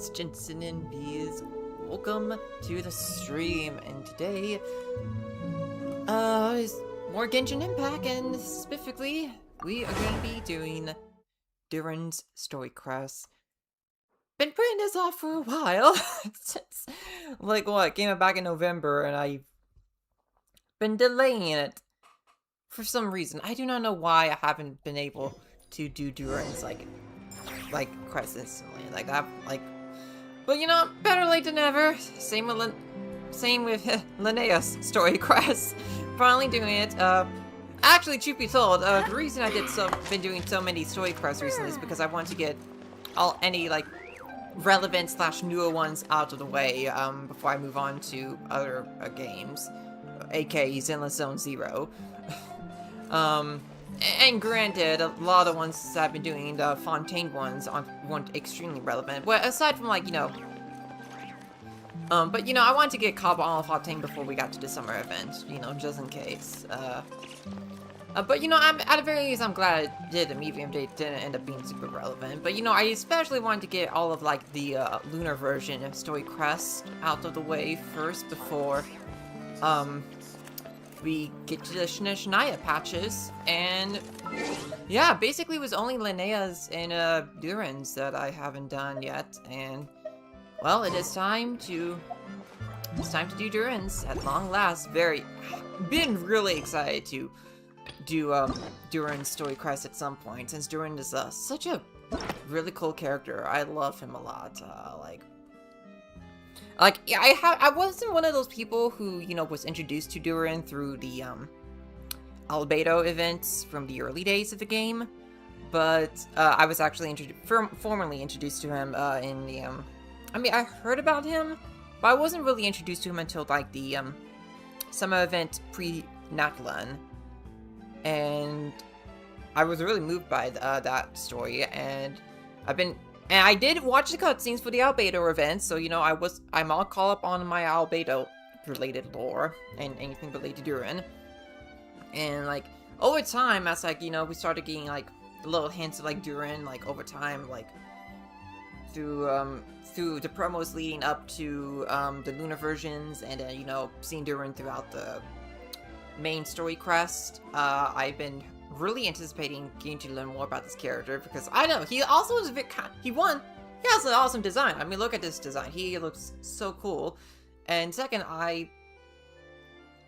it's Jensen and Bees. Welcome to the stream, and today, is more Genshin Impact, and specifically, we are going to be doing Durin's story quest. Been putting this off for a while, since, came back in November, and I've been delaying it for some reason. I do not know why I haven't been able to do Durin's, quest instantly, but you know, better late than never. Same with Linnea's story quest. Finally doing it. Actually, truth be told, the reason I been doing so many story quests recently is because I want to get any relevant / newer ones out of the way before I move on to other games, aka Zenless Zone Zero. And granted, a lot of the ones I've been doing, the Fontaine ones, weren't extremely relevant. Well, aside from, but, I wanted to get caught on Fontaine before we got to the summer event, just in case. But, at the very least, I'm glad I did them, even if they didn't end up being super relevant. But, I especially wanted to get all of, the, lunar version of Story Crest out of the way first before, we get to the Shania patches, and yeah, basically it was only Linnea's and Durin's that I haven't done yet, and well, it's time to do Durin's at long last. Been really excited to do Durin's story quest at some point, since Durin is such a really cool character. I love him a lot. I wasn't one of those people who, was introduced to Durin through the, Albedo events from the early days of the game, but, I was actually formally introduced to him, in the, I heard about him, but I wasn't really introduced to him until, the, summer event pre-Natlan, and I was really moved by, that story, and And I did watch the cutscenes for the Albedo event, so, I'm all caught up on my Albedo-related lore, and anything related to Durin. And, over time, as, we started getting, little hints of, Durin, over time, through the promos leading up to, the lunar versions, and, seeing Durin throughout the main story quest, I've been really anticipating getting to learn more about this character, because I know he also is a bit he has an awesome design. Look at this design. He looks so cool. And second, I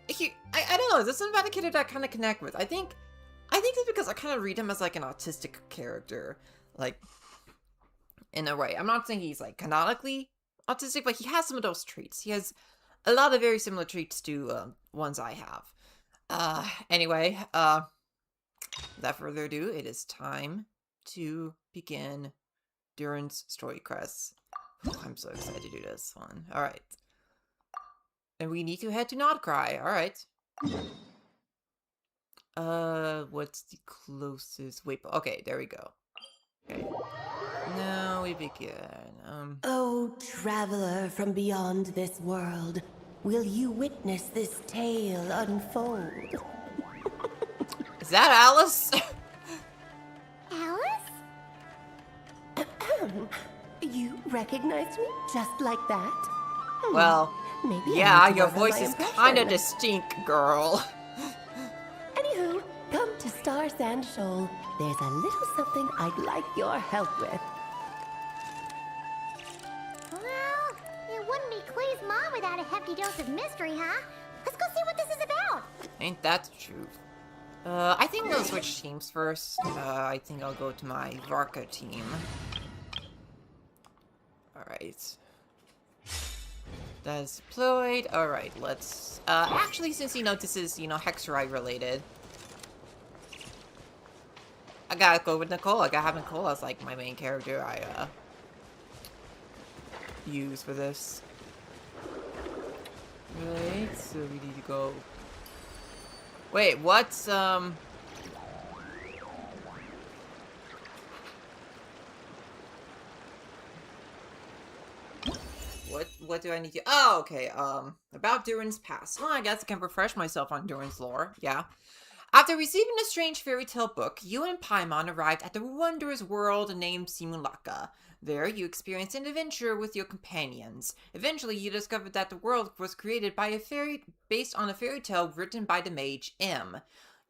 don't know, there's something about the character that I kind of connect with. I think it's because I kind of read him as an autistic character, in a way. I'm not saying he's canonically autistic, but he has some of those traits. He has a lot of very similar traits to ones I have. Anyway, without further ado, it is time to begin Durin's story quest. I'm so excited to do this one. Alright. And we need to head to Nodcry. Alright. What's the closest waypoint? Okay, there we go. Okay. Now we begin. Oh, traveler from beyond this world, will you witness this tale unfold? Is that Alice? Alice? You recognized me just like that? Well, maybe yeah, your voice is kind of distinct, girl. Anywho, come to Star Sand Shoal. There's a little something I'd like your help with. Well, it wouldn't be Clay's mom without a hefty dose of mystery, huh? Let's go see what this is about. Ain't that the truth? I think I'll switch teams first. I think I'll go to my Varka team. Alright. That is deployed. Alright, let's... actually, since, this is, Hexerite related, I gotta go with Nicole. I gotta have Nicole as, my main character I, use for this. Right, so we need to go... Wait, what's, What do I need to... Oh, okay, about Durin's past. Well, I guess I can refresh myself on Durin's lore, yeah. After receiving a strange fairy tale book, you and Paimon arrived at the wondrous world named Simulaka. There, you experienced an adventure with your companions. Eventually, you discovered that the world was created by based on a fairy tale written by the mage M.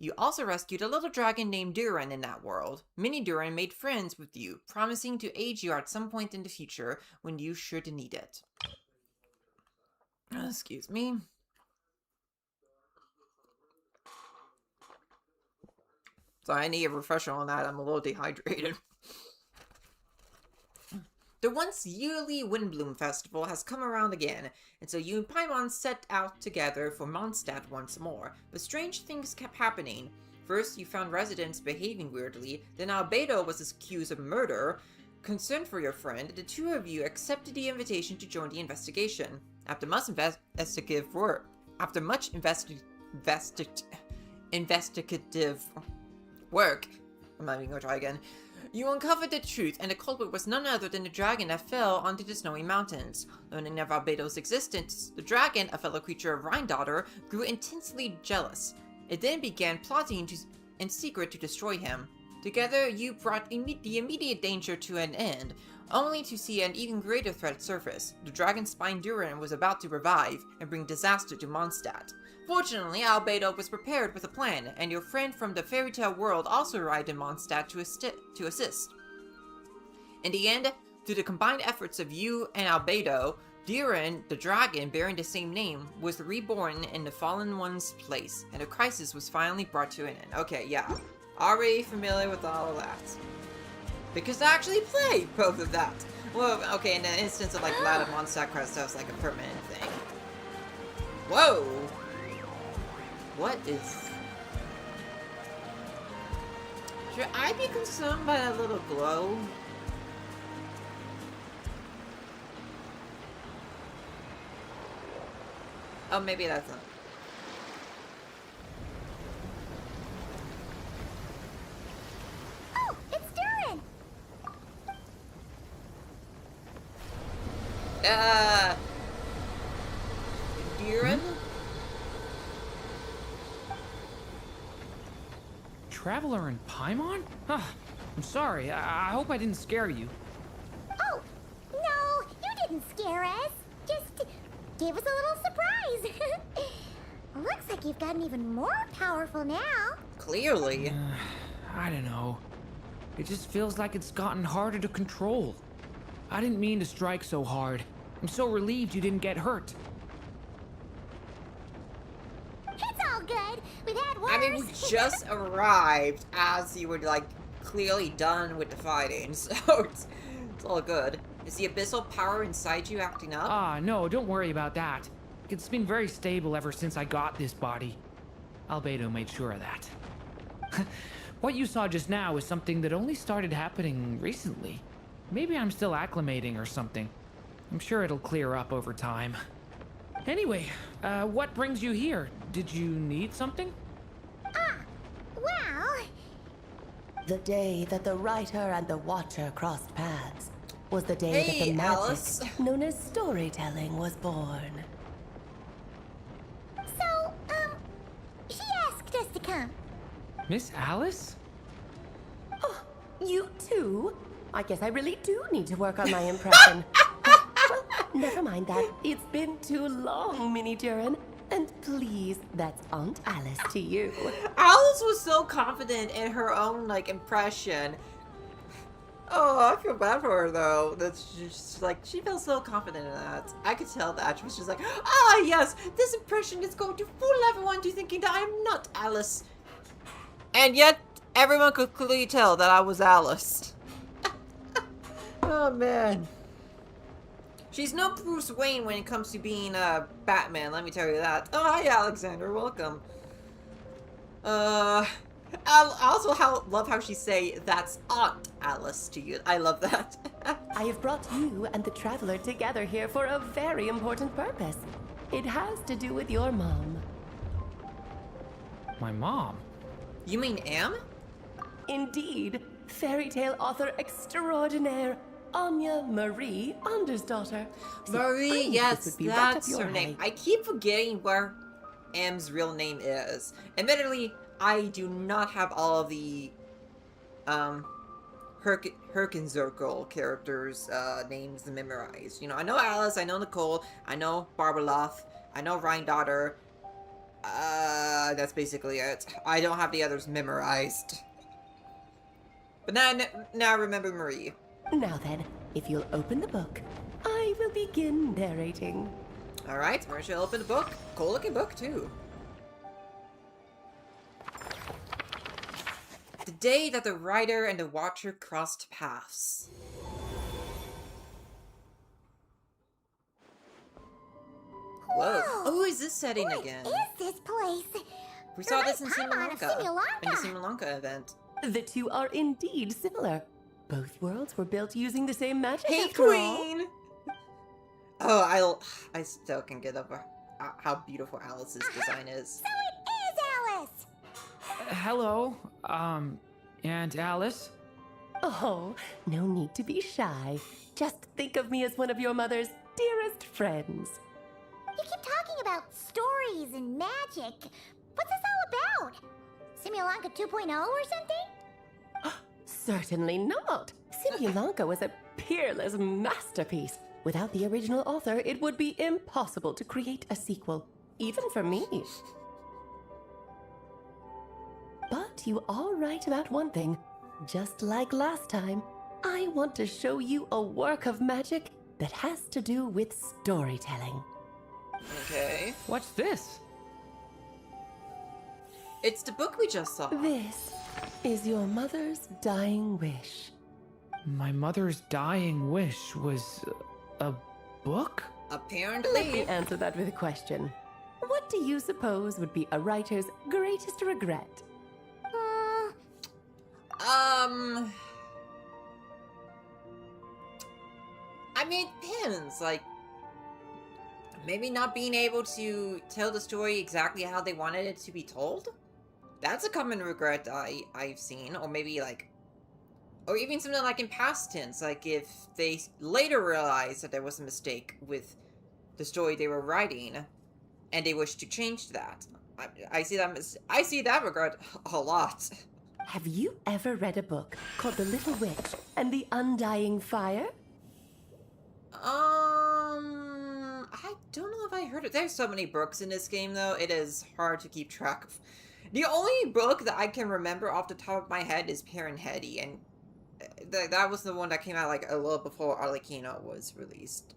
You also rescued a little dragon named Durin in that world. Mini Durin made friends with you, promising to aid you at some point in the future when you should need it. Excuse me. So I need a refresher on that. I'm a little dehydrated. The once yearly Windbloom Festival has come around again, and so you and Paimon set out together for Mondstadt once more. But strange things kept happening. First, you found residents behaving weirdly, then Albedo was accused of murder. Concerned for your friend, the two of you accepted the invitation to join the investigation. After much investigative work, I'm not even gonna try again. You uncovered the truth, and the culprit was none other than the dragon that fell onto the snowy mountains. Learning of Albedo's existence, the dragon, a fellow creature of Rhine-daughter, grew intensely jealous. It then began plotting in secret to destroy him. Together, you brought the immediate danger to an end, only to see an even greater threat surface. The dragon's spine Durin was about to revive and bring disaster to Mondstadt. Fortunately, Albedo was prepared with a plan, and your friend from the fairy tale world also arrived in Mondstadt to assist. In the end, through the combined efforts of you and Albedo, Durin, the dragon bearing the same name, was reborn in the Fallen One's place, and the crisis was finally brought to an end. Okay, yeah. Already familiar with all of that. Because I actually played both of that. Well, okay, in the instance of, like, Lad of Mondstadt Crest, that was, like, a permanent thing. Whoa! What is... Should I be concerned by that little glow? Oh, maybe that's not... Oh, it's Durin! Durin? Traveler and Paimon? Huh, I'm sorry. I hope I didn't scare you. Oh, no, you didn't scare us. Just gave us a little surprise. Looks like you've gotten even more powerful now. Clearly. I don't know. It just feels like it's gotten harder to control. I didn't mean to strike so hard. I'm so relieved you didn't get hurt. It's all good. We've had worse. I mean, we just arrived as you were, like, clearly done with the fighting, so it's all good. Is the abyssal power inside you acting up? Ah, no, don't worry about that. It's been very stable ever since I got this body. Albedo made sure of that. What you saw just now is something that only started happening recently. Maybe I'm still acclimating or something. I'm sure it'll clear up over time. Anyway, what brings you here? Did you need something? Well... The day that the writer and the watcher crossed paths was the day that Hey, the magic Alice. known as storytelling was born. So, she asked us to come. Miss Alice? Oh, you too? I guess I really do need to work on my impression. Well, never mind that. It's been too long, Mini Durin. And please, that's Aunt Alice to you. Alice was so confident in her own, like, impression. Oh, I feel bad for her, though. That's just, like, she feels so confident in that. I could tell that. She was just like, ah, yes, this impression is going to fool everyone into thinking that I am not Alice. And yet, everyone could clearly tell that I was Alice. Oh, man. She's no Bruce Wayne when it comes to being Batman, let me tell you that. Oh, hi, Alexander. Welcome. I also love how she say, that's Aunt Alice to you. I love that. I have brought you and the traveler together here for a very important purpose. It has to do with your mom. My mom? You mean Am? Indeed, fairy tale author extraordinaire, Anya Marie Andersdaughter. See, I Marie, knew yes, this would be right up that's your her name. alley. I keep forgetting where Am's real name is. Admittedly, I do not have all of the Herkenzirkel characters' names memorized. You know, I know Alice, I know Nicole, I know Barbaloth, I know Rhine-Daughter. That's basically it. I don't have the others memorized. But now I remember Marie. Now then, if you'll open the book, I will begin narrating. Alright, where should I open the book? Cool looking book, too. The day that the writer and the watcher crossed paths. Whoa. Who is this setting What again? is this place? We saw this in Paimon of Simulanka. In the Simulanka event. The two are indeed similar. Both worlds were built using the same magic. Hey, after all. Queen! Oh, I still can get over how beautiful Alice's design is. So it is Alice! Hello, Aunt Alice? Oh, no need to be shy. Just think of me as one of your mother's dearest friends. You keep talking about stories and magic. What's this all about? Simulanka 2.0 or something? Certainly not. Simulanka was a peerless masterpiece. Without the original author, it would be impossible to create a sequel, even for me. But you are right about one thing. Just like last time, I want to show you a work of magic that has to do with storytelling. Okay. What's this? It's the book we just saw. This is your mother's dying wish. My mother's dying wish was a book? Let me Apparently. answer that with a question. What do you suppose would be a writer's greatest regret? I mean, it depends. Like, maybe not being able to tell the story exactly how they wanted it to be told? That's a common regret I've seen. Or maybe, like, or even something like in past tense. Like, if they later realized that there was a mistake with the story they were writing, and they wish to change that. I see that regret a lot. Have you ever read a book called The Little Witch and the Undying Fire? I don't know if I heard it. There's so many books in this game, though. It is hard to keep track of. The only book that I can remember off the top of my head is PNGtuber, and that was the one that came out like a little before Arlecchino was released.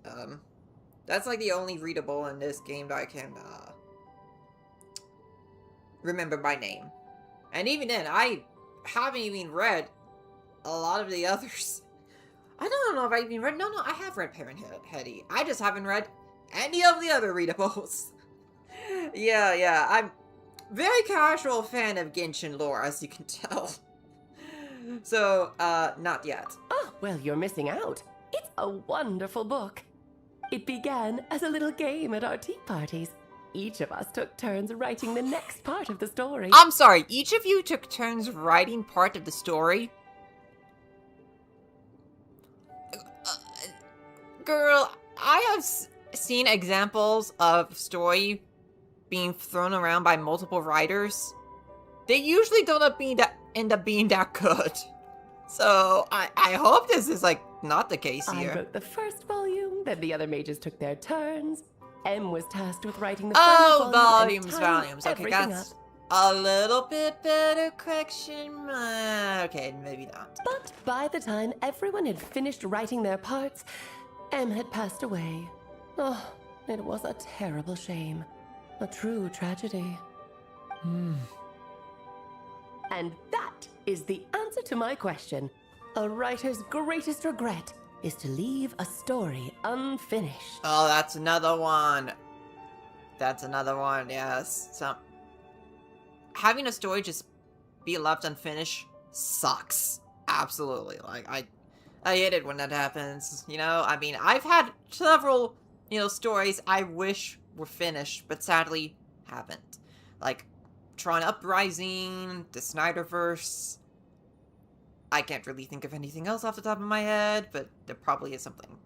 That's like the only readable in this game that I can remember by name. And even then, I haven't even read a lot of the others. I don't know if I even read... No, I have read PNGtuber. I just haven't read any of the other readables. Yeah, I'm very casual fan of Genshin lore, as you can tell. So, not yet. Oh, well, you're missing out. It's a wonderful book. It began as a little game at our tea parties. Each of us took turns writing the next part of the story. I'm sorry, each of you took turns writing part of the story? Girl, I have seen examples of story being thrown around by multiple writers. They usually don't end up being that good. So, I hope this is, like, not the case here. I wrote the first volume, then the other mages took their turns. M was tasked with writing the final volume. Volumes. Okay, that's a little bit better correction. Okay, maybe not. But by the time everyone had finished writing their parts, M had passed away. Oh, it was a terrible shame. A true tragedy. And that is the answer to my question. A writer's greatest regret is to leave a story unfinished. Oh, that's another one. That's another one, yes. So, having a story just be left unfinished sucks. Absolutely. Like, I hate it when that happens, you know? I mean, I've had several, stories I wish were finished, but sadly haven't. Like, Tron Uprising, the Snyderverse. I can't really think of anything else off the top of my head, but there probably is something.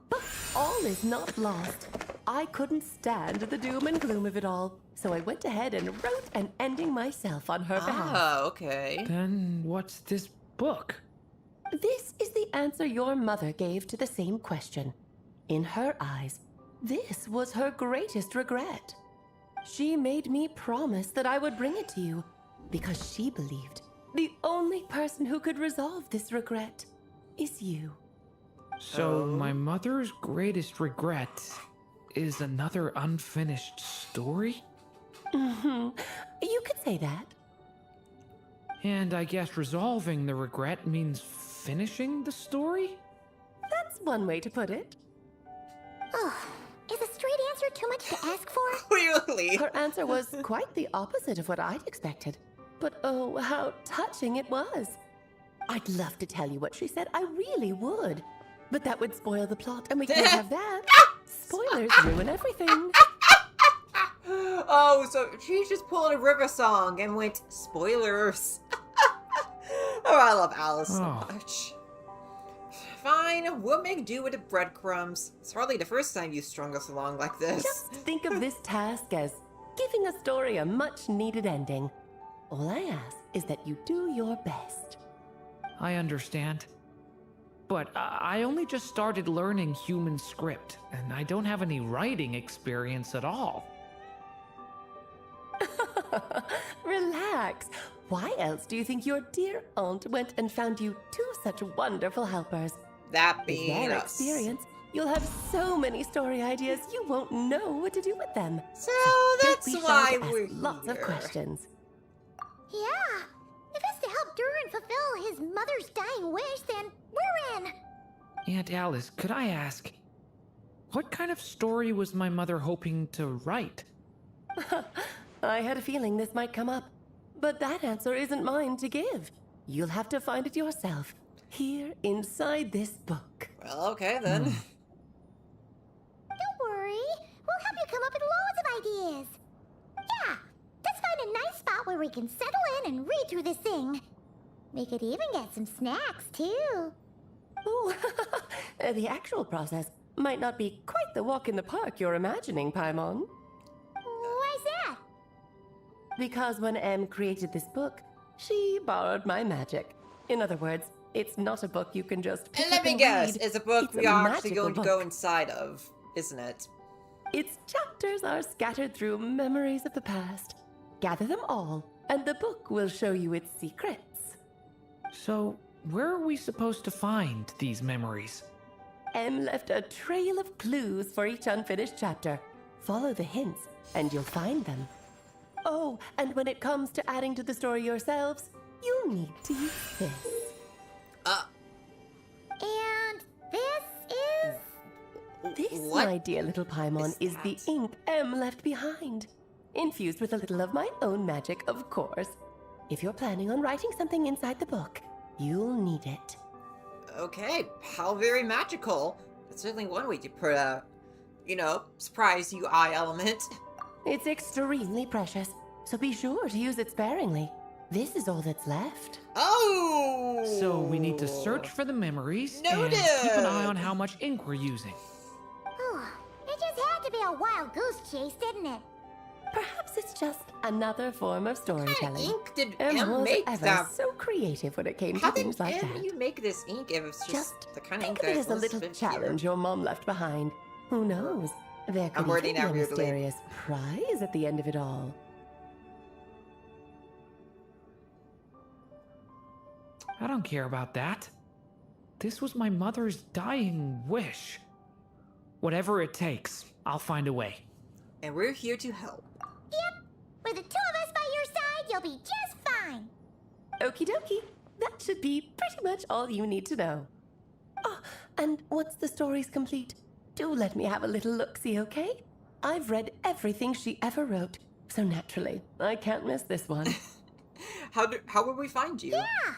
But all is not lost. I couldn't stand the doom and gloom of it all. So I went ahead and wrote an ending myself on her behalf. Ah, okay. Then what's this book? This is the answer your mother gave to the same question. In her eyes, this was her greatest regret. She made me promise that I would bring it to you because she believed the only person who could resolve this regret is you. So my mother's greatest regret is another unfinished story? You could say that. And I guess resolving the regret means finishing the story? That's one way to put it. Oh, is a straight answer too much to ask for? Clearly. Her answer was quite the opposite of what I'd expected. But oh, how touching it was. I'd love to tell you what she said, I really would. But that would spoil the plot, and we can't have that. Spoilers ruin everything. Oh, so she just pulled a river song and went, spoilers. Oh, I love Alice so much. Fine, we'll make do with the breadcrumbs. It's hardly the first time you strung us along like this. Just think of this task as giving a story a much-needed ending. All I ask is that you do your best. I understand. But I only just started learning human script, and I don't have any writing experience at all. Relax. Why else do you think your dear aunt went and found you two such wonderful helpers? That With being their us. experience, you'll have so many story ideas you won't know what to do with them. So Don't that's be shy why to ask we're lots of here. questions. Yeah. If it's to help Durin fulfill his mother's dying wish, then we're in. Aunt Alice, could I ask, what kind of story was my mother hoping to write? I had a feeling this might come up, but that answer isn't mine to give. You'll have to find it yourself, here inside this book. Well, okay then. Don't worry. We'll help you come up with loads of ideas. Yeah. Let's find a nice spot where we can settle in and read through this thing. We could even get some snacks, too. Ooh, the actual process might not be quite the walk in the park you're imagining, Paimon. Why's that? Because when Em created this book, she borrowed my magic. In other words, it's not a book you can just pick And let up me and guess, read. it's a book It's we a are actually magical going to go book. inside of, isn't it? Its chapters are scattered through memories of the past. Gather them all, and the book will show you its secrets. So, where are we supposed to find these memories? Em left a trail of clues for each unfinished chapter. Follow the hints, and you'll find them. Oh, and when it comes to adding to the story yourselves, you'll need to use this. And this is... This, What my dear little Paimon, is the that? ink Em left behind. Infused with a little of my own magic, of course. If you're planning on writing something inside the book, you'll need it. Okay, how very magical. That's certainly one way to put a, surprise UI element. It's extremely precious, so be sure to use it sparingly. This is all that's left. Oh! So we need to search for the memories and Noted. keep an eye on how much ink we're using. It just had to be a wild goose chase, didn't it? Perhaps it's just another form of What kind of storytelling. ink did Em M was make ever that? so creative when it came How to did things like M that. you make this ink if it's just the kind of ink think of that it as a little Elizabeth challenge here? your mom left behind. Who knows? There could I'm wording even that be a weirdly. mysterious prize at the end of it all. I don't care about that. This was my mother's dying wish. Whatever it takes, I'll find a way. And we're here to help. Yep. With the two of us by your side, you'll be just fine. Okie dokie. That should be pretty much all you need to know. Oh, and once the story's complete, do let me have a little look-see, okay? I've read everything she ever wrote, so naturally, I can't miss this one. How will we find you? Yeah.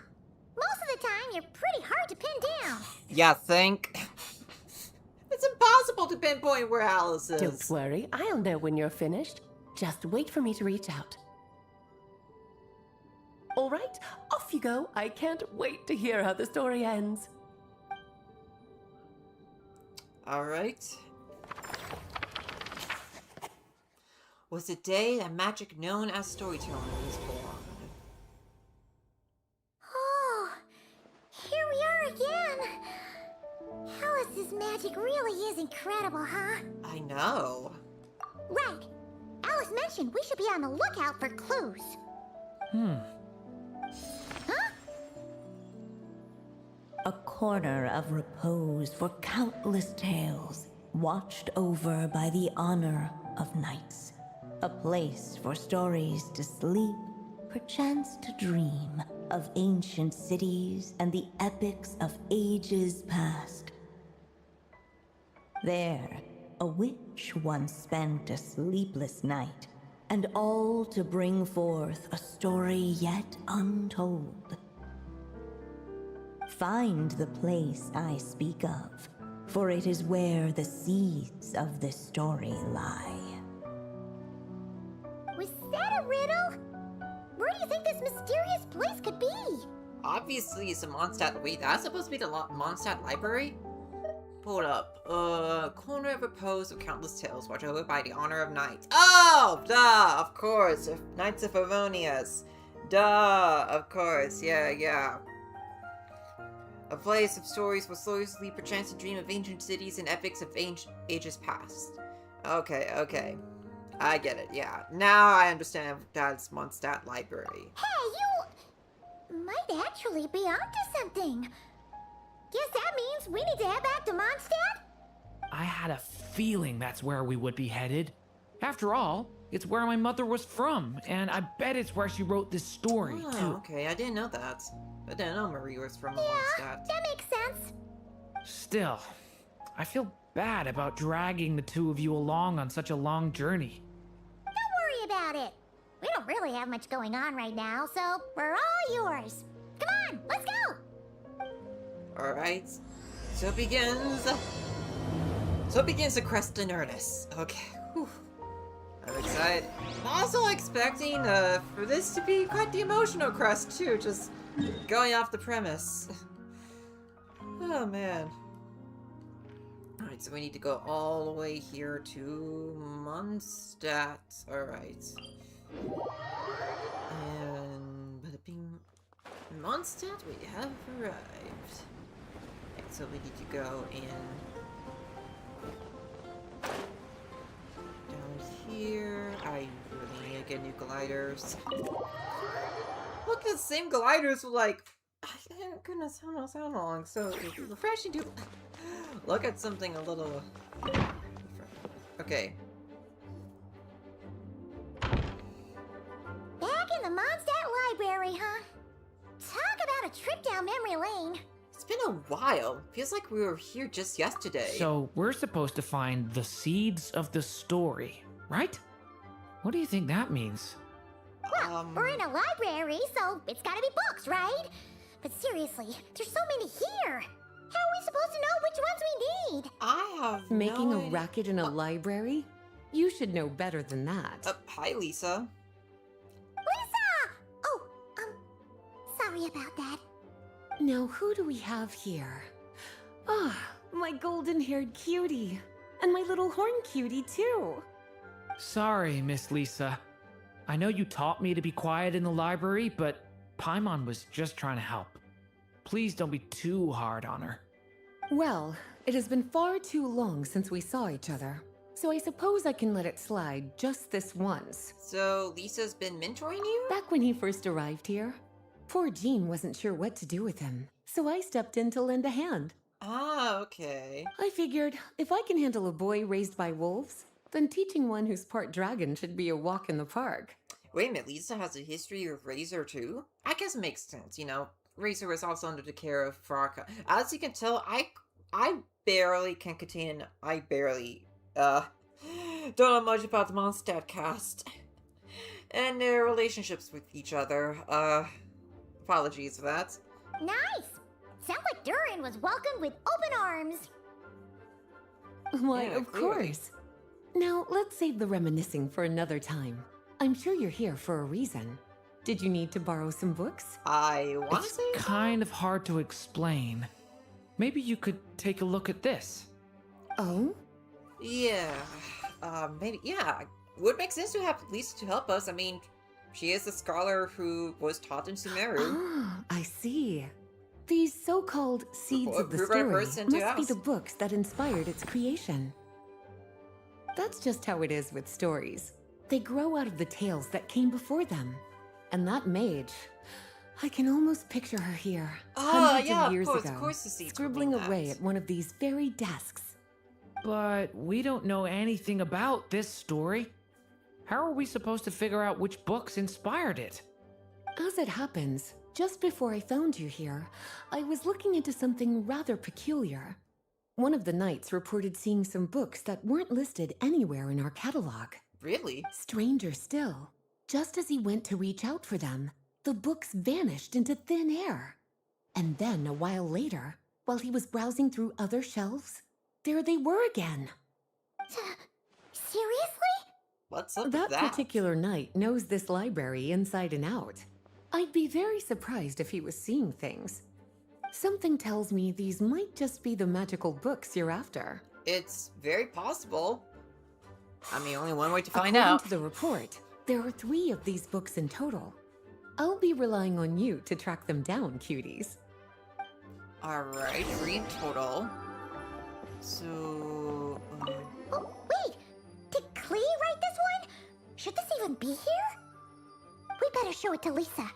Most of the time, you're pretty hard to pin down. Yeah, think. It's impossible to pinpoint where Alice is. Don't worry, I'll know when you're finished. Just wait for me to reach out. All right, off you go. I can't wait to hear how the story ends. All right. was the day that magic known as storytelling was born. Oh, here we are again. Alice's magic really is incredible, huh? I know. Right. Alice mentioned we should be on the lookout for clues. Huh? A corner of repose for countless tales, watched over by the honor of knights. A place for stories to sleep, perchance to dream of ancient cities and the epics of ages past. There, a witch once spent a sleepless night, and all to bring forth a story yet untold. Find the place I speak of, for it is where the seeds of this story lie. Was that a riddle? Where do you think this mysterious place could be? Obviously, it's a Mondstadt. Wait, that's supposed to be the Mondstadt library? Hold up. Corner of repose of countless tales, watched over by the honor of knights. Oh, duh, of course. Knights of Favonius. Duh, of course. Yeah. A place of stories will slowly sleep, perchance to dream of ancient cities and epics of ages past. Okay. I get it, yeah. Now I understand Dad's Mondstadt library. Hey, you might actually be onto something. Guess that means we need to head back to Mondstadt? I had a feeling that's where we would be headed. After all, it's where my mother was from, and I bet it's where she wrote this story, Oh, too. okay, I didn't know that. I didn't know Marie was from Yeah, Mondstadt. that makes sense. Still, I feel bad about dragging the two of you along on such a long journey. Don't worry about it. We don't really have much going on right now, so we're all yours. Come on, let's go! Alright. So begins the quest in earnest. Okay. Whew. I'm excited. I'm also expecting for this to be quite the emotional quest too, just going off the premise. Oh man. Alright, so we need to go all the way here to Mondstadt. Alright. And bada-bing. Mondstadt, we have arrived. Okay, so we need to go in down here. I really need to get new gliders. Look at the same gliders with like, goodness, how long? So refreshing to look at something a little different. Okay. Back in the Mondstadt library, huh? Talk about a trip down memory lane. It's been a while. Feels like we were here just yesterday. So, we're supposed to find the seeds of the story, right? What do you think that means? Well, we're in a library, so it's gotta be books, right? But seriously, there's so many here. How are we supposed to know which ones we need? I have Making no a idea. racket in a library? You should know better than that. Hi, Lisa. Lisa! Oh, sorry about that. Now, who do we have here? Ah, my golden-haired cutie. And my little horn cutie, too. Sorry, Miss Lisa. I know you taught me to be quiet in the library, but Paimon was just trying to help. Please don't be too hard on her. Well, it has been far too long since we saw each other, so I suppose I can let it slide just this once. So, Lisa's been mentoring you? Back when he first arrived here, poor Jean wasn't sure what to do with him, so I stepped in to lend a hand. Ah, okay. I figured if I can handle a boy raised by wolves, then teaching one who's part dragon should be a walk in the park. Wait a minute, Lisa has a history with Razor too? I guess it makes sense, you know. Razor was also under the care of Faraka. As you can tell, I barely can contain, I barely, don't know much about the Mondstadt cast. And their relationships with each other. Apologies for that. Nice! Sounds like Durin was welcomed with open arms. Why, Yeah, of clearly. course. Now, let's save the reminiscing for another time. I'm sure you're here for a reason. Did you need to borrow some books? I want to It's say kind of hard to explain. Maybe you could take a look at this. Oh? yeah. Maybe, yeah. would make sense to have Lisa to help us. I mean, she is the scholar who was taught in Sumeru. Ah, I see. These so-called seeds of the We're gonna story burst into must be house. the books that inspired its creation. That's just how it is with stories. They grow out of the tales that came before them. And that mage, I can almost picture her here, hundreds yeah, of years of ago, course the seeds would scribbling mean away that. at one of these very desks. But we don't know anything about this story. How are we supposed to figure out which books inspired it? As it happens, just before I found you here, I was looking into something rather peculiar. One of the knights reported seeing some books that weren't listed anywhere in our catalog. Really? Stranger still, just as he went to reach out for them, the books vanished into thin air. And then a while later, while he was browsing through other shelves, there they were again. Seriously? What's up That with that? particular knight knows this library inside and out. I'd be very surprised if he was seeing things. Something tells me these might just be the magical books you're after. It's very possible. I mean, only one way to find According out. to the report, there are 3 of these books in total. I'll be relying on you to track them down, cuties. Alright, 3 in total. So... Oh, wait! Did Klee write this one? Should this even be here? We better show it to Lisa.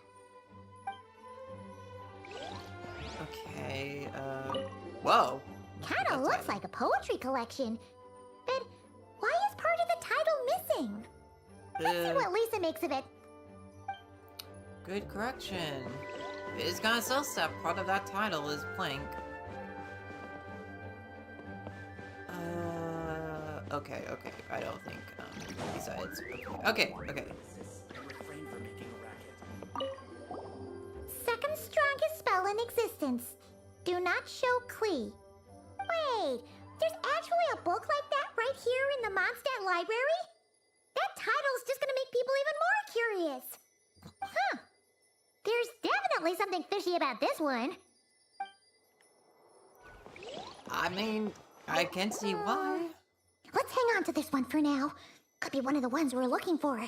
okay, whoa. Kinda That's looks it. like a poetry collection. But why is part of the title missing? Let's see what Lisa makes of it. Good correction. It is gonna sell stuff. Part of that title is blank. Okay. I don't think, besides. Okay. Second strongest spell in existence. Do not show Klee. Wait, there's actually a book like that right here in the Mondstadt library? That title's just gonna make people even more curious. Huh. There's definitely something fishy about this one. I mean, I can see why. Let's hang on to this one for now. Could be one of the ones we're looking for.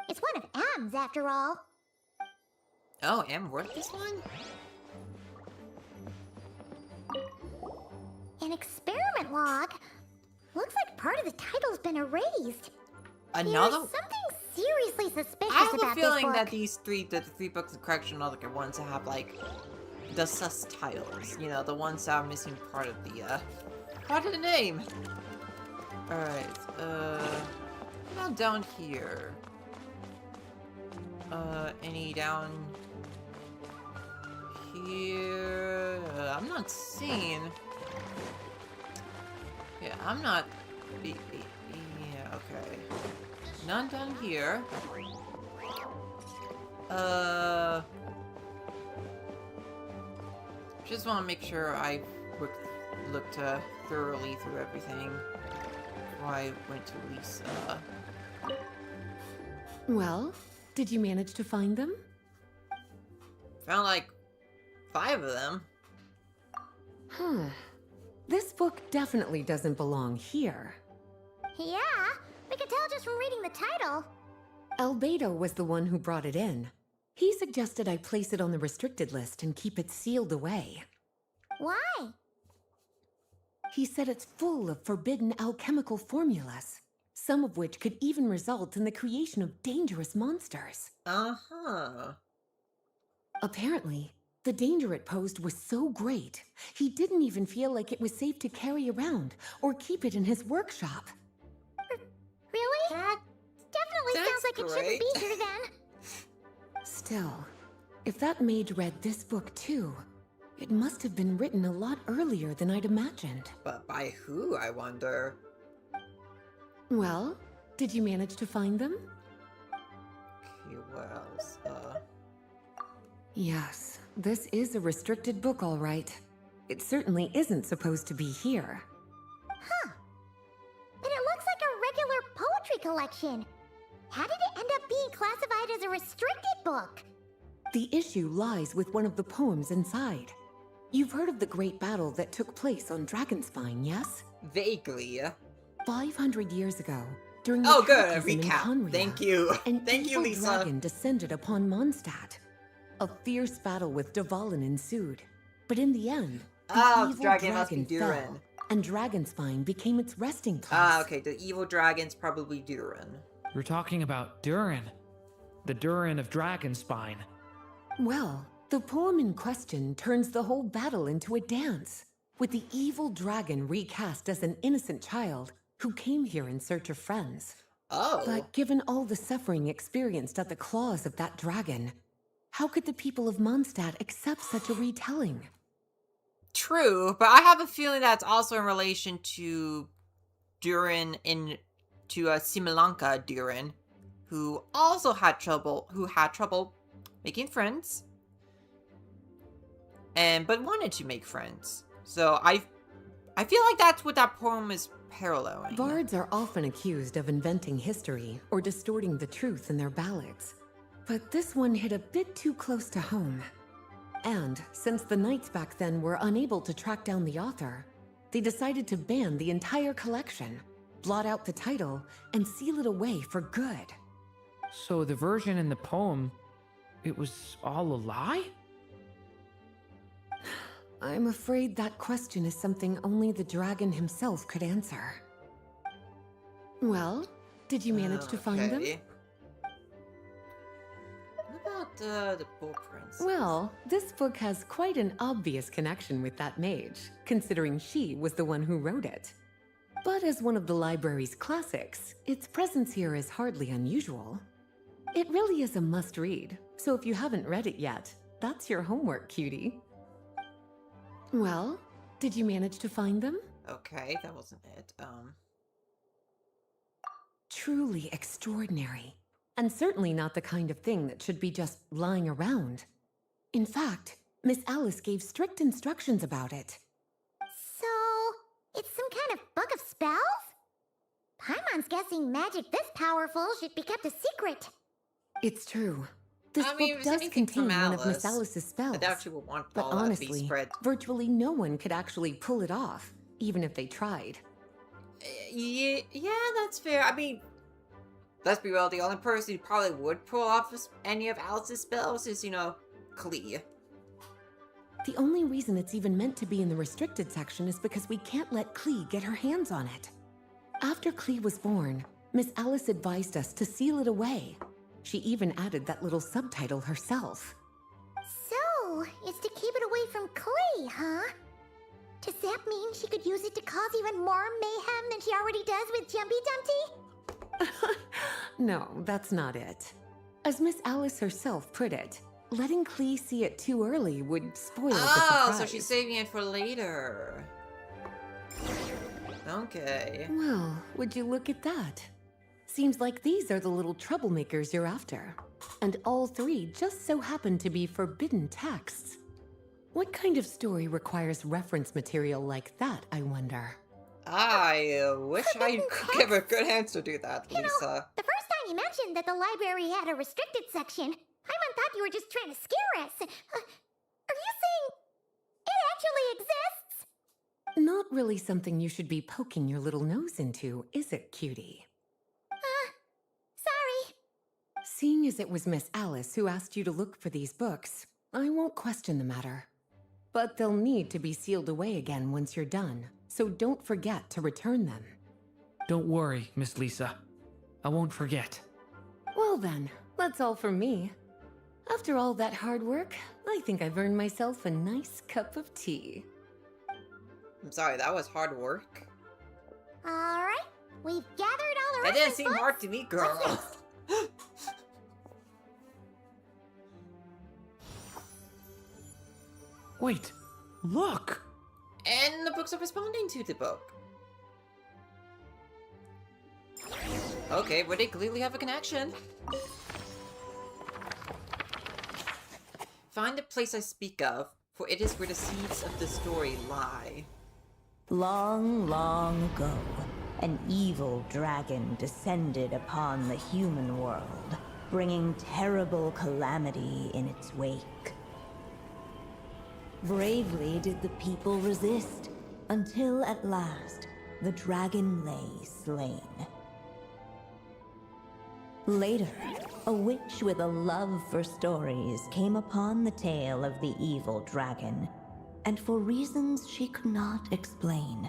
It's one of M's after all. Oh, Em wrote this one? An experiment log. Looks like part of the title's been erased. Another? There's something seriously suspicious I have about a feeling this that book. these the 3 books of correction are like the ones that have like the sus titles. You know, the ones that are missing part of the name. Alright, now down here. Any down here? I'm not seeing. Yeah, I'm not. Yeah, okay. None down here. Just want to make sure I looked thoroughly through everything before I went to Lisa. Well, did you manage to find them? Found like 5 of them. Huh. This book definitely doesn't belong here. Yeah, we can tell just from reading the title. Albedo was the one who brought it in. He suggested I place it on the restricted list and keep it sealed away. Why? He said it's full of forbidden alchemical formulas, some of which could even result in the creation of dangerous monsters. Uh-huh. Apparently, the danger it posed was so great, he didn't even feel like it was safe to carry around or keep it in his workshop. Really? That definitely sounds like That's it shouldn't great. be here then. Still, if that mage read this book too, it must have been written a lot earlier than I'd imagined. But by who, I wonder? Well, did you manage to find them? Okay, what else? Yes, this is a restricted book, all right. It certainly isn't supposed to be here. Huh. But it looks like a regular poetry collection. How did it end up being classified as a restricted book? The issue lies with one of the poems inside. You've heard of the great battle that took place on Dragonspine, yes? Vaguely. 500 years ago, during the Oh, good. A cataclysm in recap. Conria, Thank you. an Thank you, evil Lisa. dragon descended upon Mondstadt. A fierce battle with Dvalin ensued, but in the end, the Oh, the evil dragon must be dragon Durin. fell, and Dragonspine became its resting place. Ah, okay. The evil dragon's probably Durin. We're talking about Durin. The Durin of Dragonspine. Well, the poem in question turns the whole battle into a dance, with the evil dragon recast as an innocent child who came here in search of friends. Oh. But given all the suffering experienced at the claws of that dragon, how could the people of Mondstadt accept such a retelling? True, but I have a feeling that's also in relation to Durin to Similanka Durin, who also had trouble making friends, but wanted to make friends. So I feel like that's what that poem is paralleling. Bards are often accused of inventing history or distorting the truth in their ballads, but this one hit a bit too close to home. And since the knights back then were unable to track down the author, they decided to ban the entire collection, blot out the title, and seal it away for good. So the version in the poem, it was all a lie? I'm afraid that question is something only the dragon himself could answer. Well, did you manage to find them? Okay. What about the blueprints? Well, this book has quite an obvious connection with that mage, considering she was the one who wrote it. But as one of the library's classics, its presence here is hardly unusual. It really is a must-read, so if you haven't read it yet, that's your homework, cutie. Well, did you manage to find them? Okay, that wasn't it. Truly extraordinary, and certainly not the kind of thing that should be just lying around. In fact, Miss Alice gave strict instructions about it. So, it's some kind of book of spells? Paimon's guessing magic this powerful should be kept a secret. It's true. This I mean, book if does it's anything contain from one of Miss Alice, Alice's spells. I doubt you would want But all that to be honestly, spread. virtually no one could actually pull it off, even if they tried. Yeah, that's fair. I mean, let's be real, the only person who probably would pull off any of Alice's spells is, Klee. The only reason it's even meant to be in the restricted section is because we can't let Klee get her hands on it. After Klee was born, Miss Alice advised us to seal it away. She even added that little subtitle herself. So, it's to keep it away from Klee, huh? Does that mean she could use it to cause even more mayhem than she already does with Jumpy Dumpty? No, that's not it. As Miss Alice herself put it, letting Klee see it too early would spoil the surprise. So she's saving it for later. Okay. Well, would you look at that? Seems like these are the little troublemakers you're after. And all three just so happen to be forbidden texts. What kind of story requires reference material like that, I wonder? I wish I Forbidden could give a good answer to that, You know, Lisa. the first time you mentioned that the library had a restricted section, Paimon thought you were just trying to scare us. Are you saying it actually exists? Not really something you should be poking your little nose into, is it, cutie? Sorry. Seeing as it was Miss Alice who asked you to look for these books, I won't question the matter. But they'll need to be sealed away again once you're done, so don't forget to return them. Don't worry, Miss Lisa. I won't forget. Well then, that's all from me. After all that hard work, I think I've earned myself a nice cup of tea. I'm sorry, that was hard work. Alright, we've gathered all the That didn't seem books. hard to me, girl. Wait, look! And the books are responding to the book. Okay, well, they clearly have a connection. Find the place I speak of, for it is where the seeds of the story lie. Long, long ago, an evil dragon descended upon the human world, bringing terrible calamity in its wake. Bravely did the people resist, until at last, the dragon lay slain. Later, a witch with a love for stories came upon the tale of the evil dragon, and for reasons she could not explain,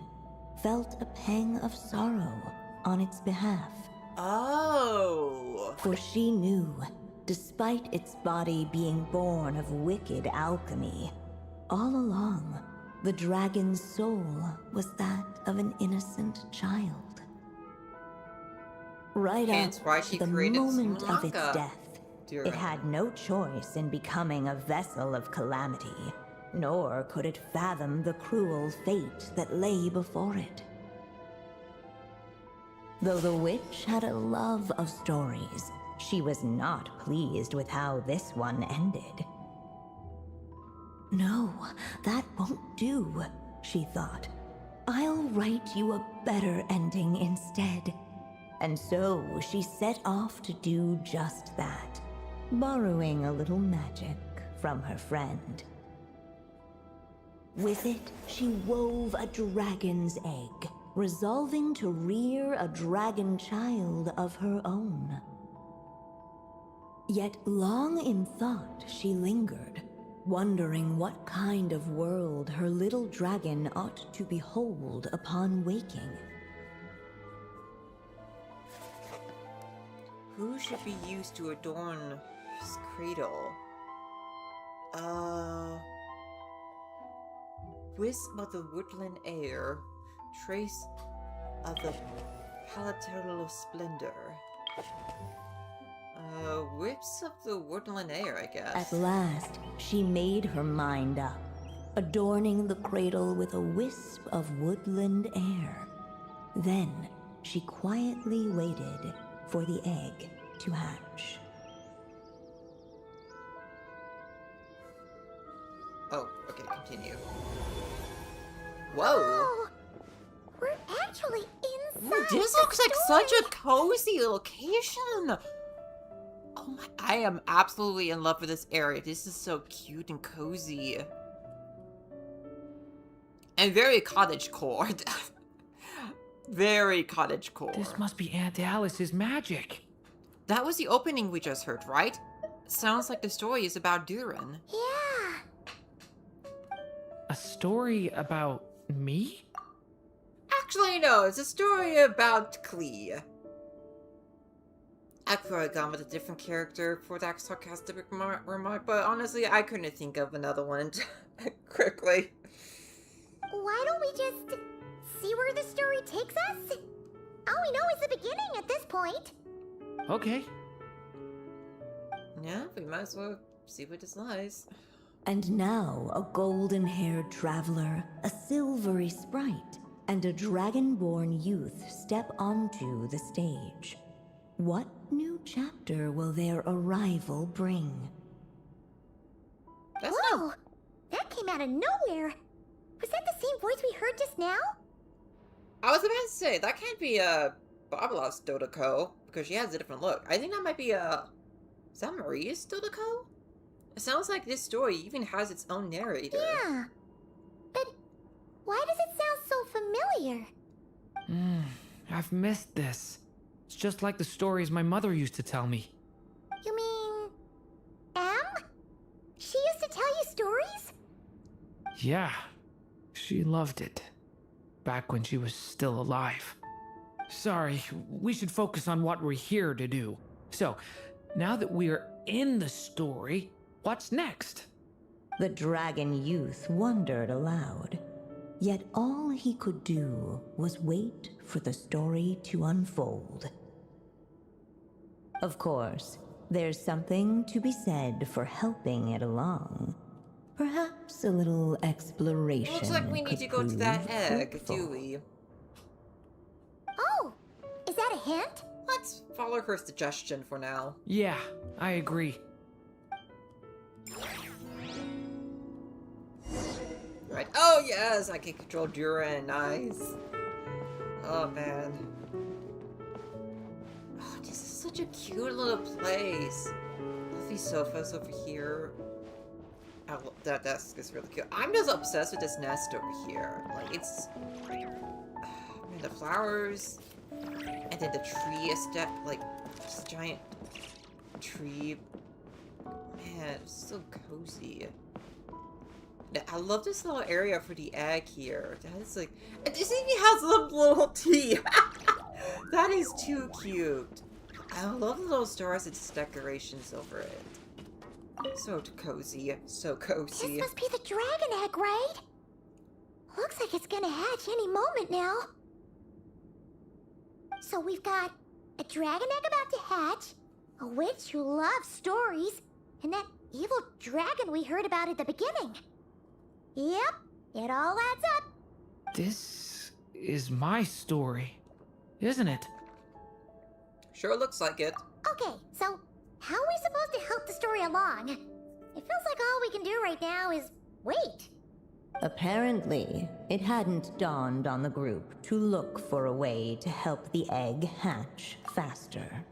felt a pang of sorrow on its behalf. Oh. For she knew, despite its body being born of wicked alchemy, all along, the dragon's soul was that of an innocent child. Right Hence up why she to the created moment of its Sumaka, death, Durin. it had no choice in becoming a vessel of calamity, nor could it fathom the cruel fate that lay before it. Though the witch had a love of stories, she was not pleased with how this one ended. No, that won't do, she thought. I'll write you a better ending instead. And so she set off to do just that, borrowing a little magic from her friend. With it, she wove a dragon's egg, resolving to rear a dragon child of her own. Yet long in thought she lingered, wondering what kind of world her little dragon ought to behold upon waking. Who should be used to adorn his cradle? Wisp of the woodland air, trace of the palatal splendor. Whips of the woodland air, I guess. At last, she made her mind up, adorning the cradle with a wisp of woodland air. Then, she quietly waited for the egg to hatch. Oh, okay, continue. Whoa! Oh, we're actually inside. Ooh, this the looks like story. such a cozy location! Oh my, I am absolutely in love with this area. This is so cute and cozy. And very cottagecore. Very cottagecore. This must be Aunt Alice's magic. That was the opening we just heard, right? Sounds like the story is about Durin. Yeah. A story about me? Actually, no, it's a story about Klee. I could have gone with a different character for that sarcastic remark, but honestly, I couldn't think of another one quickly. Why don't we just see where the story takes us? All we know is the beginning at this point. Okay. Yeah, we might as well see what this lies. And now a golden-haired traveler, a silvery sprite, and a dragon-born youth step onto the stage. What new chapter will their arrival bring? That's Whoa! That came out of nowhere. Was that the same voice we heard just now? I was about to say, that can't be Babla's Dodoko, because she has a different look. I think that might be is that Maria's Dodoko? It sounds like this story even has its own narrator. Yeah. But why does it sound so familiar? I've missed this. It's just like the stories my mother used to tell me. You mean... Em? She used to tell you stories? Yeah, she loved it. Back when she was still alive. Sorry, we should focus on what we're here to do. So, now that we're in the story, what's next? The dragon youth wondered aloud. Yet all he could do was wait for the story to unfold. Of course, there's something to be said for helping it along. Perhaps a little exploration. Looks like we need could to go to that prove egg, fruitful. do we? Oh! Is that a hint? Let's follow her suggestion for now. Yeah, I agree. Right. Oh yes, I can control Durin. Nice. Oh man. Oh, this is such a cute little place. Lovely sofas over here. That desk is really cute. I'm just obsessed with this nest over here. Like it's, man, the flowers. And then the tree step, like, this giant tree. Man, it's so cozy. I love this little area for the egg here. That is like, this even has a little tea. That is too cute. I love the little stars and decorations over it. So cozy, so cozy. This must be the dragon egg, right? Looks like it's gonna hatch any moment now. So we've got a dragon egg about to hatch, a witch who loves stories, and that evil dragon we heard about at the beginning. Yep, it all adds up. This is my story, isn't it? Sure looks like it. Okay, so how are we supposed to help the story along? It feels like all we can do right now is wait. Apparently, it hadn't dawned on the group to look for a way to help the egg hatch faster.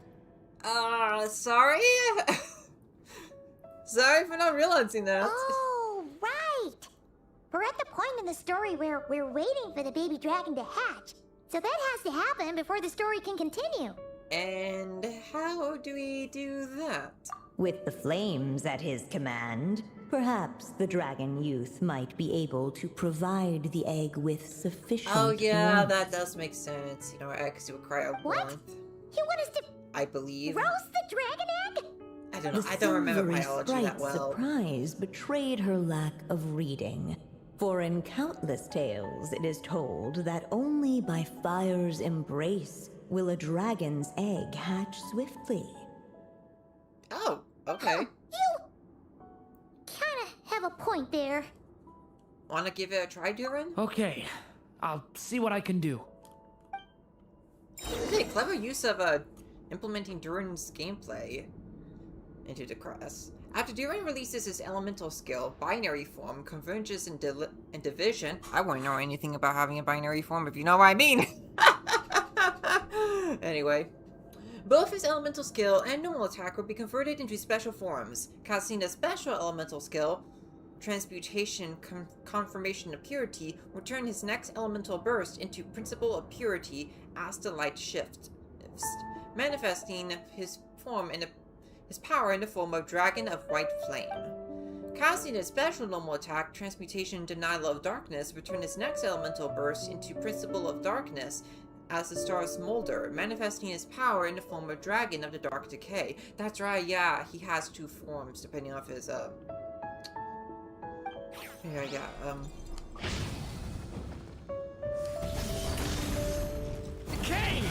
Sorry? Sorry for not realizing that. Oh, right. We're at the point in the story where we're waiting for the baby dragon to hatch. So that has to happen before the story can continue. And how do we do that? With the flames at his command, perhaps the dragon youth might be able to provide the egg with sufficient Oh yeah, warmth. that does make sense. You know, eggs would cry out What? warmth. You want us to I believe. roast the dragon egg? I don't know. The I don't remember silvery biology that sprite's well. surprise betrayed her lack of reading. For in countless tales, it is told that only by fire's embrace will a dragon's egg hatch swiftly. Oh, okay. You kinda have a point there. Wanna give it a try, Durin? Okay, I'll see what I can do. Okay, clever use of implementing Durin's gameplay into the class. After Durin releases his elemental skill, binary form, converges and division. I wouldn't know anything about having a binary form, if you know what I mean. Anyway. Both his elemental skill and normal attack will be converted into special forms. Casting a special elemental skill, Transmutation Confirmation of Purity, will turn his next elemental burst into Principle of Purity as the light shifts, manifesting his power in the form of Dragon of White Flame. Casting a special normal attack, Transmutation Denial of Darkness, will turn his next elemental burst into Principle of Darkness as the stars smolder, manifesting his power in the form of Dragon of the Dark Decay. That's right, yeah, he has two forms depending on his, Decay!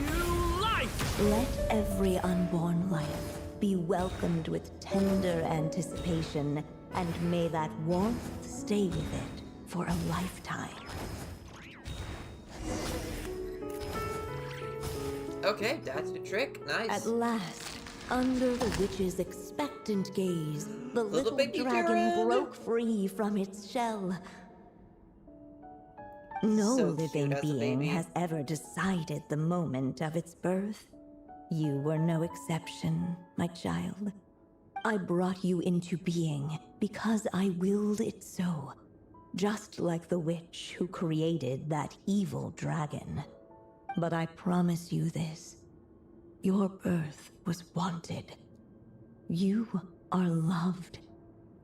New life! Let every unborn life be welcomed with tender anticipation, and may that warmth stay with it for a lifetime. Okay, that's the trick. Nice. At last, under the witch's expectant gaze, the little baby dragon Durin. broke free from its shell. No So living cute as a being baby. has ever decided the moment of its birth. You were no exception, my child. I brought you into being because I willed it so, just like the witch who created that evil dragon. But I promise you this. Your birth was wanted. You are loved.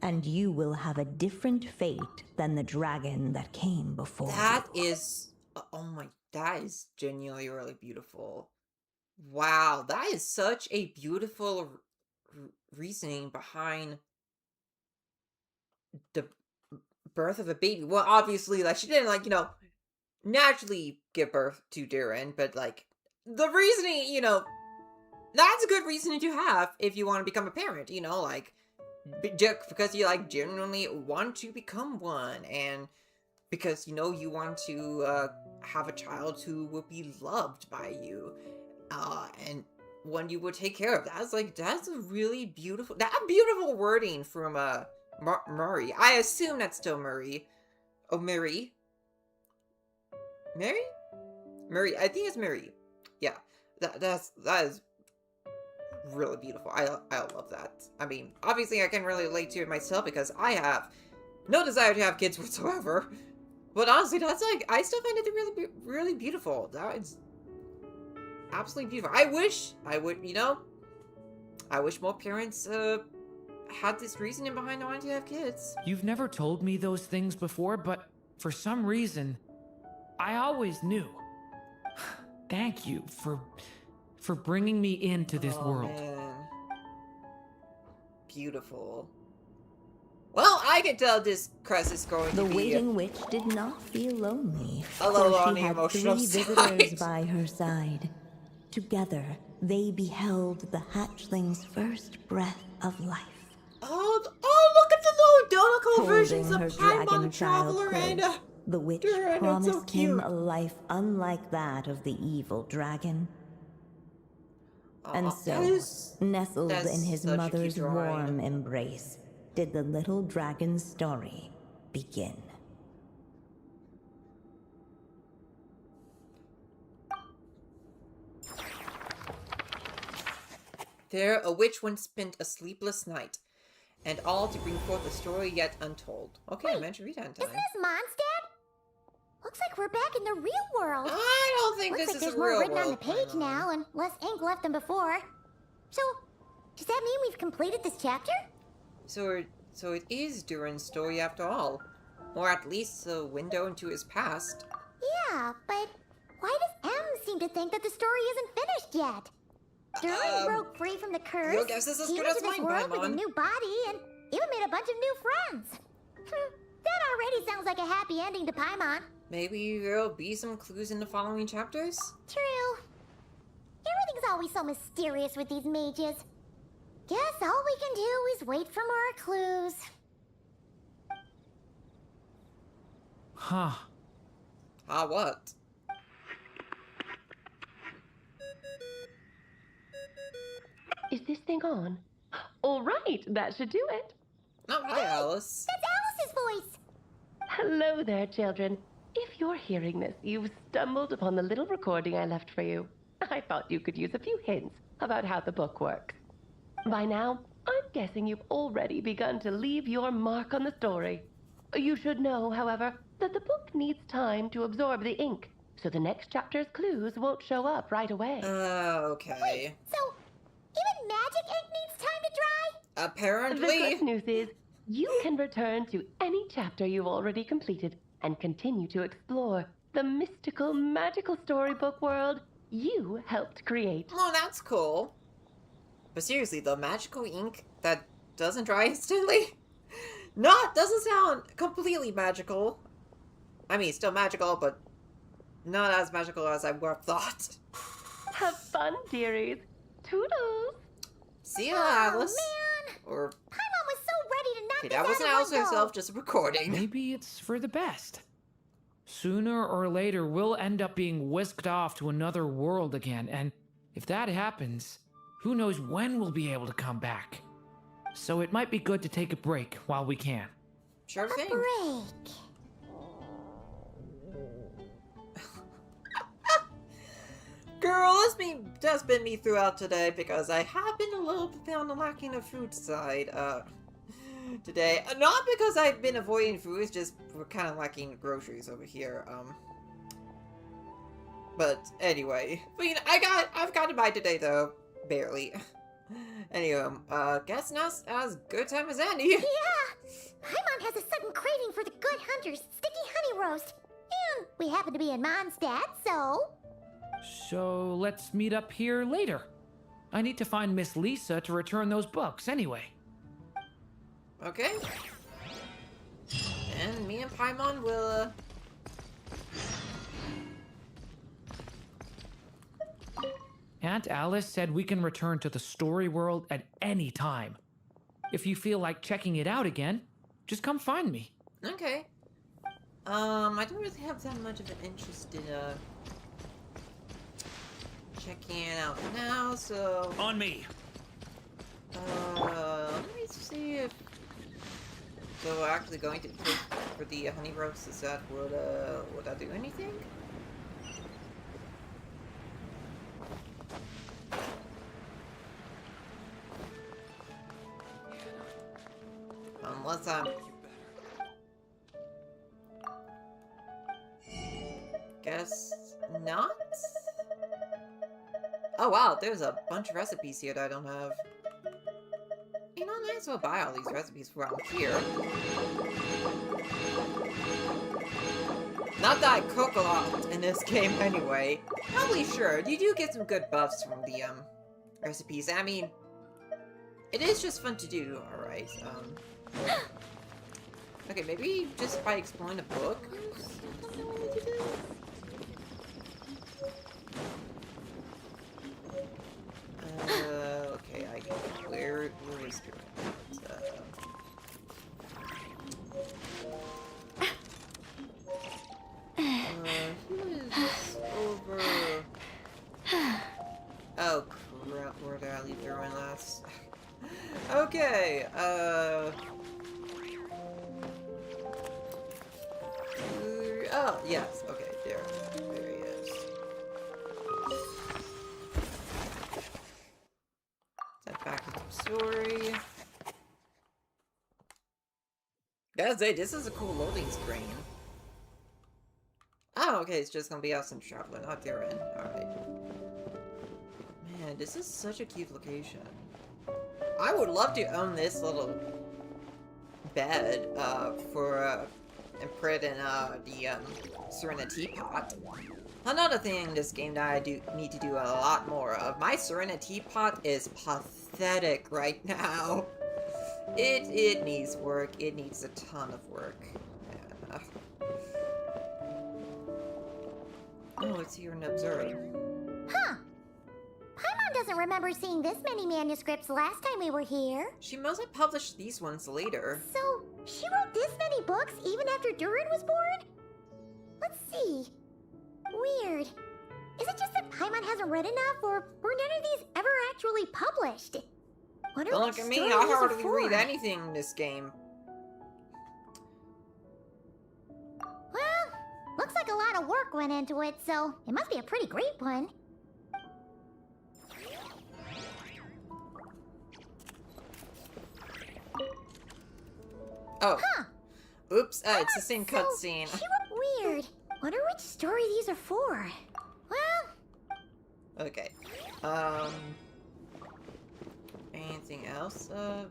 And you will have a different fate than the dragon that came before That you. is, oh my, that is genuinely really beautiful. Wow, that is such a beautiful reasoning behind the birth of a baby. Well, obviously, like, she didn't, like, you know, naturally give birth to Durin, but, like, the reasoning, you know, that's a good reasoning to have if you want to become a parent, you know, like, just because you, like, genuinely want to become one, and because, you know, you want to have a child who will be loved by you, and one you will take care of. That's, like, that's a really beautiful, beautiful wording from Murray. I assume that's still Murray. Oh, Murray? Mary? Murray, I think it's Murray. Yeah, that is really beautiful. I love that. I mean, obviously I can really relate to it myself because I have no desire to have kids whatsoever. But honestly, that's like, I still find it really, really beautiful. That is absolutely beautiful. I wish more parents had this reasoning behind wanting to have kids. You've never told me those things before, but for some reason, I always knew. Thank you for bringing me into this world. Man. Beautiful. Well, I can tell this crest is going The to be... waiting witch did not feel lonely, A little for on she the had emotional 3 side. visitors by her side. Together, they beheld the hatchling's first breath of life. Oh, look at the little Dolico versions Holding her of Paimon dragon the child Traveler and close, the witch Durin, it's so promised him cute. a life unlike that of the evil dragon. And so, nestled that's in his such a cute mother's drawing. warm embrace, did the little dragon's story begin. There a witch once spent a sleepless night, and all to bring forth a story yet untold. Okay, I mentioned read on time. Isn't this Mondstadt? Looks like we're back in the real world. I don't think Looks this like is there's a more real written on the world, page Paimon. now and less ink left than before. So, does that mean we've completed this chapter? So it is Durin's story after all, or at least a window into his past. Yeah, but why does M seem to think that the story isn't finished yet? Durin broke free from the curse, your guess is as came good into as this mine, world with a Paimon. new body, and even made a bunch of new friends. That already sounds like a happy ending to Paimon. Maybe there'll be some clues in the following chapters? True. Everything's always so mysterious with these mages. Guess all we can do is wait for more clues. Huh. Ah, what? Is this thing on? All right, that should do it. Oh, hi, Alice. That's Alice's voice. Hello there, children. If you're hearing this, you've stumbled upon the little recording I left for you. I thought you could use a few hints about how the book works. By now, I'm guessing you've already begun to leave your mark on the story. You should know, however, that the book needs time to absorb the ink, so the next chapter's clues won't show up right away. Okay. So, even magic ink needs time to dry? The Apparently. good news is, you can return to any chapter you've already completed and continue to explore the mystical, magical storybook world you helped create. Oh, that's cool. But seriously, the magical ink that doesn't dry instantly? Doesn't sound completely magical. I mean, still magical, but not as magical as I would have thought. Have fun, dearies. Toodles! See ya, Alice. Man, Or, Paimon was so ready to knock okay, this that out wasn't of Alice one go. herself, just a recording. Maybe it's for the best. Sooner or later, we'll end up being whisked off to another world again, and if that happens, who knows when we'll be able to come back. So it might be good to take a break while we can. Sure thing. Break. Girl, that's been me throughout today because I have been a little bit on the lacking of food side, today. Not because I've been avoiding food, it's just we're kind of lacking groceries over here, But anyway, I've gotten by today though, barely. Anyway, guess not as good time as any. Yeah, Paimon has a sudden craving for the good hunter's sticky honey roast. And we happen to be in Mondstadt, so... So let's meet up here later. I need to find Miss Lisa to return those books anyway. Okay. And me and Paimon will, Aunt Alice said we can return to the story world at any time. If you feel like checking it out again, just come find me. Okay. I don't really have that much of an interest in, checking it out now, so... On me. Let me see if... So actually going to pay for the honey roast, is that would that do anything? Unless I'm... Guess not? Oh wow, there's a bunch of recipes here that I don't have. You know, I might as well buy all these recipes around here. Not that I cook a lot in this game anyway. Probably sure. You do get some good buffs from the recipes. I mean, it is just fun to do. Alright, okay, maybe just by exploring the book. Okay, where is Durin? Who is over? Oh crap, where did I leave Durin last? Okay, oh, yes, okay, there he is. Step back into the story. Gotta say, this is a cool loading screen. Oh, okay, it's just gonna be us and Traveler, not Durin. Alright. Man, this is such a cute location. I would love to own this little bed, and put it in, the, Serena teapot. Another thing in this game that I need to do a lot more of. My Serena teapot is pathetic right now. It needs work. It needs a ton of work. Yeah. Oh, it's here in Observe. Huh. Paimon doesn't remember seeing this many manuscripts last time we were here. She must have published these ones later. So, she wrote this many books even after Durin was born? Let's see. Weird. Is it just that Paimon hasn't read enough, or were none of these ever actually published? Wonder Don't which look at me, story I these are hardly for. read anything in this game. Well, looks like a lot of work went into it, so it must be a pretty great one. Oh. Huh. Oops, it's the same So, cutscene. she wrote weird. Wonder which story these are for. Well, Okay. Anything else of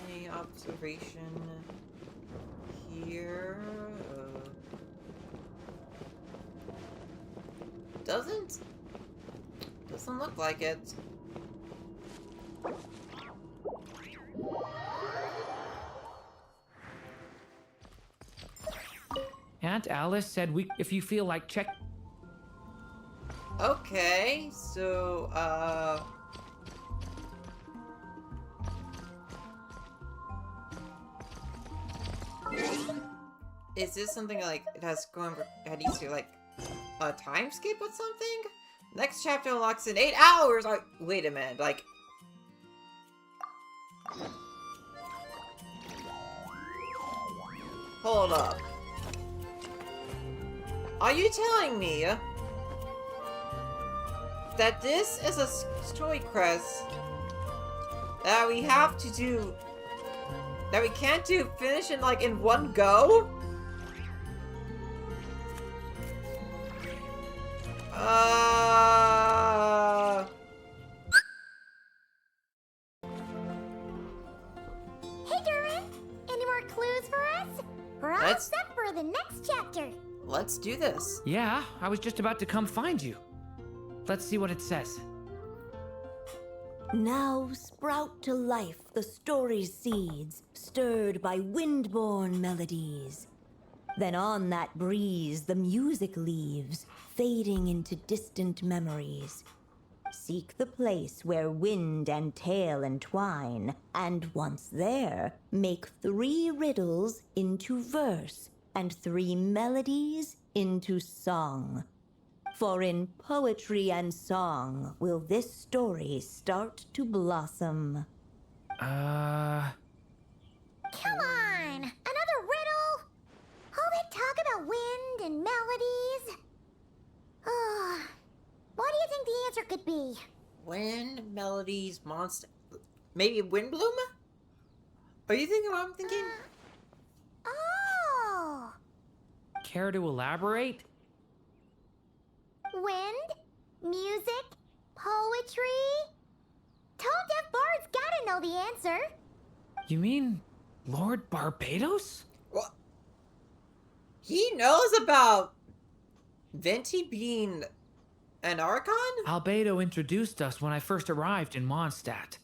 any observation here? Doesn't look like it. Aunt Alice said if you feel like check. Okay, so, is this something like it has had used to like a time skip or something? Next chapter unlocks in 8 hours! Wait a minute, like... Hold up. Are you telling me that this is a story quest that we have to do, that we can't finish in like in one go? hey Durin, any more clues for us? We're all Let's- set for the next chapter. Let's do this. Yeah, I was just about to come find you. Let's see what it says. Now sprout to life the story's seeds, stirred by wind-born melodies. Then on that breeze the music leaves, fading into distant memories. Seek the place where wind and tale entwine, and once there, make 3 riddles into verse, and 3 melodies into song. For in poetry and song will this story start to blossom. Come on, another riddle? All that talk about wind and melodies. What do you think the answer could be? Wind, melodies, monster... Maybe Windbloom? Are you thinking what I'm thinking? Oh! Care to elaborate? Wind, music, Poetry? Tone deaf bards gotta know the answer. You mean Lord Barbados? What? He knows about Venti being an Archon? Albedo introduced us when I first arrived in Mondstadt.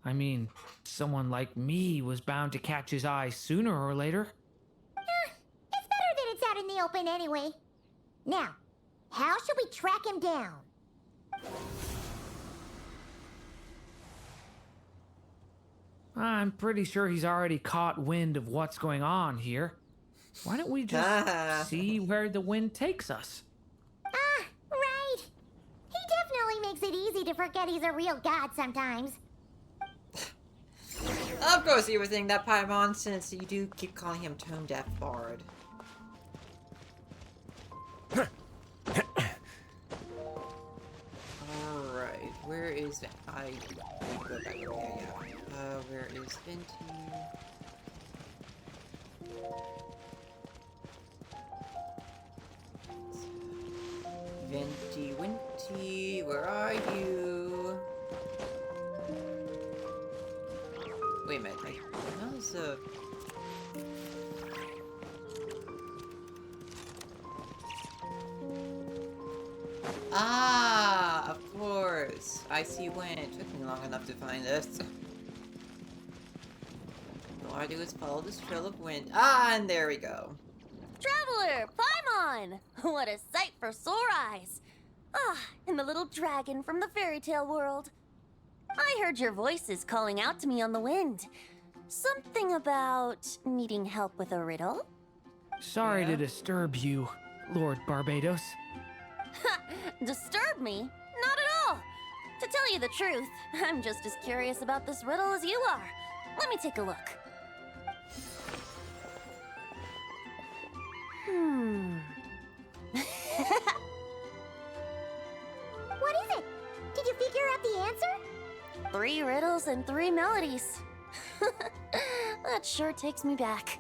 I mean, someone like me was bound to catch his eye sooner or later. It's better that it's out in the open anyway. Now, how should we track him down? I'm pretty sure he's already caught wind of what's going on here. Why don't we just see where the wind takes us? Right. He definitely makes it easy to forget he's a real god sometimes. Of course you were thinking that Paimon, since you do keep calling him Tone Deaf Bard. Alright, where is... I go back. Yeah. Where is Venti? Venti, Winty, where are you? Wait a minute, that was a... Ah, of course. I see when. It took me long enough to find this. All I do is follow this trail of wind. Ah, and there we go. Traveler, Paimon! What a sight for sore eyes! Ah, and the little dragon from the fairy tale world. I heard your voices calling out to me on the wind. Something about needing help with a riddle? Sorry Yeah? to disturb you, Lord Barbados. Disturb me? Not at all! To tell you the truth, I'm just as curious about this riddle as you are. Let me take a look. What is it? Did you figure out the answer? 3 riddles and 3 melodies. That sure takes me back.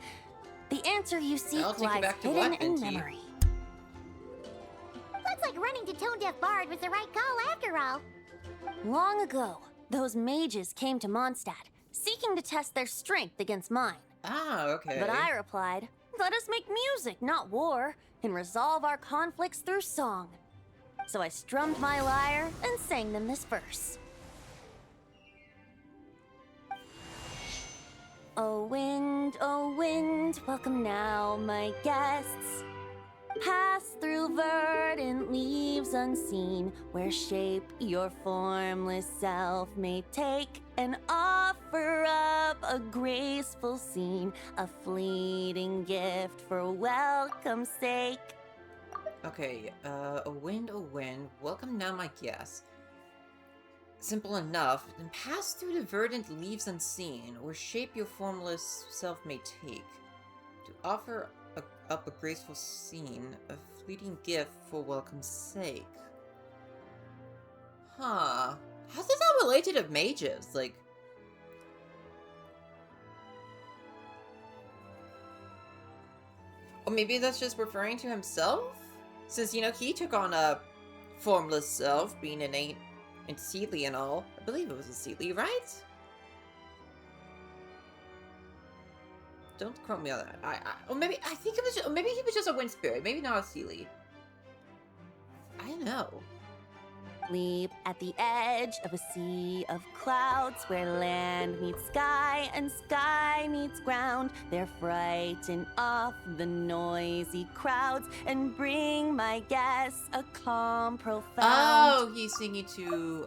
The answer you seek I'll take you lies back to hidden what, in Venti? memory. Looks like running to Tone Deaf Bard was the right call after all. Long ago, those mages came to Mondstadt, seeking to test their strength against mine. Ah, okay. But I replied, let us make music, not war, and resolve our conflicts through song. So I strummed my lyre and sang them this verse. Oh wind, welcome now, my guests. Pass through verdant leaves unseen, where shape your formless self may take, and offer up a graceful scene, a fleeting gift for welcome's sake. Okay, a wind, welcome now my guest. Simple enough, then pass through the verdant leaves unseen, or shape your formless self may take, to offer up a graceful scene, a fleeting gift for welcome's sake. Huh. How's this all related to mages? Like... Or maybe that's just referring to himself? Since, you know, he took on a formless self, being innate and Sealy and all. I believe it was a Sealy, right? Don't quote me on that. Or maybe I think it was. Or maybe he was just a wind spirit. Maybe not a Sealy. I don't know. Leap at the edge of a sea of clouds, where land meets sky and sky meets ground. There frighten off the noisy crowds and bring my guests a calm profound. Oh, he's singing to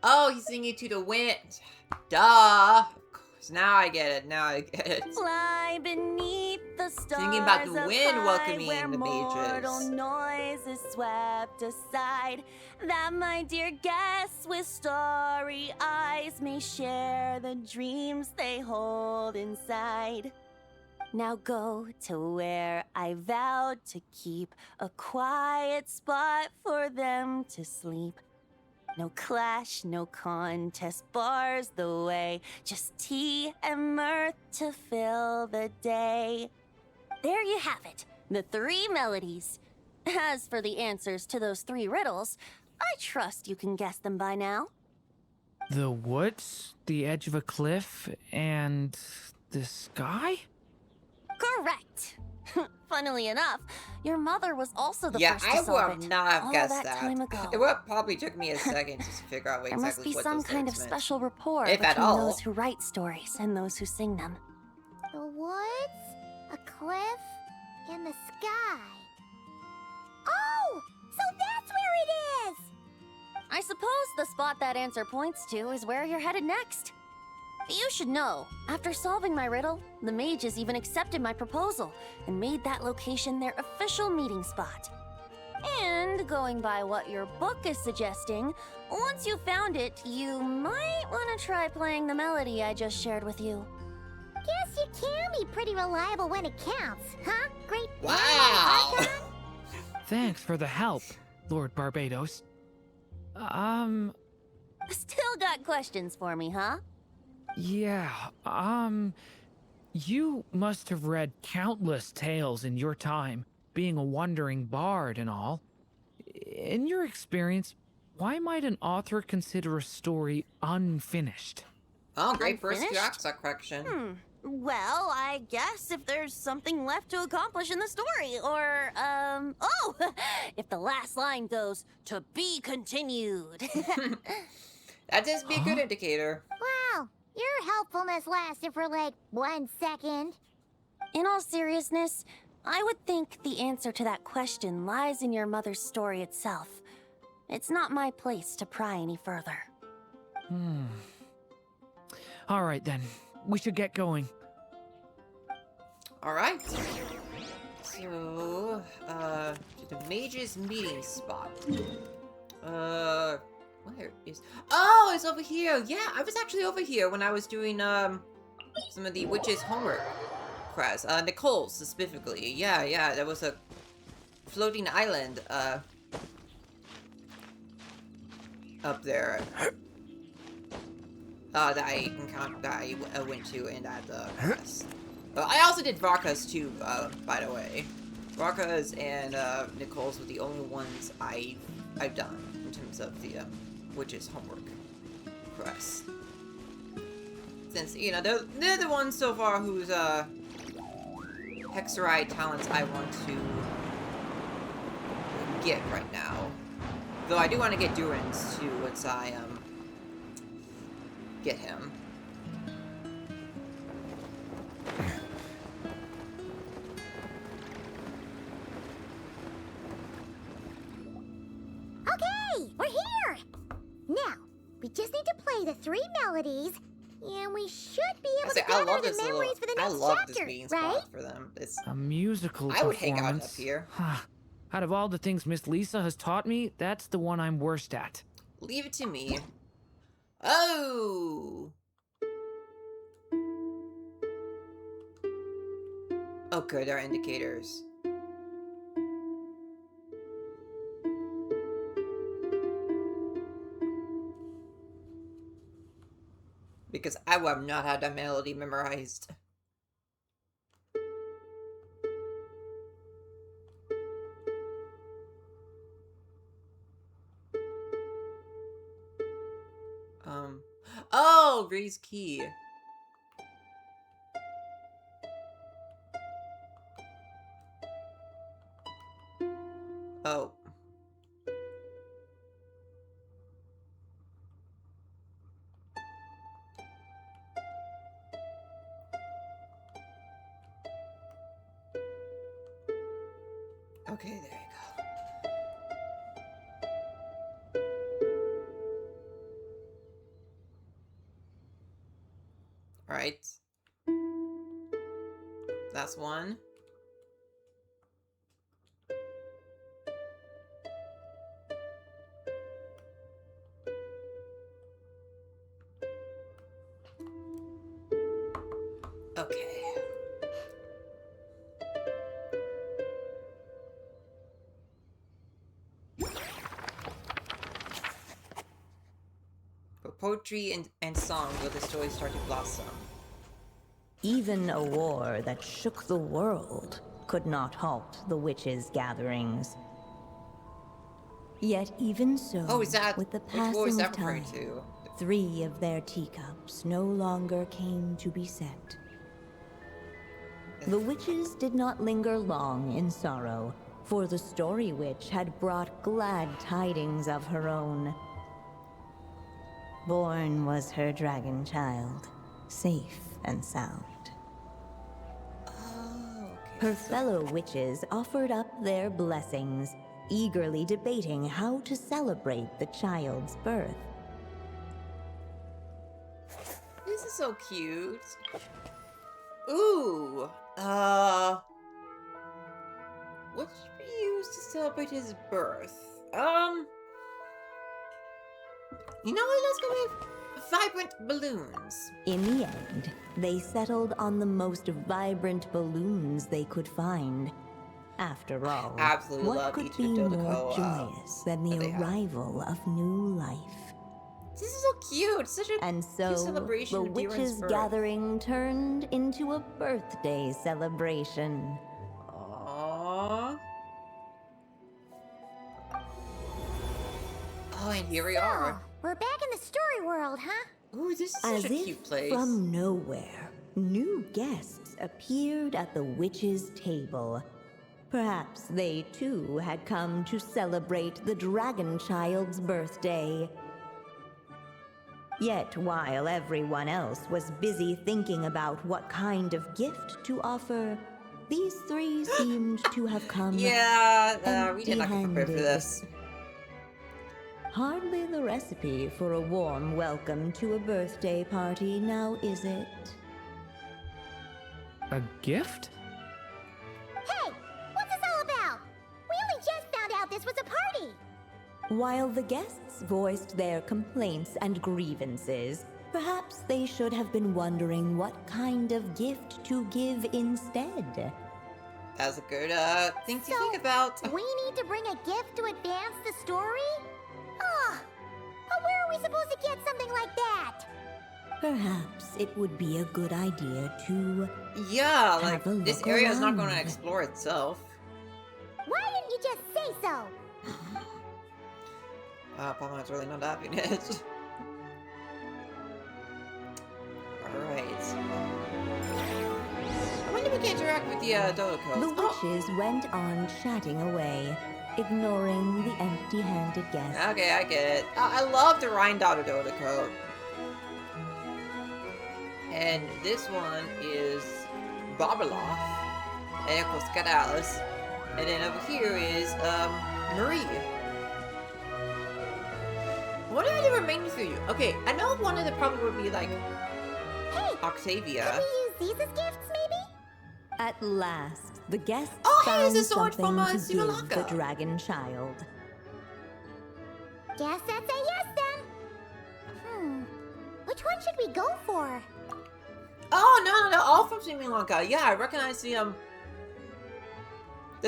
Oh, he's singing to the wind. Duh. Of course. Now I get it. Now I get it. Fly beneath the stars. Singing about the wind abide, welcoming where the mortal mages. noise is swept aside. That my dear guests with starry eyes may share the dreams they hold inside. Now go to where I vowed to keep a quiet spot for them to sleep. No clash, no contest bars the way. Just tea and mirth to fill the day. There you have it. The 3 melodies. As for the answers to those 3 riddles, I trust you can guess them by now. The woods, the edge of a cliff, and the sky? Correct. Funnily enough, your mother was also the Yeah, first I to solve would it not have all guessed that that. time ago. It would probably took me a second to figure out There exactly must be what some those kind of lyrics meant. special rapport If at between all. those who write stories and those who sing them. The woods, a cliff, and the sky. Oh! So that's where it is! I suppose the spot that answer points to is where you're headed next. You should know, after solving my riddle, the mages even accepted my proposal and made that location their official meeting spot. And going by what your book is suggesting, once you found it, you might want to try playing the melody I just shared with you. Guess you can be pretty reliable when it counts, huh? Great. Wow. Archon? Thanks for the help, Lord Barbados. Still got questions for me, huh? Yeah, you must have read countless tales in your time, being a wandering bard and all. In your experience, why might an author consider a story unfinished? Oh, great first Unfinished? accent correction. Well, I guess if there's something left to accomplish in the story, or, oh, if the last line goes, "To be continued." That does be a good indicator. Wow, your helpfulness lasted for like 1 second. In all seriousness, I would think the answer to that question lies in your mother's story itself. It's not my place to pry any further. All right then, we should get going. Alright. So, to the mage's meeting spot. Where is... Oh, it's over here! Yeah, I was actually over here when I was doing, some of the witch's homework quests. Nicole's, specifically. Yeah, there was a floating island, up there. That I encountered, that I went to in that, quest. I also did Varka's too, by the way. Varka's and, Nicole's were the only ones I've done in terms of the, witch's homework quest. Since, you know, they're the ones so far whose, Hexerite talents I want to get right now. Though I do want to get Durin's too once I, get him. Okay, we're here! Now, we just need to play the 3 melodies, and we should be able to gather the memories for the next this chapter, meeting right? spot for them. It's A musical I would hang out up performance. here. Out of all the things Miss Lisa has taught me, that's the one I'm worst at. Leave it to me. Oh! Oh good, there are indicators. Because I would have not had that melody memorized. Oh, Gray's key. Oh. Okay, there you go. Alright. That's one. Okay. For poetry and song will the story start to blossom. Even a war that shook the world could not halt the witches' gatherings. Yet even so, Oh, is that with the which boy is passing that of time, referring to? 3 of their teacups no longer came to be set. The witches did not linger long in sorrow, for the Story Witch had brought glad tidings of her own. Born was her dragon child, safe and sound. Oh, okay. Her fellow witches offered up their blessings, eagerly debating how to celebrate the child's birth. This is so cute. Ooh. What should we use to celebrate his birth? You know what? Let's go with vibrant balloons. In the end, they settled on the most vibrant balloons they could find. After all, Absolutely what love could each be of the more Dolico, joyous than that the they have. arrival of new life? This is so cute. Such a And cute so, celebration the of Durin's witches' birth. gathering turned into a birthday celebration. Aww. Oh, and here we So, are. we're back in the story world, huh? Ooh, this is As such a if cute place. from nowhere, new guests appeared at the witches' table. Perhaps they too had come to celebrate the dragon child's birthday. Yet while everyone else was busy thinking about what kind of gift to offer, these 3 seemed to have come Yeah, we did not get prepared for empty-handed. this. Hardly the recipe for a warm welcome to a birthday party, now is it? A gift? Hey, what's this all about? We only just found out this was a party. While the guests voiced their complaints and grievances, perhaps they should have been wondering what kind of gift to give instead. That's a good thing to think about. We need to bring a gift to advance the story? Oh, but where are we supposed to get something like that? Perhaps it would be a good idea to... Yeah, Have like a this look area is not going to around. explore itself. Why didn't you just say so? Palma's really not having it. Alright. I wonder if we can interact with the Dolico. The witches went on chatting away, ignoring the empty-handed guests. Okay, I get it. I love the Rhine Daughter Dolico. And this one is Bobberloff. And of course, got Alice. And then over here is, Marie. What are the remaining for you? Okay, I know one of them probably would be like Hey, Octavia. can we use these as gifts, maybe? At last, the guests Oh, hey, found there's a sword something from, to give Simulacra. the dragon child. Guess that's a yes then. Which one should we go for? Oh, no, all from Sri Lanka. Yeah, I recognize the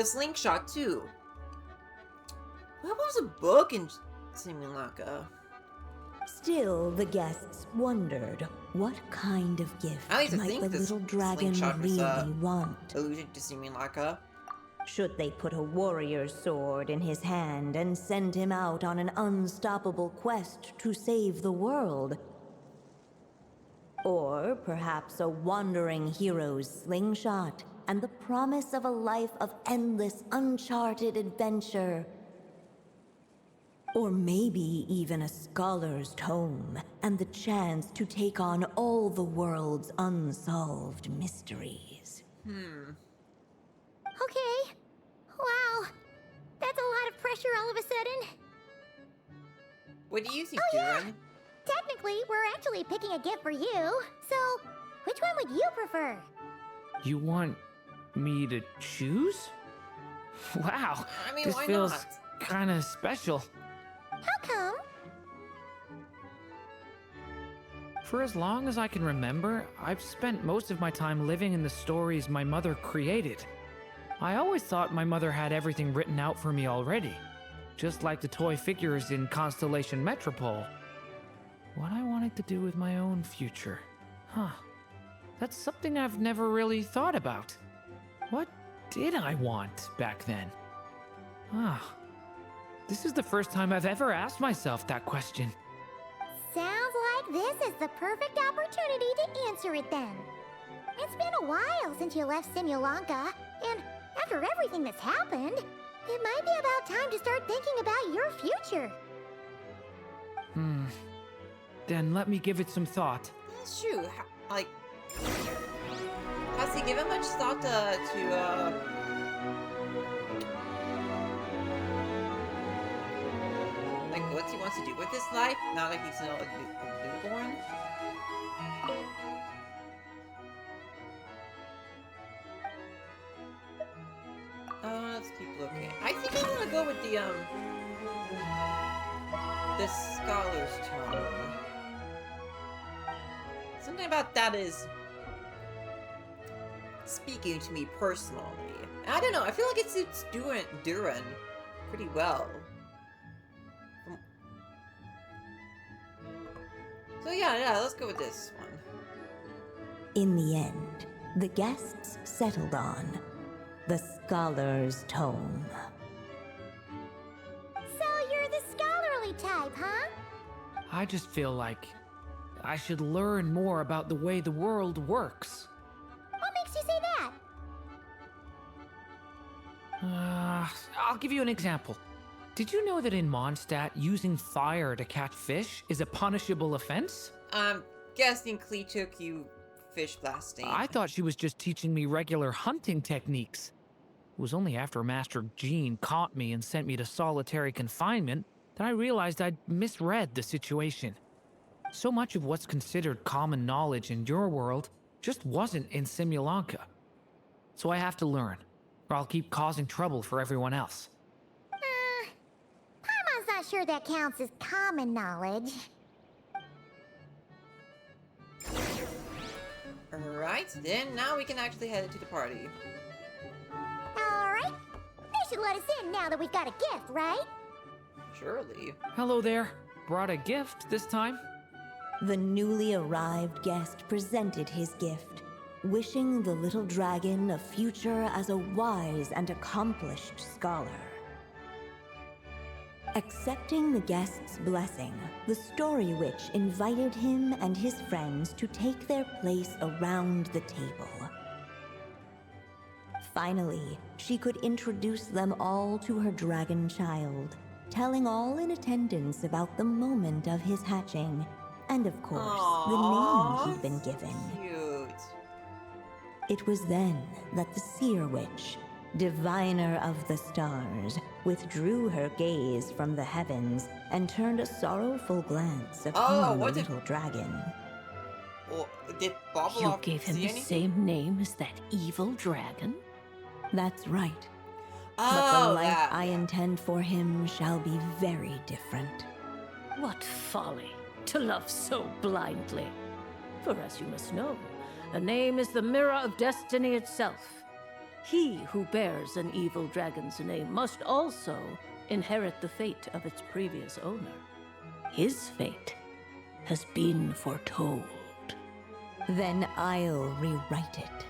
slingshot too. What was a book in Sri Lanka? Still, the guests wondered what kind of gift I used to might think the this little dragon slingshot was, really want. Allusion to Sri Lanka. Should they put a warrior's sword in his hand and send him out on an unstoppable quest to save the world? Or perhaps a wandering hero's slingshot and the promise of a life of endless, uncharted adventure. Or maybe even a scholar's tome and the chance to take on all the world's unsolved mysteries. Okay. Wow. That's a lot of pressure all of a sudden. What do you think, Oh, yeah. Durin? Technically, we're actually picking a gift for you. So, which one would you prefer? You want me to choose? Wow, I mean, this why feels not? kind of special. How come? For as long as I can remember, I've spent most of my time living in the stories my mother created. I always thought my mother had everything written out for me already, just like the toy figures in Constellation Metropole. What I wanted to do with my own future. Huh. That's something I've never really thought about. What did I want back then? Ah, this is the first time I've ever asked myself that question. Sounds like this is the perfect opportunity to answer it then. It's been a while since you left Simulanka, and after everything that's happened, it might be about time to start thinking about your future. Then let me give it some thought. That's true. Like, has he given much thought to like what he wants to do with his life? Now that he's a newborn. Let's keep looking. I think I'm gonna go with the scholar's tone. Something about that is speaking to me personally. I don't know. I feel like it suits Durin pretty well. So yeah, let's go with this one. In the end, the guests settled on the scholar's tome. So you're the scholarly type, huh? I just feel like I should learn more about the way the world works. What makes you say that? I'll give you an example. Did you know that in Mondstadt, using fire to catch fish is a punishable offense? I'm guessing Klee took you fish blasting. I thought she was just teaching me regular hunting techniques. It was only after Master Jean caught me and sent me to solitary confinement that I realized I'd misread the situation. So much of what's considered common knowledge in your world just wasn't in Simulanka. So I have to learn, or I'll keep causing trouble for everyone else. Paimon's not sure that counts as common knowledge. Alright, then now we can actually head to the party. Alright. They should let us in now that we've got a gift, right? Surely. Hello there. Brought a gift this time? The newly arrived guest presented his gift, wishing the little dragon a future as a wise and accomplished scholar. Accepting the guest's blessing, the Story Witch invited him and his friends to take their place around the table. Finally, she could introduce them all to her dragon child, telling all in attendance about the moment of his hatching, and of course, the name he'd been given. Cute. It was then that the Seer Witch, diviner of the stars, withdrew her gaze from the heavens and turned a sorrowful glance upon the little dragon. Well, did Bob You gave him the same name as that evil dragon? That's right. Oh, But the life that, I intend for him shall be very different. What folly to love so blindly. For as you must know, a name is the mirror of destiny itself. He who bears an evil dragon's name must also inherit the fate of its previous owner. His fate has been foretold. Then I'll rewrite it.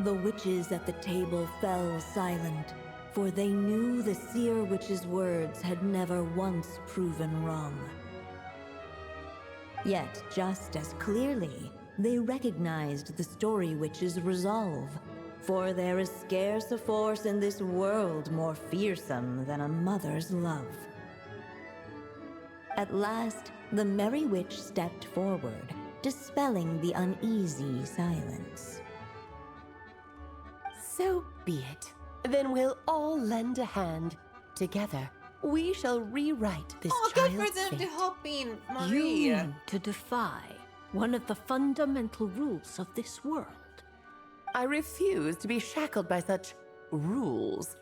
The witches at the table fell silent, for they knew the Seer Witch's words had never once proven wrong. Yet, just as clearly, they recognized the Story Witch's resolve, for there is scarce a force in this world more fearsome than a mother's love. At last, the Merry Witch stepped forward, dispelling the uneasy silence. So be it. Then we'll all lend a hand. Together, we shall rewrite this Oh, good child's for them fate. to helping You Marie. mean to defy one of the fundamental rules of this world. I refuse to be shackled by such rules.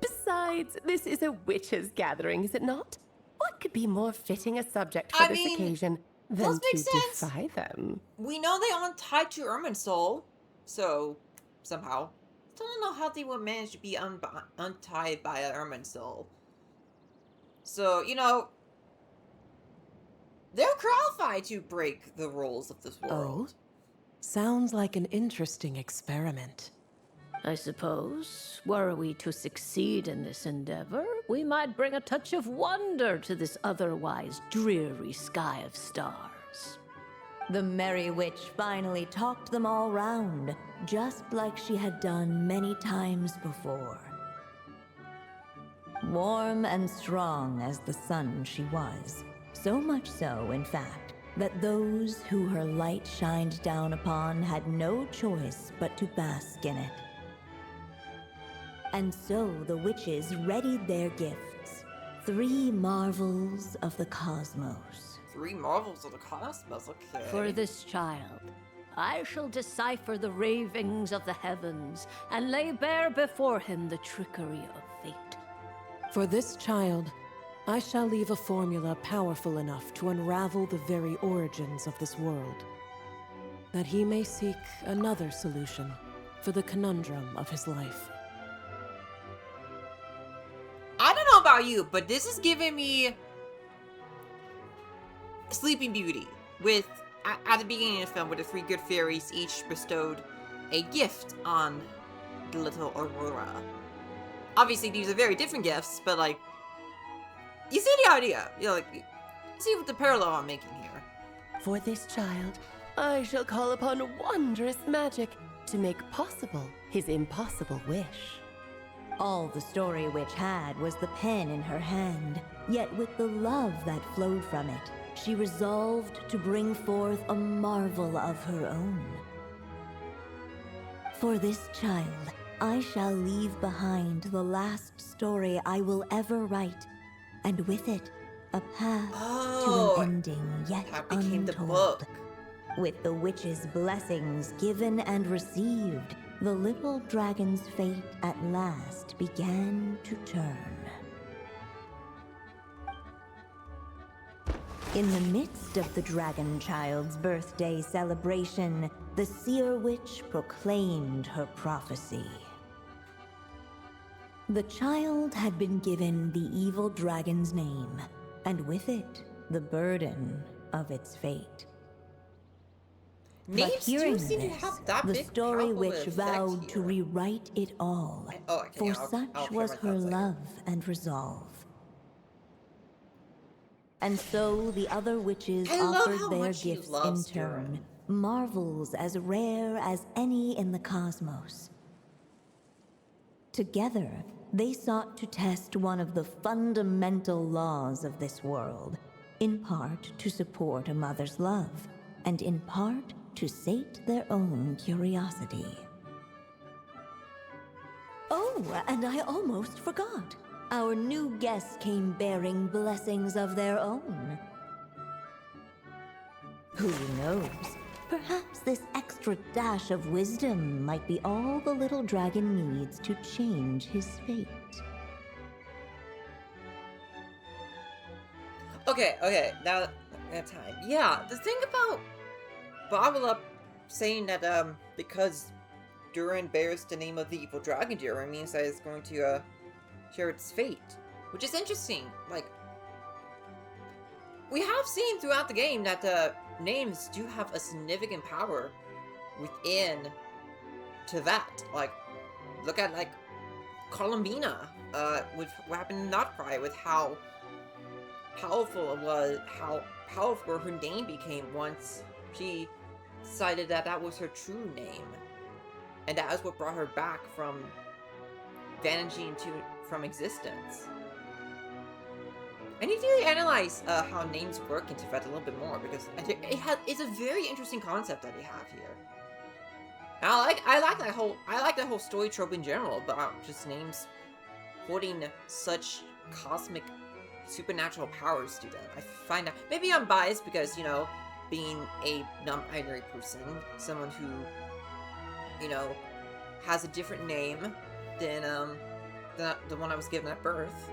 Besides, this is a witches' gathering, is it not? What could be more fitting a subject for I this mean, occasion than those to make sense. defy them? We know they aren't tied to Irminsul, so somehow. Still don't know how they would manage to be untied by an Irminsul. So, you know, they're qualified to break the rules of this world. Sounds like an interesting experiment. I suppose, were we to succeed in this endeavor, we might bring a touch of wonder to this otherwise dreary sky of stars. The Merry Witch finally talked them all round, just like she had done many times before. Warm and strong as the sun she was, so much so, in fact, that those who her light shined down upon had no choice but to bask in it. And so the witches readied their gifts, 3 marvels of the cosmos. 3 marvels of the cosmos, okay. For this child, I shall decipher the ravings of the heavens and lay bare before him the trickery of fate. For this child, I shall leave a formula powerful enough to unravel the very origins of this world, that he may seek another solution for the conundrum of his life. I don't know about you, but this is giving me Sleeping Beauty, with at the beginning of the film, where the 3 good fairies each bestowed a gift on the little Aurora. Obviously, these are very different gifts, but like, you see the idea. You know, like, you see what the parallel I'm making here. For this child, I shall call upon wondrous magic to make possible his impossible wish. All the Story Witch had was the pen in her hand, yet with the love that flowed from it, she resolved to bring forth a marvel of her own. For this child, I shall leave behind the last story I will ever write, and with it, a path to an ending yet that became the untold. book. With the witch's blessings given and received, the little dragon's fate at last began to turn. In the midst of the dragon child's birthday celebration, the seer witch proclaimed her prophecy. The child had been given the evil dragon's name, and with it, the burden of its fate. But Names hearing do seem to this, have that the big story powerful witch effect vowed to here. rewrite it all, for such I'll was share my her thoughts later. love and resolve. And so the other witches I love offered how their much she gifts in loves turn, Durin. marvels as rare as any in the cosmos. Together, they sought to test one of the fundamental laws of this world, in part to support a mother's love, and in part to sate their own curiosity. Oh, and I almost forgot. Our new guests came bearing blessings of their own. Who knows? Perhaps this extra dash of wisdom might be all the little dragon needs to change his fate. Okay, now that time. Yeah, the thing about Babala saying that, because Durin bears the name of the evil dragon Durin means that it's going to, share its fate. Which is interesting. Like, we have seen throughout the game that, names do have a significant power within to that. Like, look at, like, Columbina, with what happened in Notcry, with how powerful it was, how powerful her name became once she decided that that was her true name. And that is what brought her back from vanishing from existence. I need to analyze how names work into that a little bit more, because it's a very interesting concept that they have here. And I like that whole story trope in general about just names holding such cosmic supernatural powers to them. I find that maybe I'm biased because, you know, being a non-binary person, someone who, you know, has a different name than the one I was given at birth.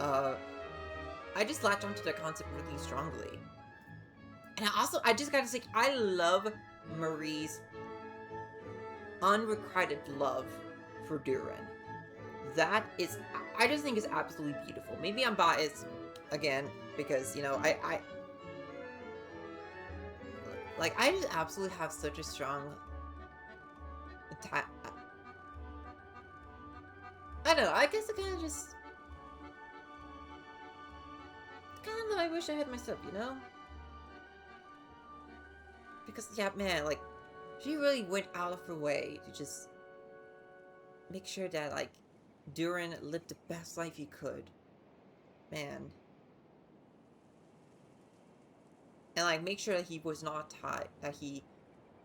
I just latch onto the concept really strongly. And I just gotta say, I love Marie's unrequited love for Durin. That is, I just think is absolutely beautiful. Maybe I'm biased, again, because, you know, I just absolutely have such a strong I don't know, I guess I kind of just... kind of I wish I had myself, you know? Because, yeah, man, like, she really went out of her way to just make sure that, like, Durin lived the best life he could. Man. And, like, make sure that he was not tied, that he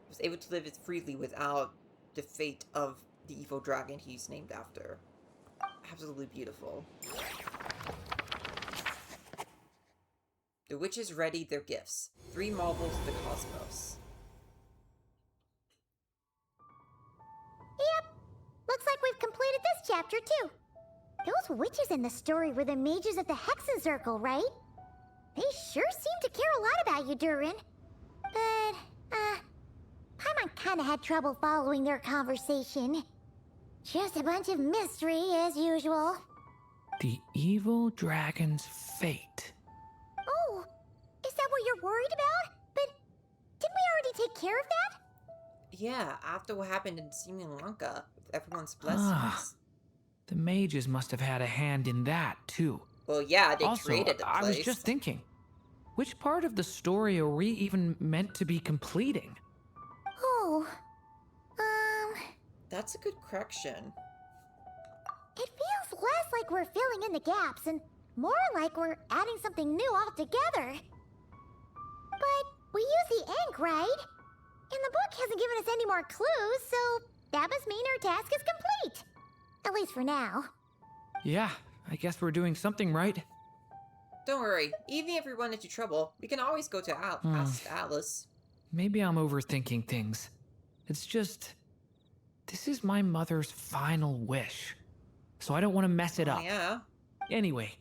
was able to live it freely without the fate of the evil dragon he's named after. Absolutely beautiful. The witches readied their gifts. 3 marvels of the cosmos. Yep. Looks like we've completed this chapter, too. Those witches in the story were the mages of the Hexen Circle, right? They sure seem to care a lot about you, Durin. But, Paimon kinda had trouble following their conversation. Just a bunch of mystery, as usual. The evil dragon's fate. Oh, is that what you're worried about? But didn't we already take care of that? Yeah, after what happened in Seeming Lanka, with everyone's blessings. The mages must have had a hand in that, too. Well, yeah, they Also, created the place. I was just thinking, which part of the story are we even meant to be completing? Oh, That's a good correction. it feels less like we're filling in the gaps and more like we're adding something new altogether. But we use the ink, right? And the book hasn't given us any more clues, so that must mean our task is complete. At least for now. Yeah, I guess we're doing something right. Don't worry, even if we run into trouble, we can always go to ask Alice. Maybe I'm overthinking things. It's just... this is my mother's final wish. So I don't want to mess it up. Yeah. Anyway,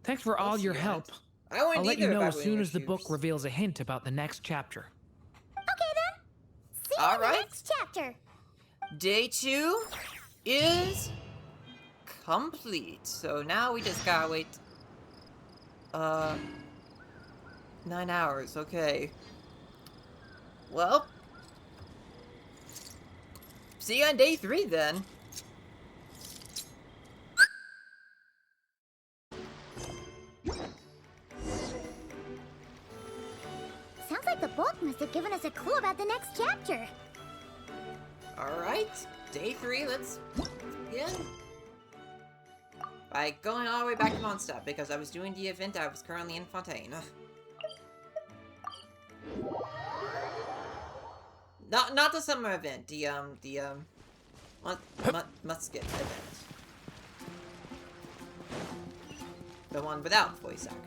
thanks for all Close your you help. I wouldn't I'll let either you if know I as were in soon your as the book shoes. reveals a hint about the next chapter. Okay then. See you in the Alright. next chapter. Day 2 is complete. So now we just gotta wait 9 hours, okay. Well, see you on day 3 then. Sounds like the book must have given us a clue about the next chapter. Alright, day 3, let's begin. By going all the way back to Mondstadt because I was doing the event, I was currently in Fontaine. Not the summer event, the musket event. The one without voice acting.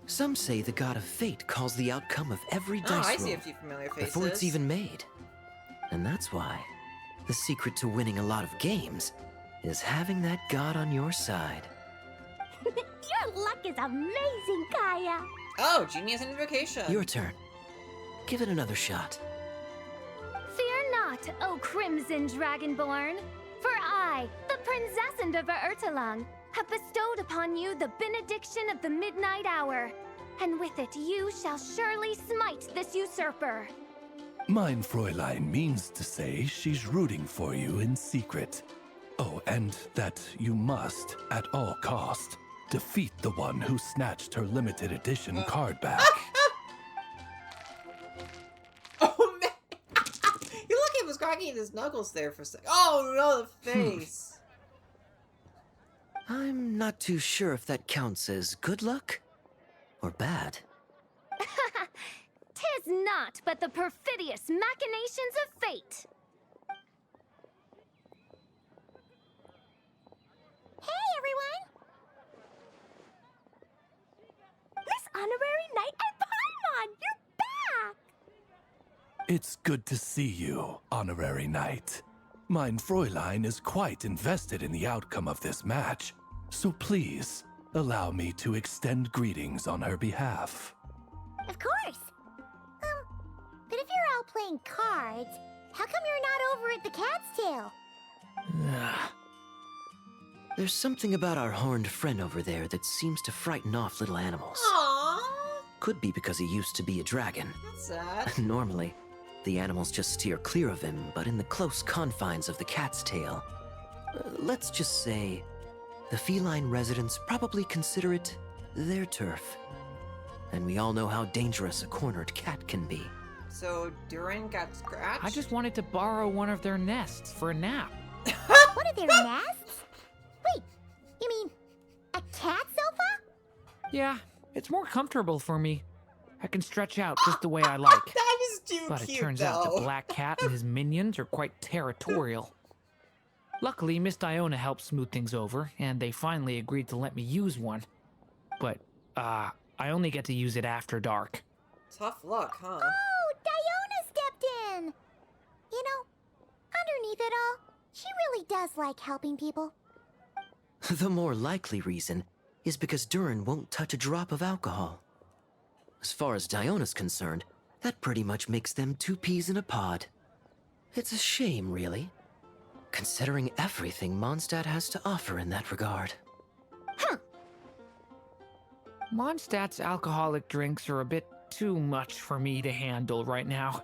Some say the god of fate calls the outcome of every Oh, dice I roll see a few familiar faces. before it's even made. And that's why the secret to winning a lot of games is having that god on your side. Your luck is amazing, Kaya. Oh, Genius Invocation. Your turn. Give it another shot. Fear not, O Crimson Dragonborn, for I, the Princess of Ertalang, have bestowed upon you the benediction of the midnight hour, and with it you shall surely smite this usurper. Mein Fräulein means to say she's rooting for you in secret. Oh, and that you must, at all cost, defeat the one who snatched her limited edition card back. Oh man! You look, he was cracking his knuckles there for a sec. Oh no, the face! I'm not too sure if that counts as good luck or bad. Tis not but the perfidious machinations of fate. Hey, everyone. Miss Honorary Knight and Paimon, you're back! It's good to see you, Honorary Knight. Mein Fräulein is quite invested in the outcome of this match, so please, allow me to extend greetings on her behalf. Of course. But if you're all playing cards, how come you're not over at the Cat's Tail? There's something about our horned friend over there that seems to frighten off little animals. Aww, Could be because he used to be a dragon. that's sad. Normally, the animals just steer clear of him, but in the close confines of the cat's tail. Let's just say, the feline residents probably consider it their turf. And we all know how dangerous a cornered cat can be. So Durin got scratched? I just wanted to borrow one of their nests for a nap. One of their nests? Wait, you mean a cat sofa? Yeah, it's more comfortable for me. I can stretch out just the way I like. That is too But cute, it turns though. out the Black Cat and his minions are quite territorial. Luckily, Miss Diona helped smooth things over, and they finally agreed to let me use one. But, I only get to use it after dark. Tough luck, huh? Oh, Diona stepped in! You know, underneath it all, she really does like helping people. The more likely reason is because Durin won't touch a drop of alcohol. As far as Diona's concerned, that pretty much makes them two peas in a pod. It's a shame, really, considering everything Mondstadt has to offer in that regard. Mondstadt's alcoholic drinks are a bit too much for me to handle right now.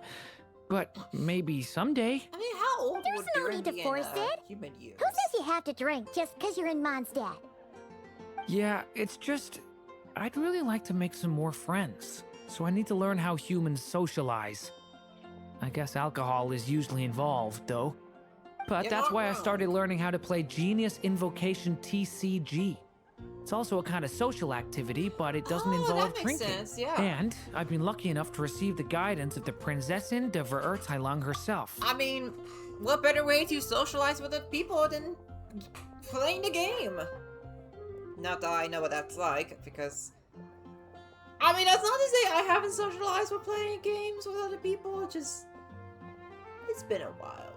But maybe someday. I mean, how old There's would no Durin need to be force in, it. human years? Who says you have to drink just because you're in Mondstadt? Yeah, it's just, I'd really like to make some more friends. So I need to learn how humans socialize. I guess alcohol is usually involved, though. But You're that's not why I wrong. started learning how to play Genius Invocation TCG. It's also a kind of social activity, but it doesn't involve that makes drinking. sense, yeah. And I've been lucky enough to receive the guidance of the Prinzessin de Verurteilung herself. I mean, what better way to socialize with other people than playing the game? Not that I know what that's like, because... I mean, that's not to say I haven't socialized with playing games with other people, just... It's been a while.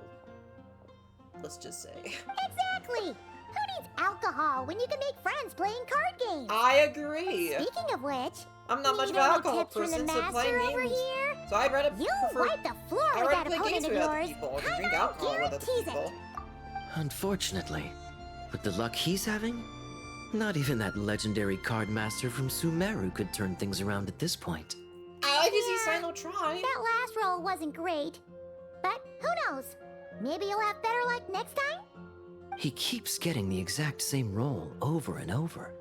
Let's just say. Exactly! Who needs alcohol when you can make friends playing card games? I agree. Speaking of which, I'm not much of need an any alcohol tips from the person, so master playing over games. here? So I'd rather You prefer... wipe the floor I'd with rather that play opponent games of with other yours. people than I drink know, alcohol with other guarantees people. Unfortunately, with the luck he's having, not even that legendary card master from Sumeru could turn things around at this point. I like to see Sino try. That last roll wasn't great. But who knows? Maybe you'll have better luck next time? He keeps getting the exact same roll over and over.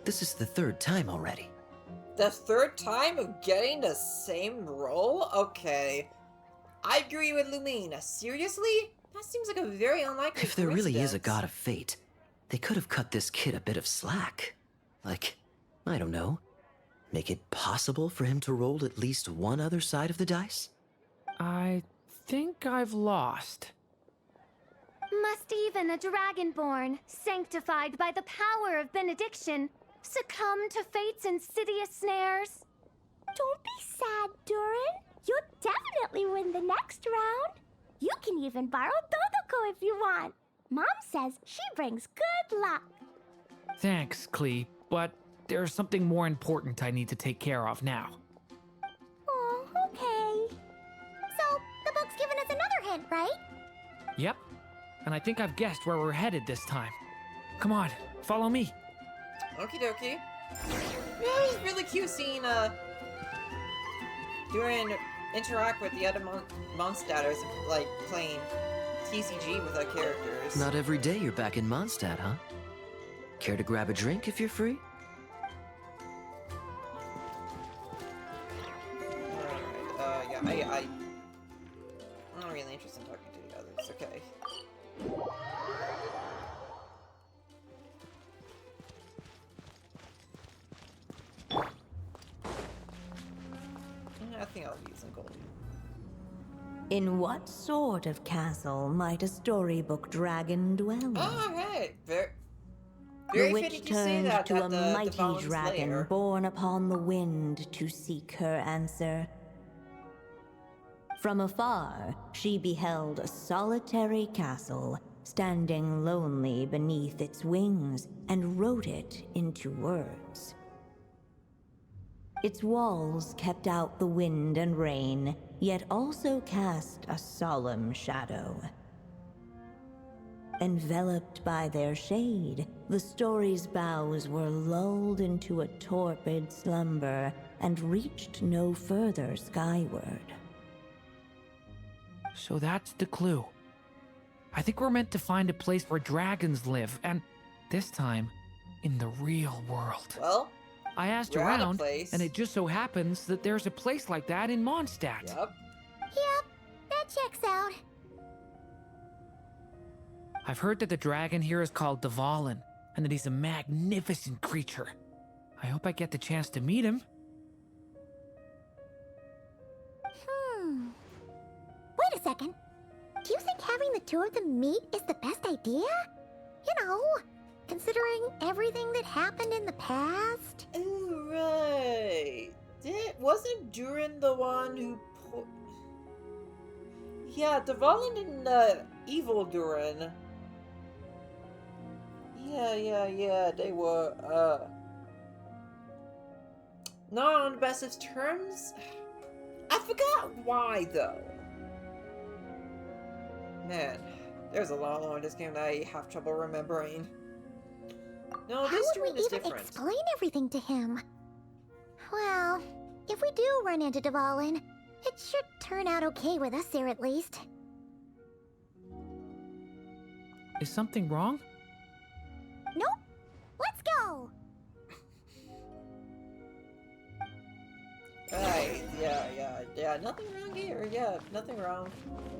This is the third time already. The third time of getting the same roll? Okay. I agree with Lumina. Seriously? That seems like a very unlikely If there really is a coincidence. god of fate, they could have cut this kid a bit of slack. Like, I don't know, make it possible for him to roll at least one other side of the dice? I think I've lost. Must even a dragonborn, sanctified by the power of benediction, succumb to fate's insidious snares? Don't be sad, Durin. You'll definitely win the next round. You can even borrow Dodoko if you want. Mom says she brings good luck. Thanks, Klee, but there's something more important I need to take care of now. Oh, okay. So, the book's giving us another hint, right? Yep, and I think I've guessed where we're headed this time. Come on, follow me. Okie dokie. Yeah, it was really cute seeing, Durin interact with the other Mondstadters, like, playing TCG with our characters. Not every day you're back in Mondstadt, huh? Care to grab a drink if you're free? Alright, yeah, I'm not really interested in talking to the others, okay. I think I'll use some gold. In what sort of castle might a storybook dragon dwell? Alright, very The fitting witch to say turned that to at a the mighty Fallen dragon Slayer. born upon the wind to seek her answer. From afar, she beheld a solitary castle, standing lonely beneath its wings, and wrote it into words. Its walls kept out the wind and rain, yet also cast a solemn shadow. Enveloped by their shade, the story's boughs were lulled into a torpid slumber and reached no further skyward. So that's the clue. I think we're meant to find a place where dragons live, and this time, in the real world. Well, I asked we're at a around, place. and it just so happens that there's a place like that in Mondstadt. Yep. Yep, that checks out. I've heard that the dragon here is called Dvalin, and that he's a magnificent creature. I hope I get the chance to meet him. Wait a second. Do you think having the two of them meet is the best idea? You know, considering everything that happened in the past? Oh, right. Wasn't Durin the one who Yeah, Dvalin and evil Durin. Yeah, they were, not on the best of terms? I forgot why, though. Man, there's a lot more in this game that I have trouble remembering. No, How this would we Durin is even different. explain everything to him? Well, if we do run into Dvalin, it should turn out okay with us there at least. Is something wrong? Nope. Let's go. Right, yeah, nothing wrong here, yeah, nothing wrong.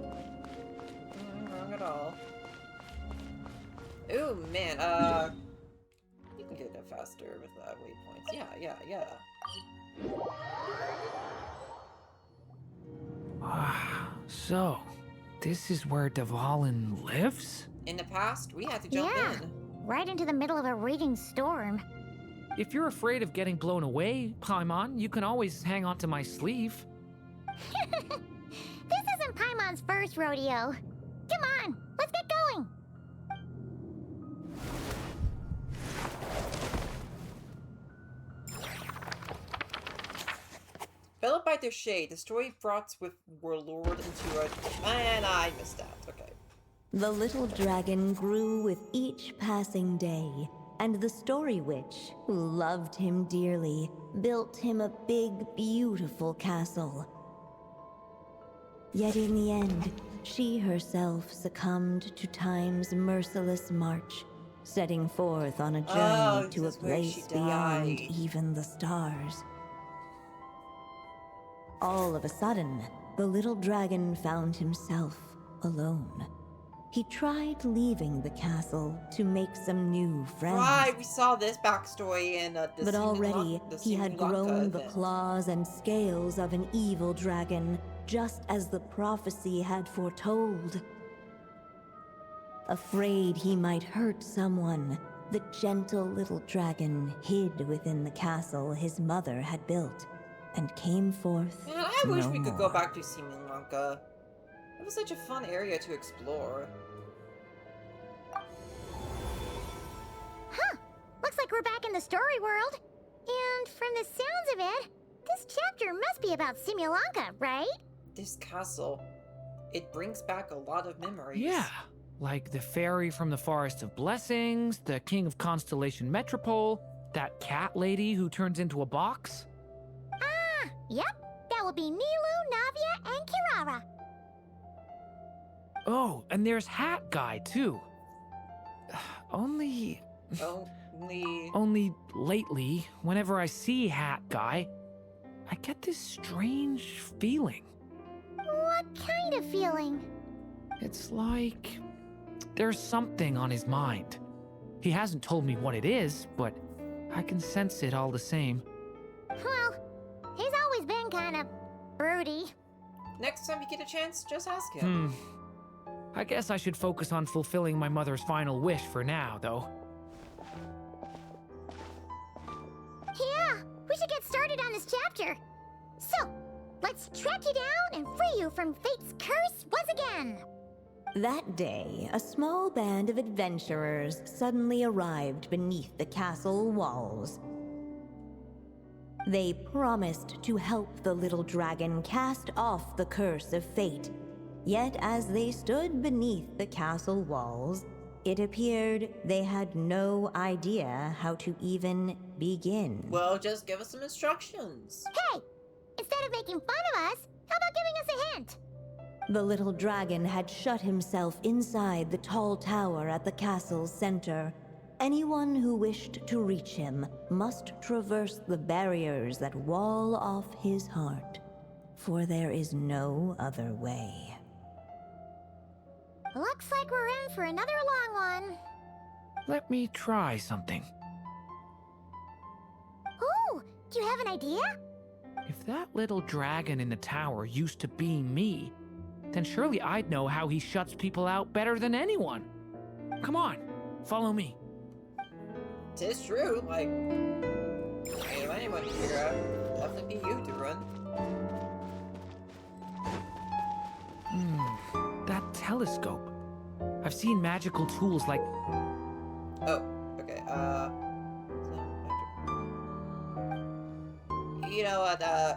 Nothing wrong at all. Ooh, man, you can get there faster with waypoints. Yeah. So, this is where Dvalin lives? In the past, we had to jump Yeah. in. Right into the middle of a raging storm. If you're afraid of getting blown away, Paimon, you can always hang onto my sleeve. This isn't Paimon's first rodeo. Come on, let's get going. Enveloped by their shade, the story fraught with were lured into a... Man, I missed that. Okay. The little dragon grew with each passing day, and the story witch, who loved him dearly, built him a big, beautiful castle. Yet in the end, she herself succumbed to time's merciless march, setting forth on a journey to a this is where she place beyond died. even the stars. All of a sudden, the little dragon found himself alone. He tried leaving the castle to make some new friends. Right, we saw this backstory in the But already, he had grown the event. claws and scales of an evil dragon, just as the prophecy had foretold. Afraid he might hurt someone, the gentle little dragon hid within the castle his mother had built, and came forth Man, I wish no we could go more. back to Seaman Lanka. It was such a fun area to explore. Huh. Looks like we're back in the story world. And from the sounds of it, this chapter must be about Simulanka, right? This castle, it brings back a lot of memories. Yeah, like the fairy from the Forest of Blessings, the king of Constellation Metropole, that cat lady who turns into a box. Ah, yep. That will be Nilu, Navia, and Kirara. Oh, and there's Hat Guy, too. Only lately, whenever I see Hat Guy, I get this strange feeling. What kind of feeling? It's like there's something on his mind. He hasn't told me what it is, but I can sense it all the same. Well, he's always been kind of broody. Next time you get a chance, just ask him. I guess I should focus on fulfilling my mother's final wish for now, though. Yeah, we should get started on this chapter. So, let's track you down and free you from fate's curse once again. That day, a small band of adventurers suddenly arrived beneath the castle walls. They promised to help the little dragon cast off the curse of fate. Yet as they stood beneath the castle walls, it appeared they had no idea how to even begin. Well, just give us some instructions. Hey, instead of making fun of us, how about giving us a hint? The little dragon had shut himself inside the tall tower at the castle's center. Anyone who wished to reach him must traverse the barriers that wall off his heart, for there is no other way. Looks like we're in for another long one. Let me try something. Ooh, do you have an idea? If that little dragon in the tower used to be me, then surely I'd know how he shuts people out better than anyone. Come on, follow me. Tis true, like, if anyone can figure out, it'd definitely be you, Durin. That telescope. I've seen magical tools like... Oh, okay, you know what, I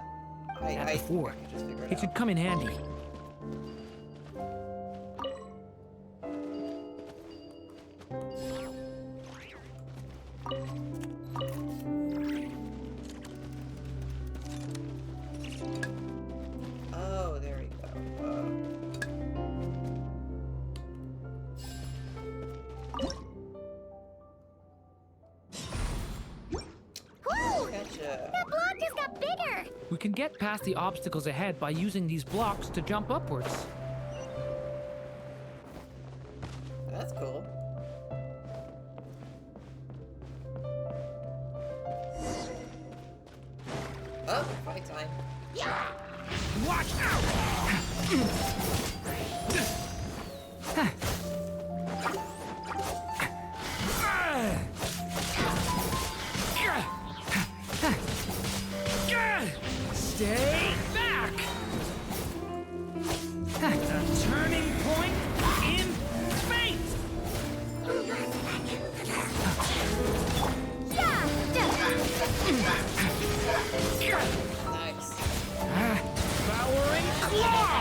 before. think I can just figure It it should out. come in handy. Oh, there we go. Woo! Gotcha. That block just got bigger! We can get past the obstacles ahead by using these blocks to jump upwards. That's cool. Oh, fight time. Watch out! Stay back! A turning point in fate! Nice. Devouring claw!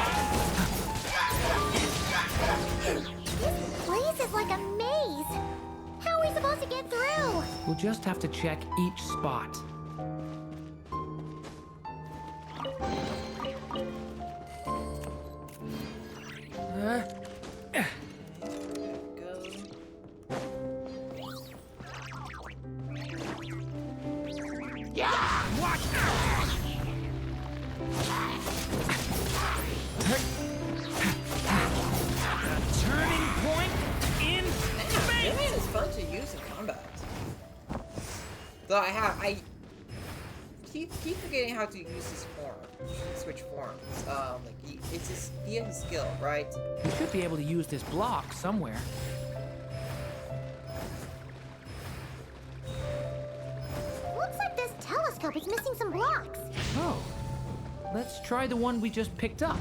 This place is like a maze! How are we supposed to get through? We'll just have to check each spot. Watch out! A turning point in fate! Durin is fun to use in combat. Though I keep forgetting how to use his form, switch forms. It's his via his skill, right? You should be able to use this block somewhere. Looks like this telescope is missing some blocks. Oh, let's try the one we just picked up.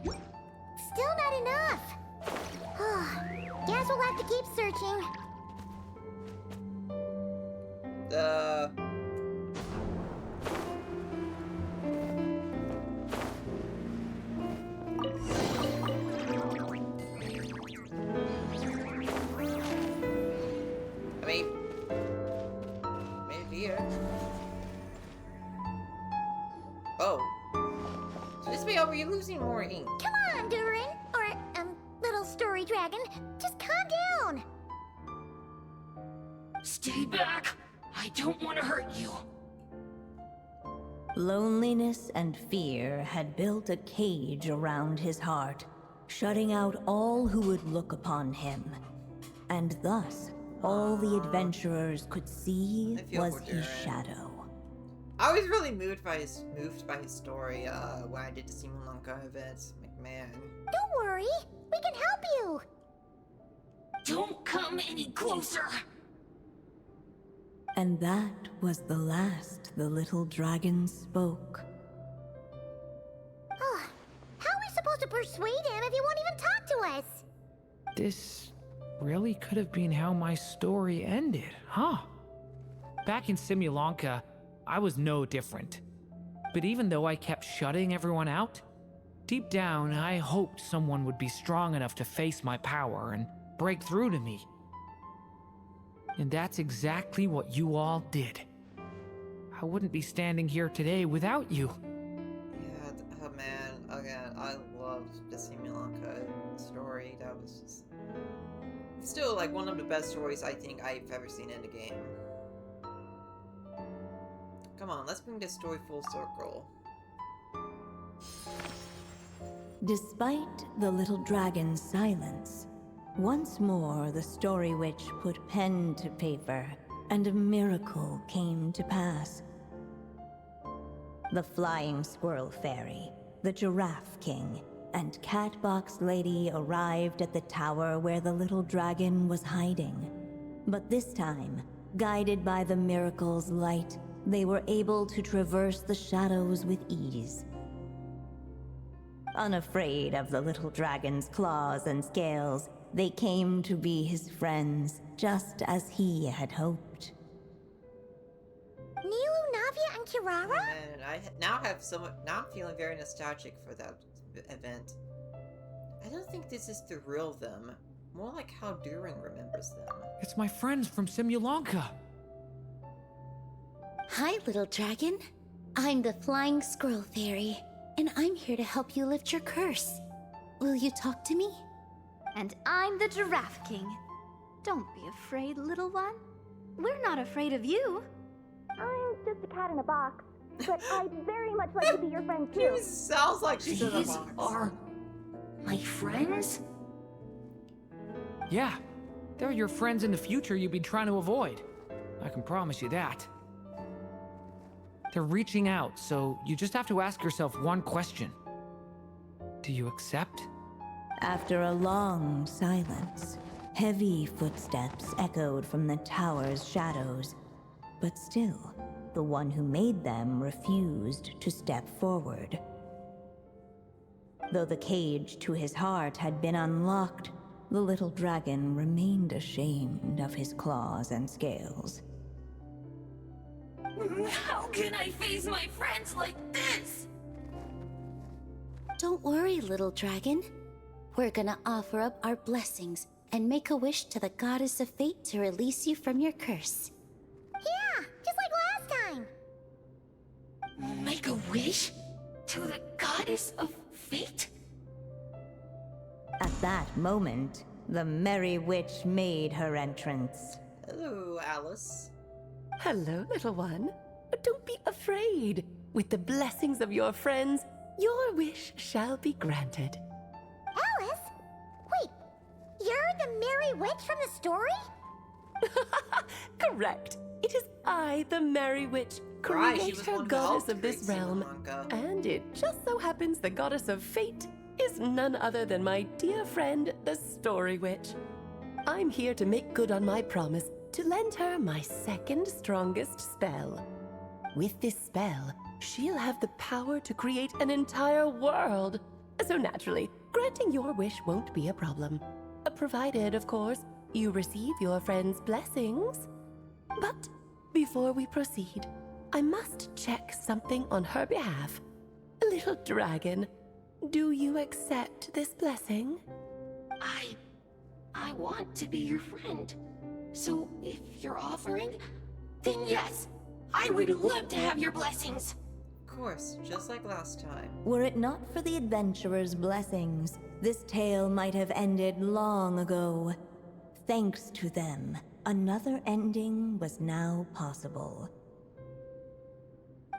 Still not enough. Guess we'll have to keep searching. I mean, maybe here. Oh. So this way, are we losing more ink? Come on, Durin. Or, little story dragon. Just calm down. Stay back! I don't want to hurt you. Loneliness and fear had built a cage around his heart, shutting out all who would look upon him. And thus, all the adventurers could see I feel was for his Durin. shadow. I was really moved by his story when I did the Simulanka events. Like, man. Don't worry. We can help you. Don't come any closer! And that was the last the little dragon spoke. How are we supposed to persuade him if he won't even talk to us? This really could have been how my story ended, huh? Back in Simulanka, I was no different. But even though I kept shutting everyone out, deep down I hoped someone would be strong enough to face my power and break through to me. And that's exactly what you all did. I wouldn't be standing here today without you. Yeah, oh man, again, I loved the Simulanka story. That was just... Still, like, one of the best stories I think I've ever seen in the game. Come on, let's bring this story full circle. Despite the little dragon's silence, once more the story witch put pen to paper, and a miracle came to pass. The flying squirrel fairy, the giraffe king, and Catbox Lady arrived at the tower where the little dragon was hiding. But this time, guided by the miracle's light, they were able to traverse the shadows with ease. Unafraid of the little dragon's claws and scales, they came to be his friends, just as he had hoped. Nilu, Navia, and Kirara? Oh man, I now have so much. Now I'm feeling very nostalgic for that event. I don't think this is the real them. More like how Durin remembers them. It's my friends from Simulanka. Hi, little dragon. I'm the Flying Squirrel Fairy, and I'm here to help you lift your curse. Will you talk to me? And I'm the Giraffe King. Don't be afraid, little one. We're not afraid of you. I'm just a cat in a box, but I'd very much like to be your friend too. She sounds like she's in a These box. are my friends? Yeah, they're your friends in the future you've been trying to avoid. I can promise you that. They're reaching out, so you just have to ask yourself one question. Do you accept? After a long silence, heavy footsteps echoed from the tower's shadows. But still, the one who made them refused to step forward. Though the cage to his heart had been unlocked, the little dragon remained ashamed of his claws and scales. How can I face my friends like this? Don't worry, little dragon. We're gonna offer up our blessings and make a wish to the goddess of fate to release you from your curse. Yeah, just like last time. Make a wish? To the goddess of fate? At that moment, the merry witch made her entrance. Hello, Alice. Hello, little one. Don't be afraid. With the blessings of your friends, your wish shall be granted. Alice? Wait, you're the Merry Witch from the story? Correct. It is I, the Merry Witch, Right, she was creator one who goddess helped of this create realm. Simulanka. And it just so happens the goddess of fate is none other than my dear friend, the Story Witch. I'm here to make good on my promise to lend her my second strongest spell. With this spell, she'll have the power to create an entire world. So naturally, granting your wish won't be a problem. Provided, of course, you receive your friend's blessings. But before we proceed, I must check something on her behalf. Little dragon, do you accept this blessing? I want to be your friend. So if you're offering, then yes, I would love to have your blessings. Of course, just like last time. Were it not for the adventurer's blessings, this tale might have ended long ago. Thanks to them, another ending was now possible.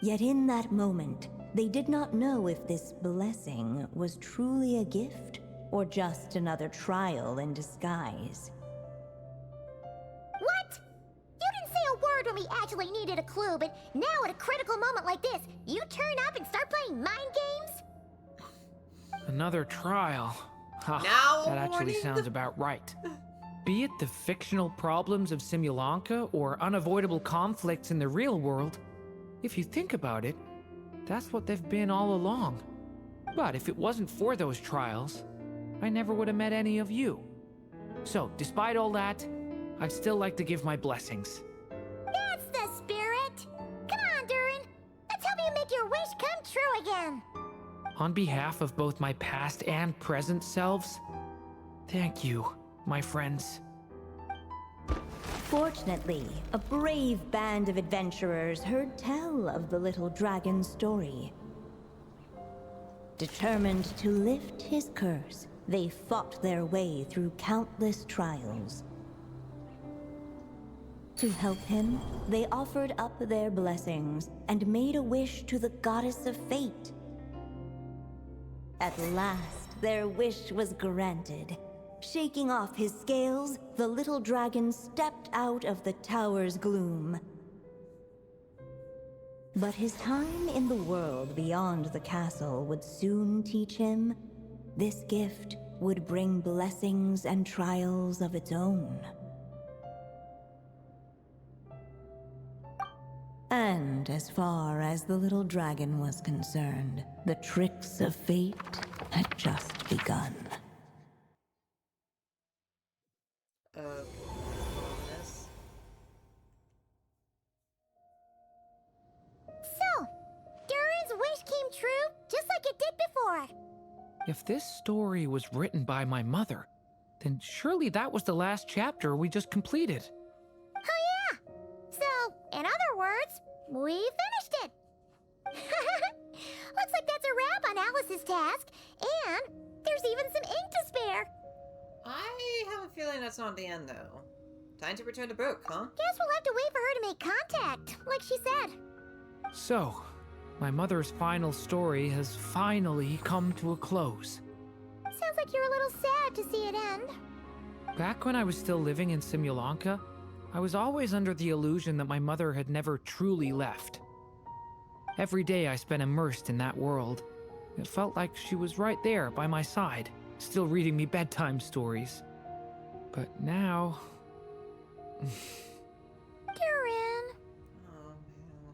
Yet in that moment, they did not know if this blessing was truly a gift or just another trial in disguise. What? You didn't say a word when we actually needed a clue, but now at a critical moment like this, you turn up and start playing mind games? Another trial. Ha, Now that actually warning. sounds about right. Be it the fictional problems of Simulanka or unavoidable conflicts in the real world, if you think about it, that's what they've been all along. But if it wasn't for those trials, I never would have met any of you. So, despite all that, I'd still like to give my blessings. That's the spirit! Come on, Durin! Let's help you make your wish come true again! On behalf of both my past and present selves, thank you, my friends. Fortunately, a brave band of adventurers heard tell of the little dragon's story. Determined to lift his curse, they fought their way through countless trials. To help him, they offered up their blessings and made a wish to the goddess of fate. At last, their wish was granted. Shaking off his scales, the little dragon stepped out of the tower's gloom. But his time in the world beyond the castle would soon teach him this gift would bring blessings and trials of its own. And as far as the little dragon was concerned, the tricks of fate had just begun. So, Durin's wish came true, just like it did before. If this story was written by my mother, then surely that was the last chapter we just completed. Oh yeah! So, in other words, we finished it. Looks like that's a wrap on Alice's task, and there's even some ink to spare. I have a feeling that's not the end, though. Time to return the book, huh? Guess we'll have to wait for her to make contact, like she said. So, my mother's final story has finally come to a close. Sounds like you're a little sad to see it end. Back when I was still living in Simulanka, I was always under the illusion that my mother had never truly left. Every day I spent immersed in that world. It felt like she was right there by my side, still reading me bedtime stories. But now... Durin. Oh, man.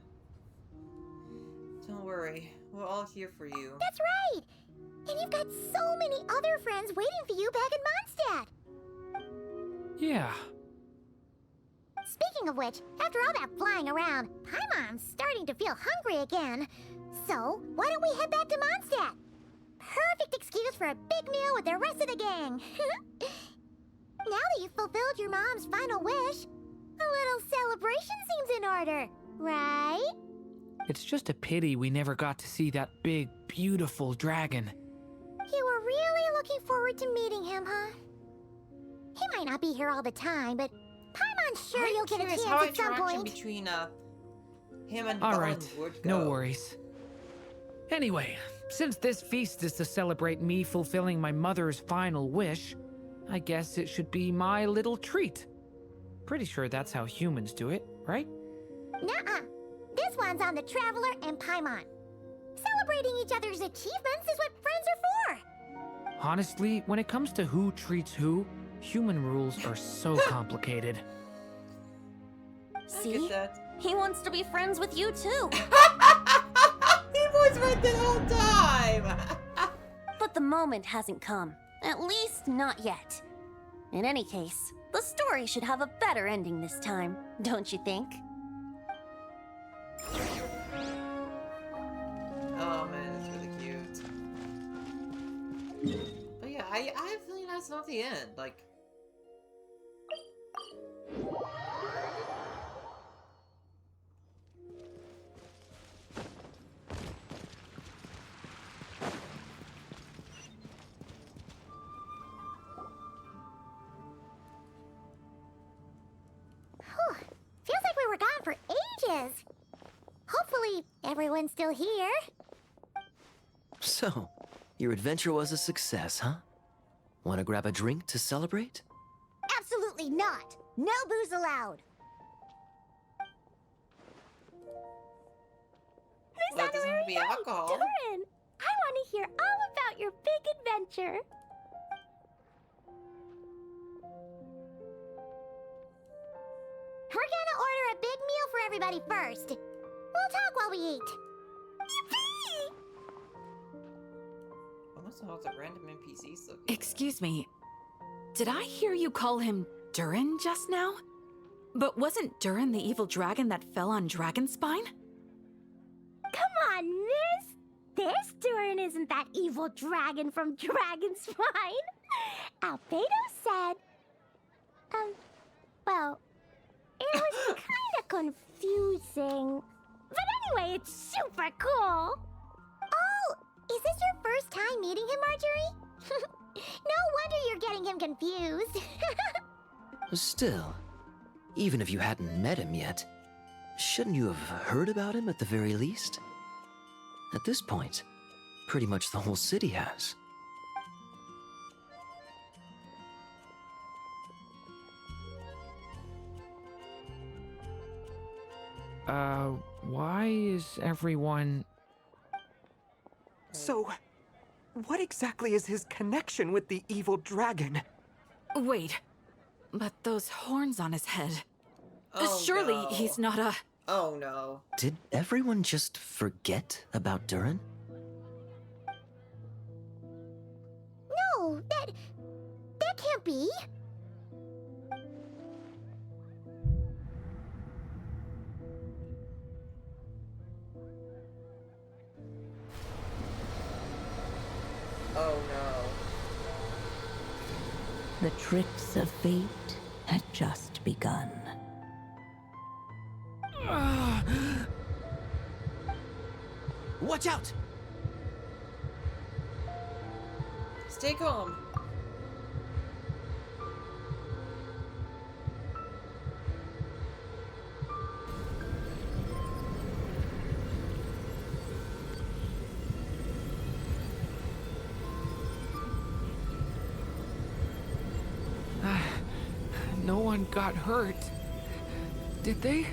Don't worry. We're all here for you. That's right! And you've got so many other friends waiting for you back in Mondstadt. Yeah. Speaking of which, after all that flying around, Paimon's starting to feel hungry again. So, why don't we head back to Mondstadt? Perfect excuse for a big meal with the rest of the gang. Now that you've fulfilled your mom's final wish, a little celebration seems in order, right? It's just a pity we never got to see that big, beautiful dragon. You were really looking forward to meeting him, huh? He might not be here all the time, but Paimon's sure you'll get a chance how at some interaction point. between him and All Dawn right, would go. no worries. Anyway, since this feast is to celebrate me fulfilling my mother's final wish, I guess it should be my little treat. Pretty sure that's how humans do it, right? Nuh-uh. This one's on the Traveler and Paimon. Celebrating each other's achievements is what friends are for. Honestly, when it comes to who treats who, human rules are so complicated. See? He wants to be friends with you too. He was right the whole time! But the moment hasn't come. At least not yet. In any case, the story should have a better ending this time, don't you think? Oh man, it's really cute. But yeah, I have a feeling that's not the end. Like... Feels like we were gone for ages. Hopefully, everyone's still here. So, your adventure was a success, huh? Want to grab a drink to celebrate? Absolutely not. No booze allowed. Well, it doesn't have to be alcohol. Durin, I want to hear all about your big adventure. We're gonna order a big meal for everybody first. We'll talk while we eat. Yippee! Almost lots of random NPCs looking. Excuse me. Did I hear you call him Durin just now? But wasn't Durin the evil dragon that fell on Dragonspine? Come on, miss. This Durin isn't that evil dragon from Dragonspine. Albedo said... well, It was kind of confusing. But anyway, it's super cool. Oh, is this your first time meeting him, Marjorie? No wonder you're getting him confused. Still, even if you hadn't met him yet, shouldn't you have heard about him at the very least? At this point, pretty much the whole city has. Why is everyone... So, what exactly is his connection with the evil dragon? Wait, but those horns on his head. Oh, Surely no. he's not a... Oh no. Did everyone just forget about Durin? No, that can't be. Oh no. The tricks of fate had just begun. Watch out! Stay calm. No one got hurt. Did they?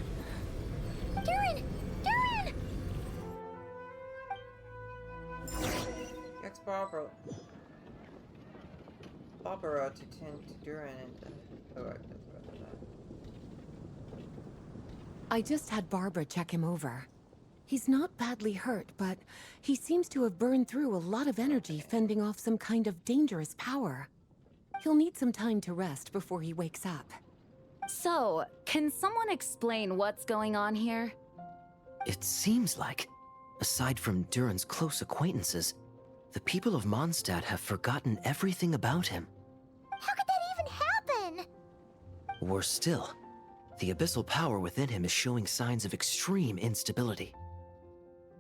Durin! Durin! Ex Barbara to tend to Durin and... oh, right, that's what I thought. I just had Barbara check him over. He's not badly hurt, but he seems to have burned through a lot of energy fending off some kind of dangerous power. He'll need some time to rest before he wakes up. So, can someone explain what's going on here? It seems like, aside from Durin's close acquaintances, the people of Mondstadt have forgotten everything about him. How could that even happen? Worse still, the abyssal power within him is showing signs of extreme instability.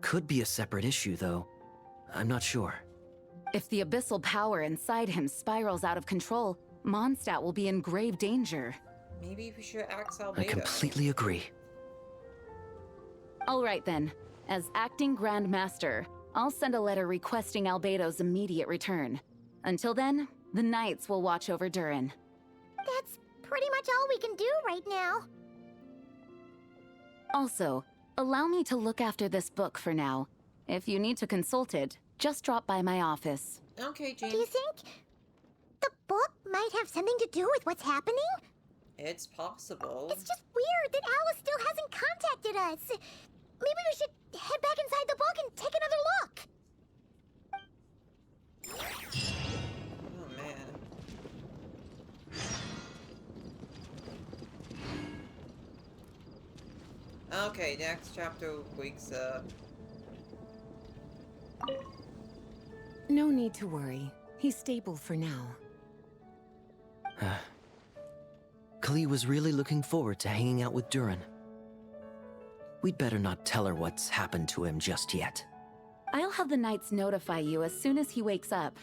Could be a separate issue, though. I'm not sure. If the abyssal power inside him spirals out of control, Mondstadt will be in grave danger. Maybe we should ask Albedo. I completely agree. All right then. As acting Grand Master, I'll send a letter requesting Albedo's immediate return. Until then, the Knights will watch over Durin. That's pretty much all we can do right now. Also, allow me to look after this book for now. If you need to consult it, just drop by my office. Okay, Jean. Do you think the book might have something to do with what's happening? It's possible. It's just weird that Alice still hasn't contacted us. Maybe we should head back inside the book and take another look. Oh man. Okay, next chapter wakes up. No need to worry. He's stable for now. Klee was really looking forward to hanging out with Durin. We'd better not tell her what's happened to him just yet. I'll have the Knights notify you as soon as he wakes up.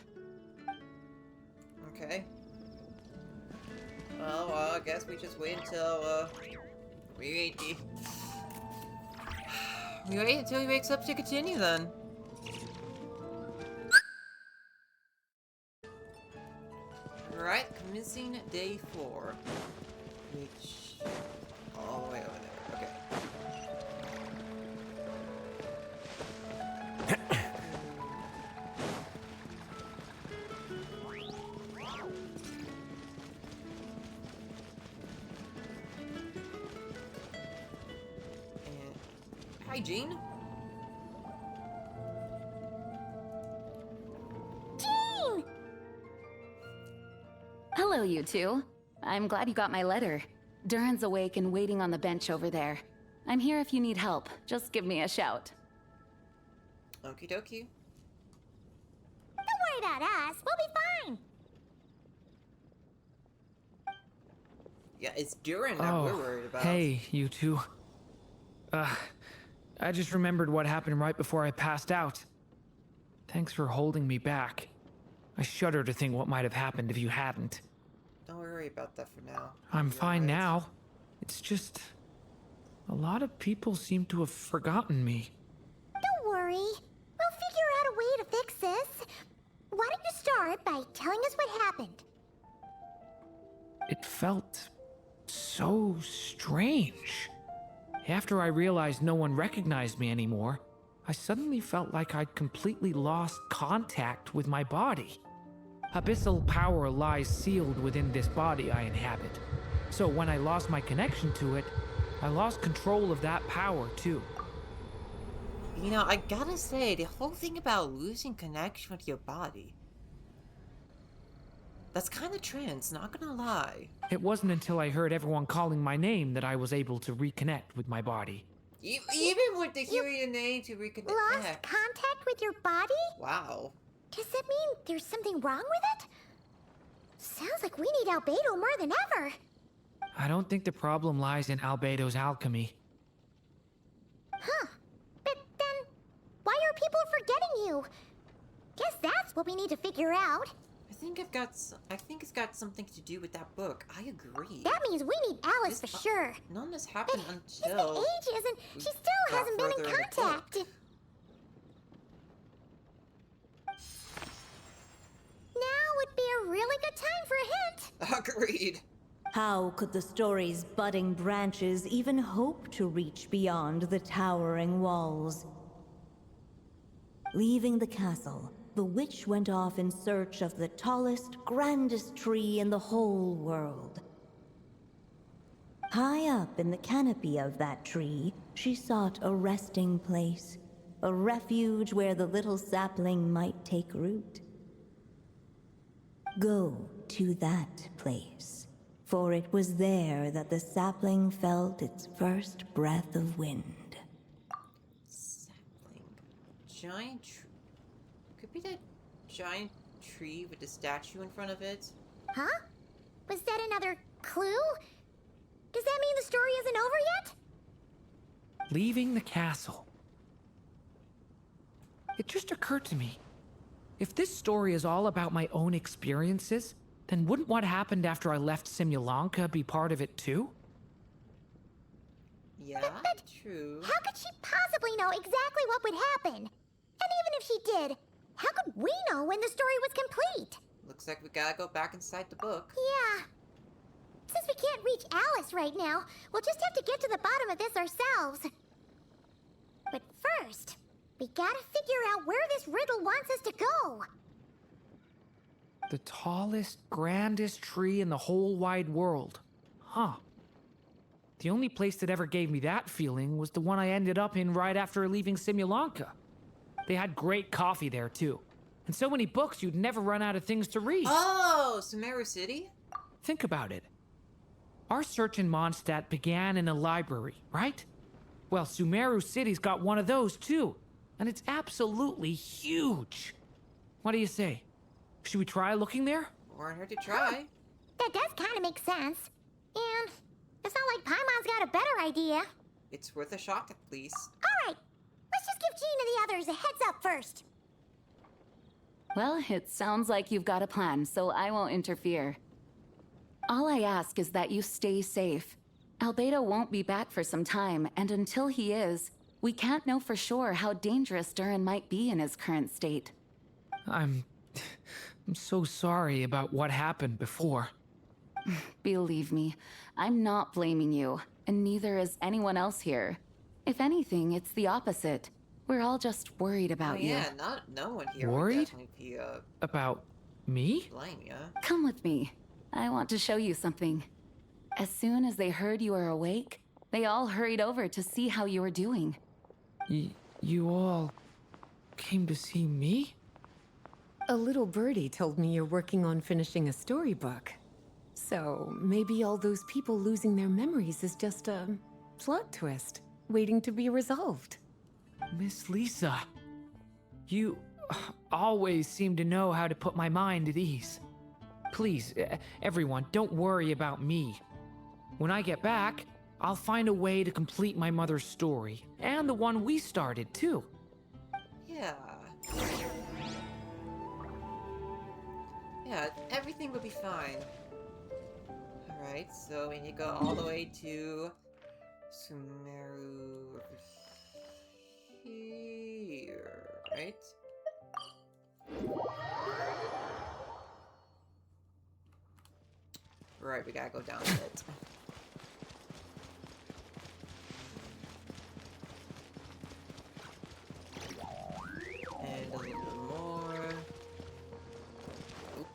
Okay. Well, I guess we just wait until, we wait until he wakes up to continue then. Right, commencing day 4. Which... all the way over there, okay. Hi, Jean. Jean! Hello, you two. I'm glad you got my letter. Durin's awake and waiting on the bench over there. I'm here if you need help. Just give me a shout. Okie dokie. Don't worry about us. We'll be fine. Yeah, it's Durin that we're worried about. Hey, you two. I just remembered what happened right before I passed out. Thanks for holding me back. I shudder to think what might have happened if you hadn't. Don't worry about that for now. I'm fine now. It's just... a lot of people seem to have forgotten me. Don't worry. We'll figure out a way to fix this. Why don't you start by telling us what happened? It felt so strange. After I realized no one recognized me anymore, I suddenly felt like I'd completely lost contact with my body. Abyssal power lies sealed within this body I inhabit. So when I lost my connection to it, I lost control of that power too. You know, I gotta say, the whole thing about losing connection with your body, that's kind of trans, not gonna lie. It wasn't until I heard everyone calling my name that I was able to reconnect with my body. Even with the hearing your name to reconnect. Lost contact with your body? Wow. Does that mean there's something wrong with it? Sounds like we need Albedo more than ever. I don't think the problem lies in Albedo's alchemy. Huh. But then, why are people forgetting you? Guess that's what we need to figure out. I think it's got something to do with that book. I agree. That means we need Alice for sure. None of this happened It's until... been ages and she still hasn't been in contact. Now would be a really good time for a hint. Agreed. How could the story's budding branches even hope to reach beyond the towering walls? Leaving the castle, the witch went off in search of the tallest, grandest tree in the whole world. High up in the canopy of that tree, she sought a resting place, a refuge where the little sapling might take root. Go to that place, for it was there that the sapling felt its first breath of wind. Sapling. Giant tree. Could be that giant tree with the statue in front of it. Huh? Was that another clue? Does that mean the story isn't over yet? Leaving the castle. It just occurred to me. If this story is all about my own experiences, then wouldn't what happened after I left Simulanka be part of it too? Yeah, true. How could she possibly know exactly what would happen? And even if she did, how could we know when the story was complete? Looks like we gotta go back inside the book. Yeah. Since we can't reach Alice right now, we'll just have to get to the bottom of this ourselves. But first, we gotta figure out where this riddle wants us to go. The tallest, grandest tree in the whole wide world. Huh. The only place that ever gave me that feeling was the one I ended up in right after leaving Simulanka. They had great coffee there, too. And so many books you'd never run out of things to read. Oh, Sumeru City? Think about it. Our search in Mondstadt began in a library, right? Well, Sumeru City's got one of those, too. And it's absolutely huge. What do you say? Should we try looking there? Warn't her to try. That does kind of make sense. And it's not like Paimon's got a better idea. It's worth a shot, at least. All right, let's just give Jean and the others a heads up first. Well, it sounds like you've got a plan, so I won't interfere. All I ask is that you stay safe. Albedo won't be back for some time, and until he is, we can't know for sure how dangerous Durin might be in his current state. I'm so sorry about what happened before. Believe me, I'm not blaming you, and neither is anyone else here. If anything, it's the opposite. We're all just worried about you. Yeah, no one here would Worried? definitely be, About me? blame ya. Come with me. I want to show you something. As soon as they heard you were awake, they all hurried over to see how you were doing. You all came to see me? A little birdie told me you're working on finishing a storybook. So maybe all those people losing their memories is just a plot twist, waiting to be resolved. Miss Lisa, you always seem to know how to put my mind at ease. Please, everyone, don't worry about me. When I get back, I'll find a way to complete my mother's story, and the one we started, too. Yeah. Yeah, everything will be fine. Alright, so we need to go all the way to Sumeru here, right? Right, we gotta go down a bit. And a little bit more. Oop.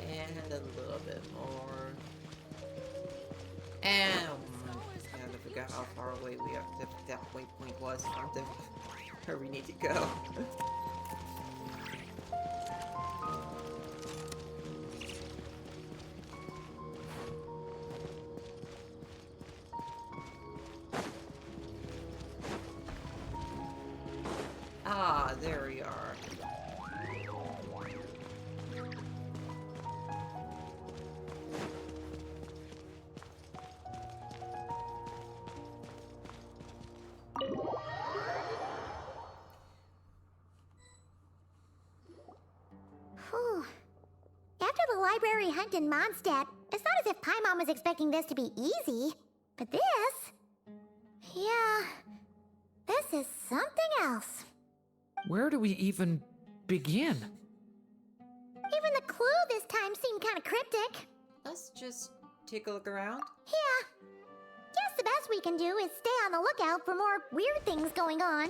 And a little bit more. And I forgot how far away we have that waypoint was from the where we need to go. Ah, there we are. Whew. After the library hunt in Mondstadt, it's not as if Paimon was expecting this to be easy. But this... yeah... this is something else. Where do we even begin? Even the clue this time seemed kind of cryptic. Let's just take a look around. Yeah. Guess the best we can do is stay on the lookout for more weird things going on.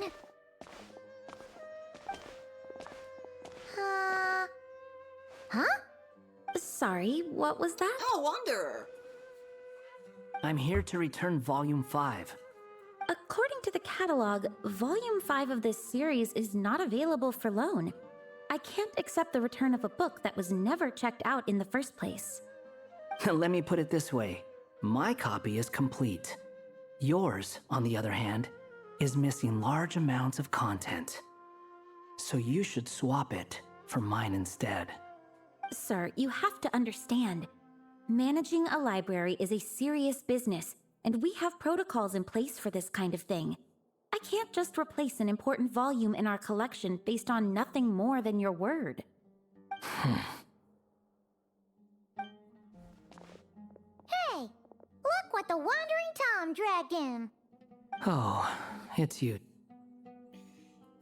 Huh? Sorry, what was that? Oh, Wanderer! I'm here to return Volume 5. According to the catalog, Volume 5 of this series is not available for loan. I can't accept the return of a book that was never checked out in the first place. Let me put it this way. My copy is complete. Yours, on the other hand, is missing large amounts of content. So you should swap it for mine instead. Sir, you have to understand. Managing a library is a serious business, and we have protocols in place for this kind of thing. I can't just replace an important volume in our collection based on nothing more than your word. Hey, look what the Wandering Tom dragged in. Oh, it's you.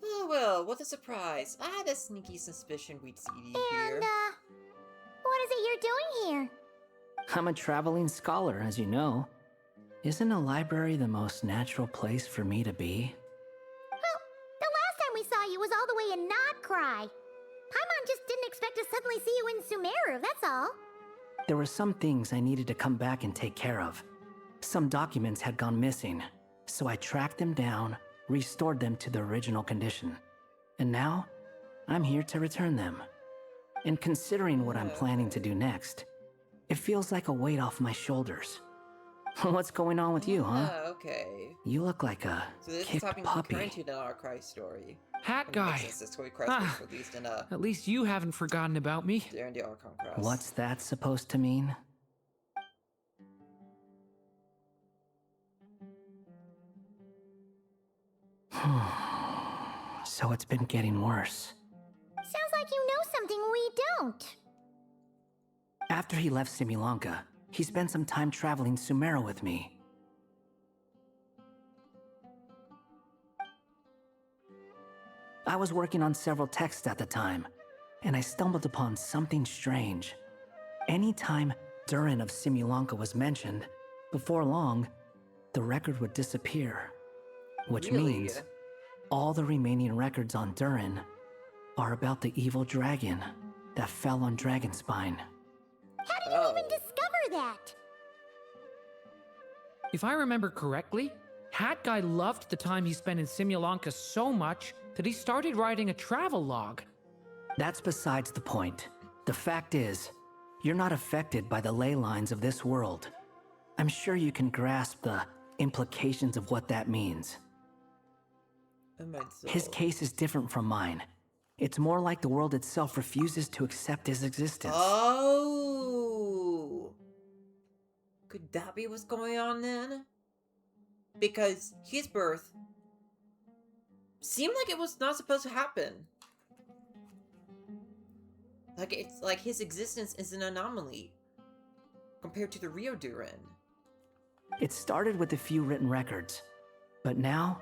Oh well, what a surprise. I had a sneaky suspicion we'd see you here. And, what is it you're doing here? I'm a traveling scholar, as you know. Isn't a library the most natural place for me to be? Well, the last time we saw you was all the way in Nodcry. Paimon just didn't expect to suddenly see you in Sumeru, that's all. There were some things I needed to come back and take care of. Some documents had gone missing, so I tracked them down, restored them to their original condition. And now, I'm here to return them. And considering what I'm planning to do next, it feels like a weight off my shoulders. What's going on with you, huh? Okay. You look like a So this is kicked happening puppy. concurrent to the Nodcry story. Hat And guy. makes sense this story quest was released in At least you haven't forgotten about me. during the Archon Crest. What's that supposed to mean? So it's been getting worse. Sounds like you know something we don't. After he left Simulanka, he spent some time traveling Sumeru with me. I was working on several texts at the time, and I stumbled upon something strange. Anytime Durin of Simulanka was mentioned, before long, the record would disappear. Which Really? means all the remaining records on Durin are about the evil dragon that fell on Dragonspine. How did you even discover that? If I remember correctly, Hat Guy loved the time he spent in Simulanka so much that he started writing a travel log. That's besides the point. The fact is, you're not affected by the ley lines of this world. I'm sure you can grasp the implications of what that means. His case is different from mine. It's more like the world itself refuses to accept his existence. Oh. Could that be what's going on then? Because his birth seemed like it was not supposed to happen. Like, it's like his existence is an anomaly compared to the real Durin. It started with a few written records, but now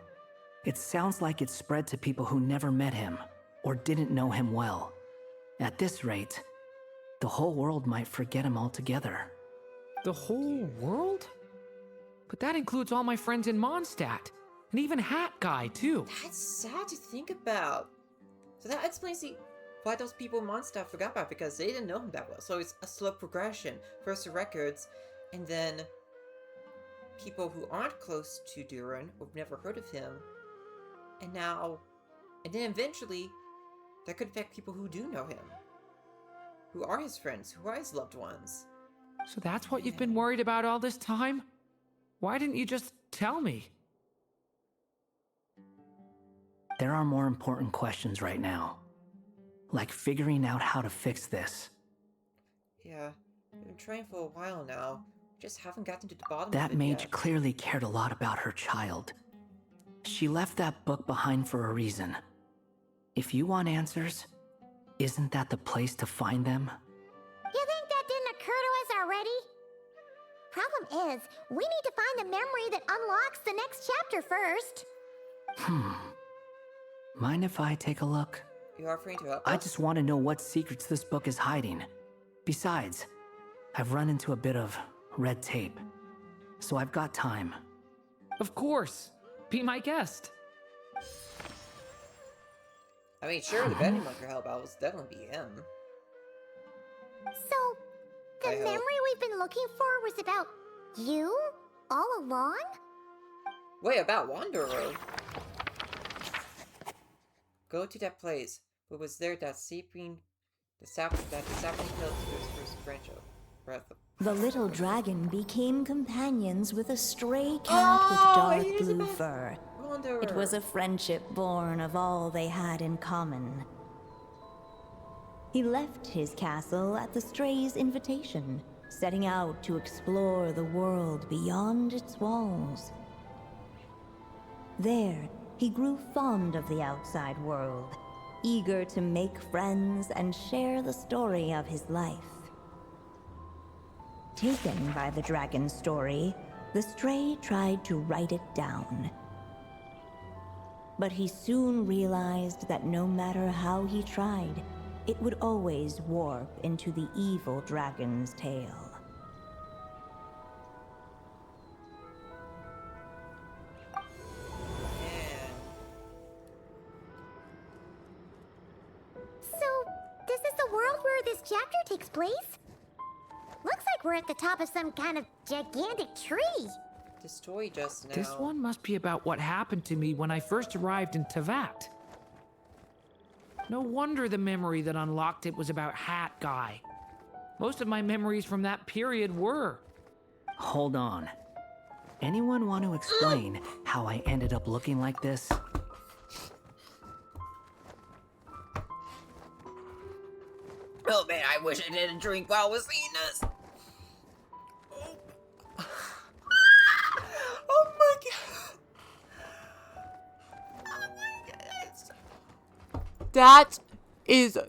it sounds like it's spread to people who never met him or didn't know him well. At this rate, the whole world might forget him altogether. The whole world? But that includes all my friends in Mondstadt, and even Hat Guy, too. That's sad to think about. So that explains why those people in Mondstadt forgot about, because they didn't know him that well. So it's a slow progression. First the records, and then people who aren't close to Durin, who've never heard of him, and then eventually, that could affect people who do know him, who are his friends, who are his loved ones. So that's what you've been worried about all this time? Why didn't you just tell me? There are more important questions right now, like figuring out how to fix this. Yeah, we've been trying for a while now. Just haven't gotten to the bottom of That it mage yet. clearly cared a lot about her child. She left that book behind for a reason. If you want answers, isn't that the place to find them? You think that didn't occur to us already? Problem is, we need to find the memory that unlocks the next chapter first. Mind if I take a look? You are free to help I us? just want to know what secrets this book is hiding. Besides, I've run into a bit of red tape, so I've got time. Of course. Be my guest. I mean, sure, if anyone could help out, it's definitely be him. So, the memory we've been looking for was about you? All along? Wait, about Wanderer. Go to that place. But was there that sapling killed to his first branch of breath? The little dragon became companions with a stray cat with dark blue fur. Wanderer. It was a friendship born of all they had in common. He left his castle at the stray's invitation, setting out to explore the world beyond its walls. There, he grew fond of the outside world, eager to make friends and share the story of his life. Taken by the dragon's story, the stray tried to write it down. But he soon realized that no matter how he tried, it would always warp into the evil dragon's tale. So, this is the world where this chapter takes place? Looks like we're at the top of some kind of gigantic tree. The story just now. This one must be about what happened to me when I first arrived in Tevat. No wonder the memory that unlocked it was about Hat Guy. Most of my memories from that period were. Hold on. Anyone want to explain how I ended up looking like this? Oh man, I wish I didn't drink while I was eating this. Oh my god. Oh my god. That is Oh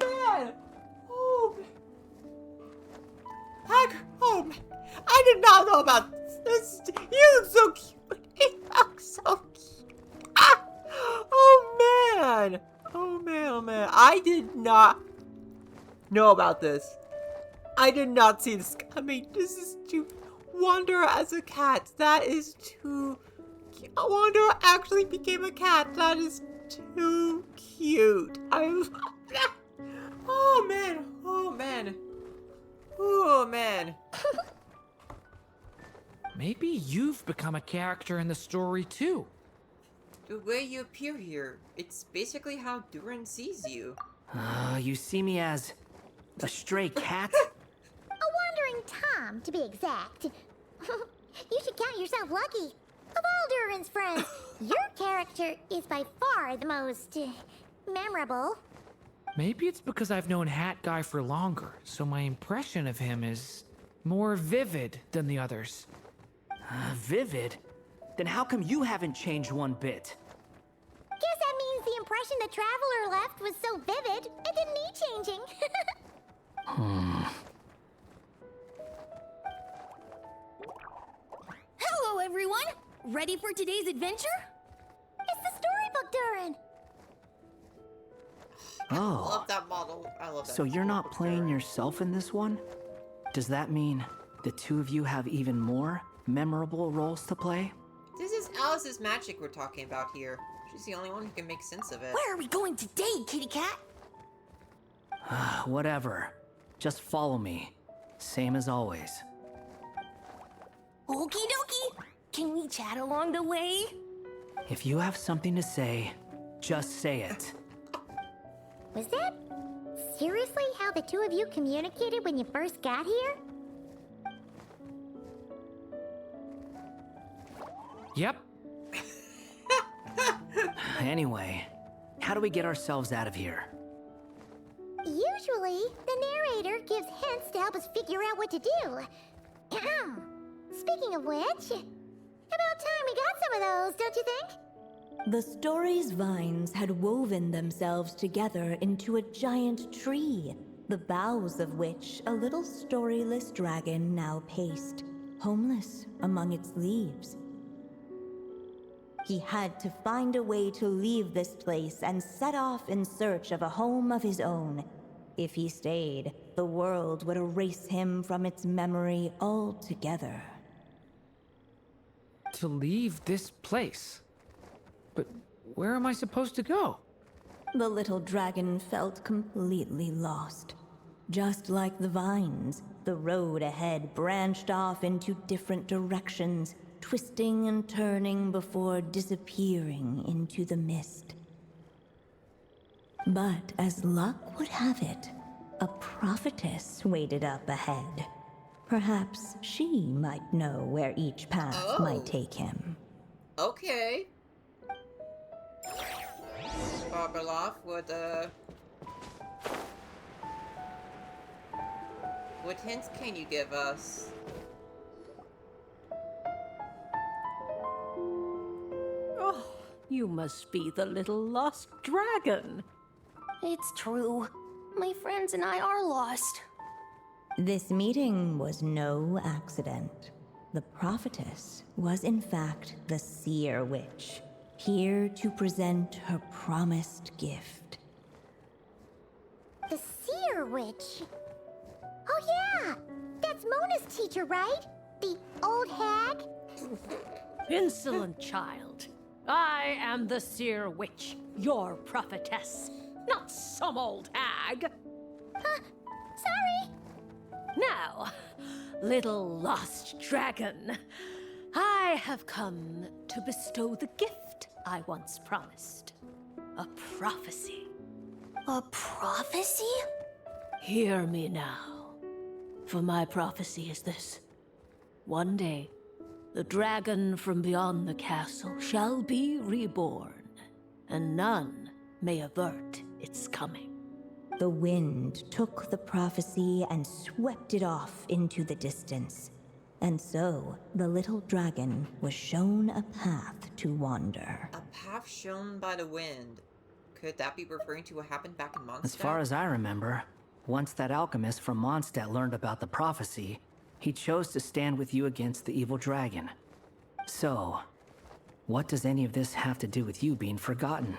man. Oh man. Oh man, I did not know about this. You look so cute. You look so cute. Ah! Oh man. Oh man, oh man. I did not know about this. I did not see this. I mean, this is too... Wanderer as a cat. That is too... Wanderer actually became a cat. That is too cute. I love that. Oh man. Oh man. Oh man. Maybe you've become a character in the story too. The way you appear here, it's basically how Durin sees you. You see me as A stray cat? A wandering Tom, to be exact. You should count yourself lucky. Of all Durin's friends, your character is by far the most memorable. Maybe it's because I've known Hat Guy for longer, so my impression of him is more vivid than the others. Vivid? Then how come you haven't changed one bit? Guess that means the impression the Traveler left was so vivid, it didn't need changing. Hello, everyone! Ready for today's adventure? It's the storybook, Durin! I Oh. love that model. I love that. So you're not playing yourself in this one? Does that mean the two of you have even more memorable roles to play? This is Alice's magic we're talking about here. She's the only one who can make sense of it. Where are we going today, kitty cat? Whatever. Just follow me. Same as always. Okie dokie! Can we chat along the way? If you have something to say, just say it. Was that seriously how the two of you communicated when you first got here? Yep. Anyway, how do we get ourselves out of here? Usually, the narrator gives hints to help us figure out what to do. Speaking of which, about time we got some of those, don't you think? The story's vines had woven themselves together into a giant tree, the boughs of which a little storyless dragon now paced, homeless among its leaves. He had to find a way to leave this place and set off in search of a home of his own. If he stayed, the world would erase him from its memory altogether. To leave this place? But where am I supposed to go? The little dragon felt completely lost. Just like the vines, the road ahead branched off into different directions, twisting and turning before disappearing into the mist. But as luck would have it, a prophetess waited up ahead. Perhaps she might know where each path might take him. Okay. Barbeloff, what hints can you give us? Oh, you must be the little lost dragon. It's true. My friends and I are lost. This meeting was no accident. The prophetess was in fact the seer witch, here to present her promised gift. The seer witch? Oh yeah! That's Mona's teacher, right? The old hag? Insolent child. I am the seer witch, your prophetess, not some old hag. Sorry. Now, little lost dragon, I have come to bestow the gift I once promised. A prophecy. A prophecy? Hear me now, for my prophecy is this. One day, the dragon from beyond the castle shall be reborn, and none may avert its coming. The wind took the prophecy and swept it off into the distance. And so, the little dragon was shown a path to wander. A path shown by the wind. Could that be referring to what happened back in Mondstadt? As far as I remember, once that alchemist from Mondstadt learned about the prophecy, he chose to stand with you against the evil dragon. So, what does any of this have to do with you being forgotten?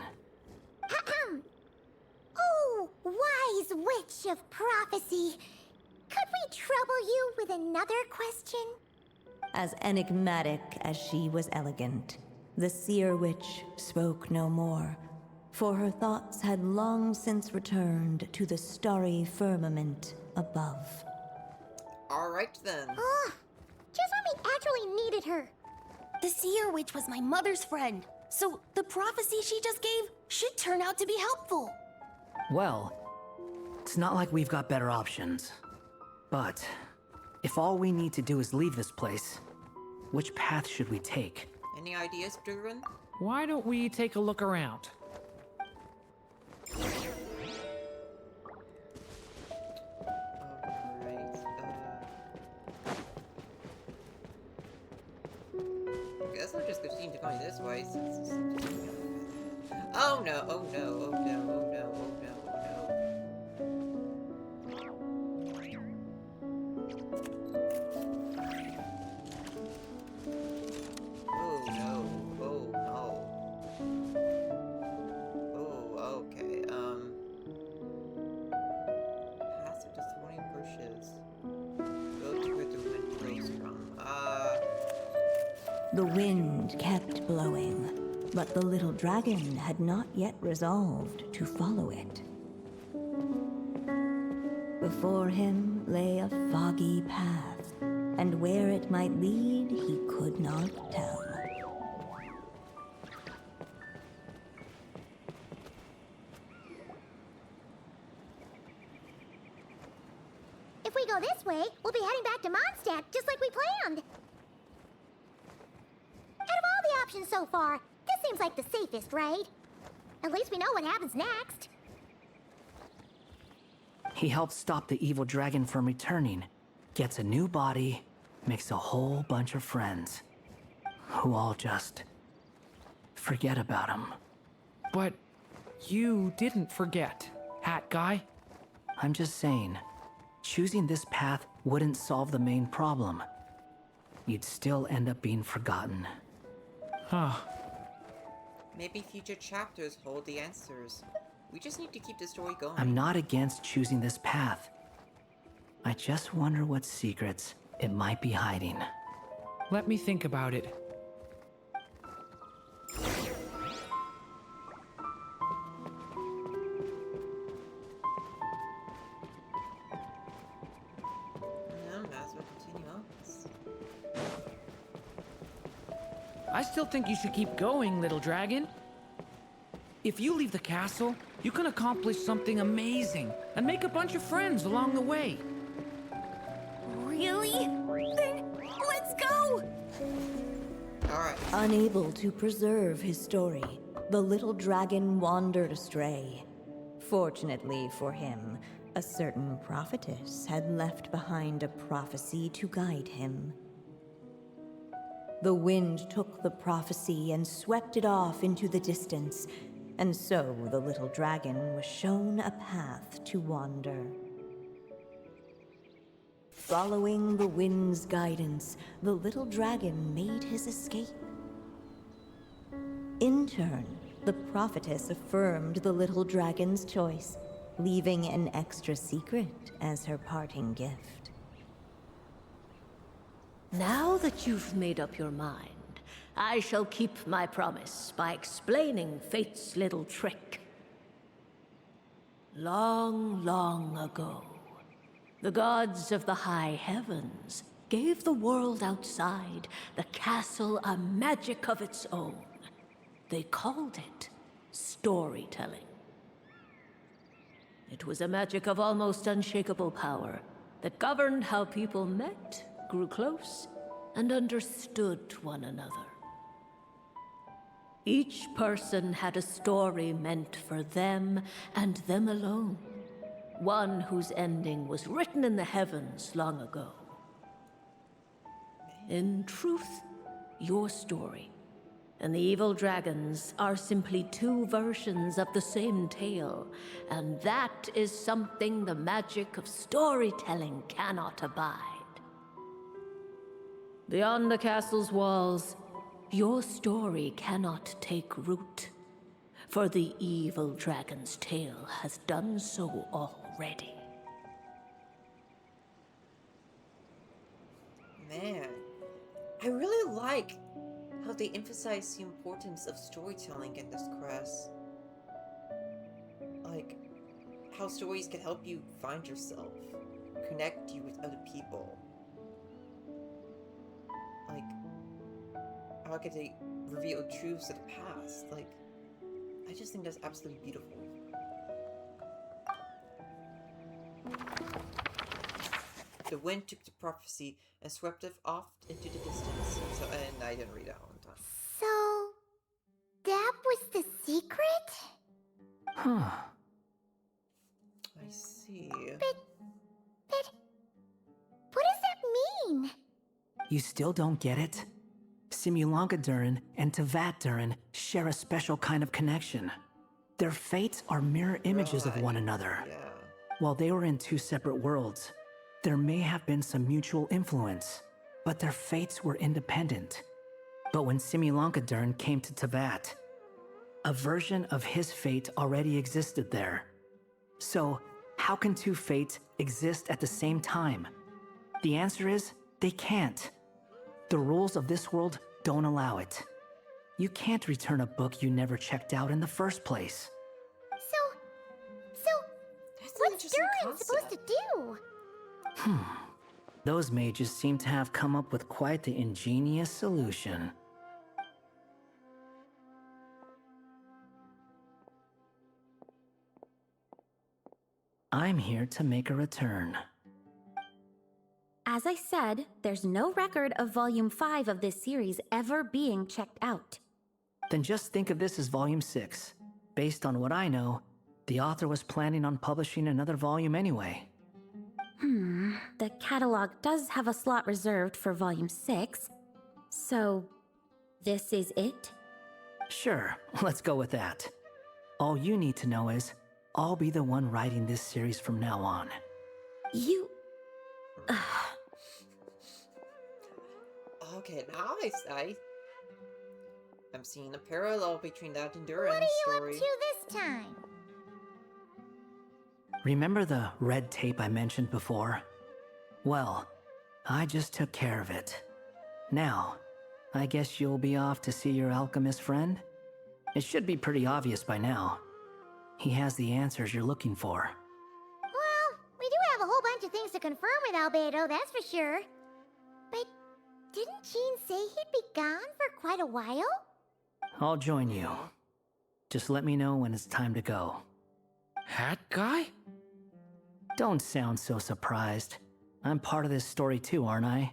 Oh, wise witch of prophecy. Could we trouble you with another question? As enigmatic as she was elegant, the seer witch spoke no more, for her thoughts had long since returned to the starry firmament above. Alright then. Just when we actually needed her. The seer witch was my mother's friend, so the prophecy she just gave should turn out to be helpful. Well, It's not like we've got better options. But if all we need to do is leave this place, which path should we take? Any ideas, Durin? Why don't we take a look around? I guess I'll just continue to going this way since it's... Oh no, oh no, oh no, oh no, oh no, oh no. Oh no, oh no. Oh, okay, pass it to thorny bushes. Go to where the wind blows from. The wind kept blowing, but the little dragon had not yet resolved to follow it. Before him lay a foggy path, and where it might lead he could not tell. If we go this way, we'll be heading back to Mondstadt, just like we planned. Out of all the options so far, this seems like the safest, right? At least we know what happens next. He helps stop the evil dragon from returning, gets a new body, makes a whole bunch of friends, who all just forget about him. But you didn't forget, Hat Guy. I'm just saying, choosing this path wouldn't solve the main problem. You'd still end up being forgotten. Huh. Maybe future chapters hold the answers. We just need to keep the story going. I'm not against choosing this path. I just wonder what secrets it might be hiding. Let me think about it. Might as well continue on. I still think you should keep going, little dragon. If you leave the castle, you can accomplish something amazing and make a bunch of friends along the way. Really? Then let's go! Alright. Unable to preserve his story, the little dragon wandered astray. Fortunately for him, a certain prophetess had left behind a prophecy to guide him. The wind took the prophecy and swept it off into the distance, and so the little dragon was shown a path to wander. Following the wind's guidance, the little dragon made his escape. In turn, the prophetess affirmed the little dragon's choice, leaving an extra secret as her parting gift. Now that you've made up your mind, I shall keep my promise by explaining Fate's little trick. Long, long ago, the gods of the high heavens gave the world outside the castle a magic of its own. They called it storytelling. It was a magic of almost unshakable power that governed how people met, grew close, and understood one another. Each person had a story meant for them and them alone, one whose ending was written in the heavens long ago. In truth, your story and the evil dragons are simply two versions of the same tale, and that is something the magic of storytelling cannot abide. Beyond the castle's walls, your story cannot take root, for the evil dragon's tale has done so already. Man, I really like how they emphasize the importance of storytelling in this quest. Like, how stories can help you find yourself, connect you with other people. Like, how could they reveal truths of the past? Like, I just think that's absolutely beautiful. the wind took the prophecy and swept it off into the distance. So, and I didn't read that one time. So, that was the secret? Huh. I see. But, what does that mean? You still don't get it? Simulanka Durin and Tevat Durin share a special kind of connection. Their fates are mirror images of one another. Yeah. While they were in two separate worlds, there may have been some mutual influence, but their fates were independent. But when Simulanka Durin came to Tevat, a version of his fate already existed there. So, how can two fates exist at the same time? The answer is, they can't. The rules of this world don't allow it. You can't return a book you never checked out in the first place. So, what's Durin supposed to do? Those mages seem to have come up with quite the ingenious solution. I'm here to make a return. As I said, there's no record of Volume 5 of this series ever being checked out. Then just think of this as Volume 6. Based on what I know, the author was planning on publishing another volume anyway. The catalog does have a slot reserved for Volume 6. So, this is it? Sure, let's go with that. All you need to know is, I'll be the one writing this series from now on. You... Okay, now I'm seeing a parallel between that and Durin's What are you story. up to this time? Remember the red tape I mentioned before? Well, I just took care of it. Now, I guess you'll be off to see your alchemist friend? It should be pretty obvious by now. He has the answers you're looking for. Well, we do have a whole bunch of things to confirm with Albedo, that's for sure. But didn't Jean say he'd be gone for quite a while? I'll join you. Just let me know when it's time to go. Hat guy? Don't sound so surprised. I'm part of this story too, aren't I?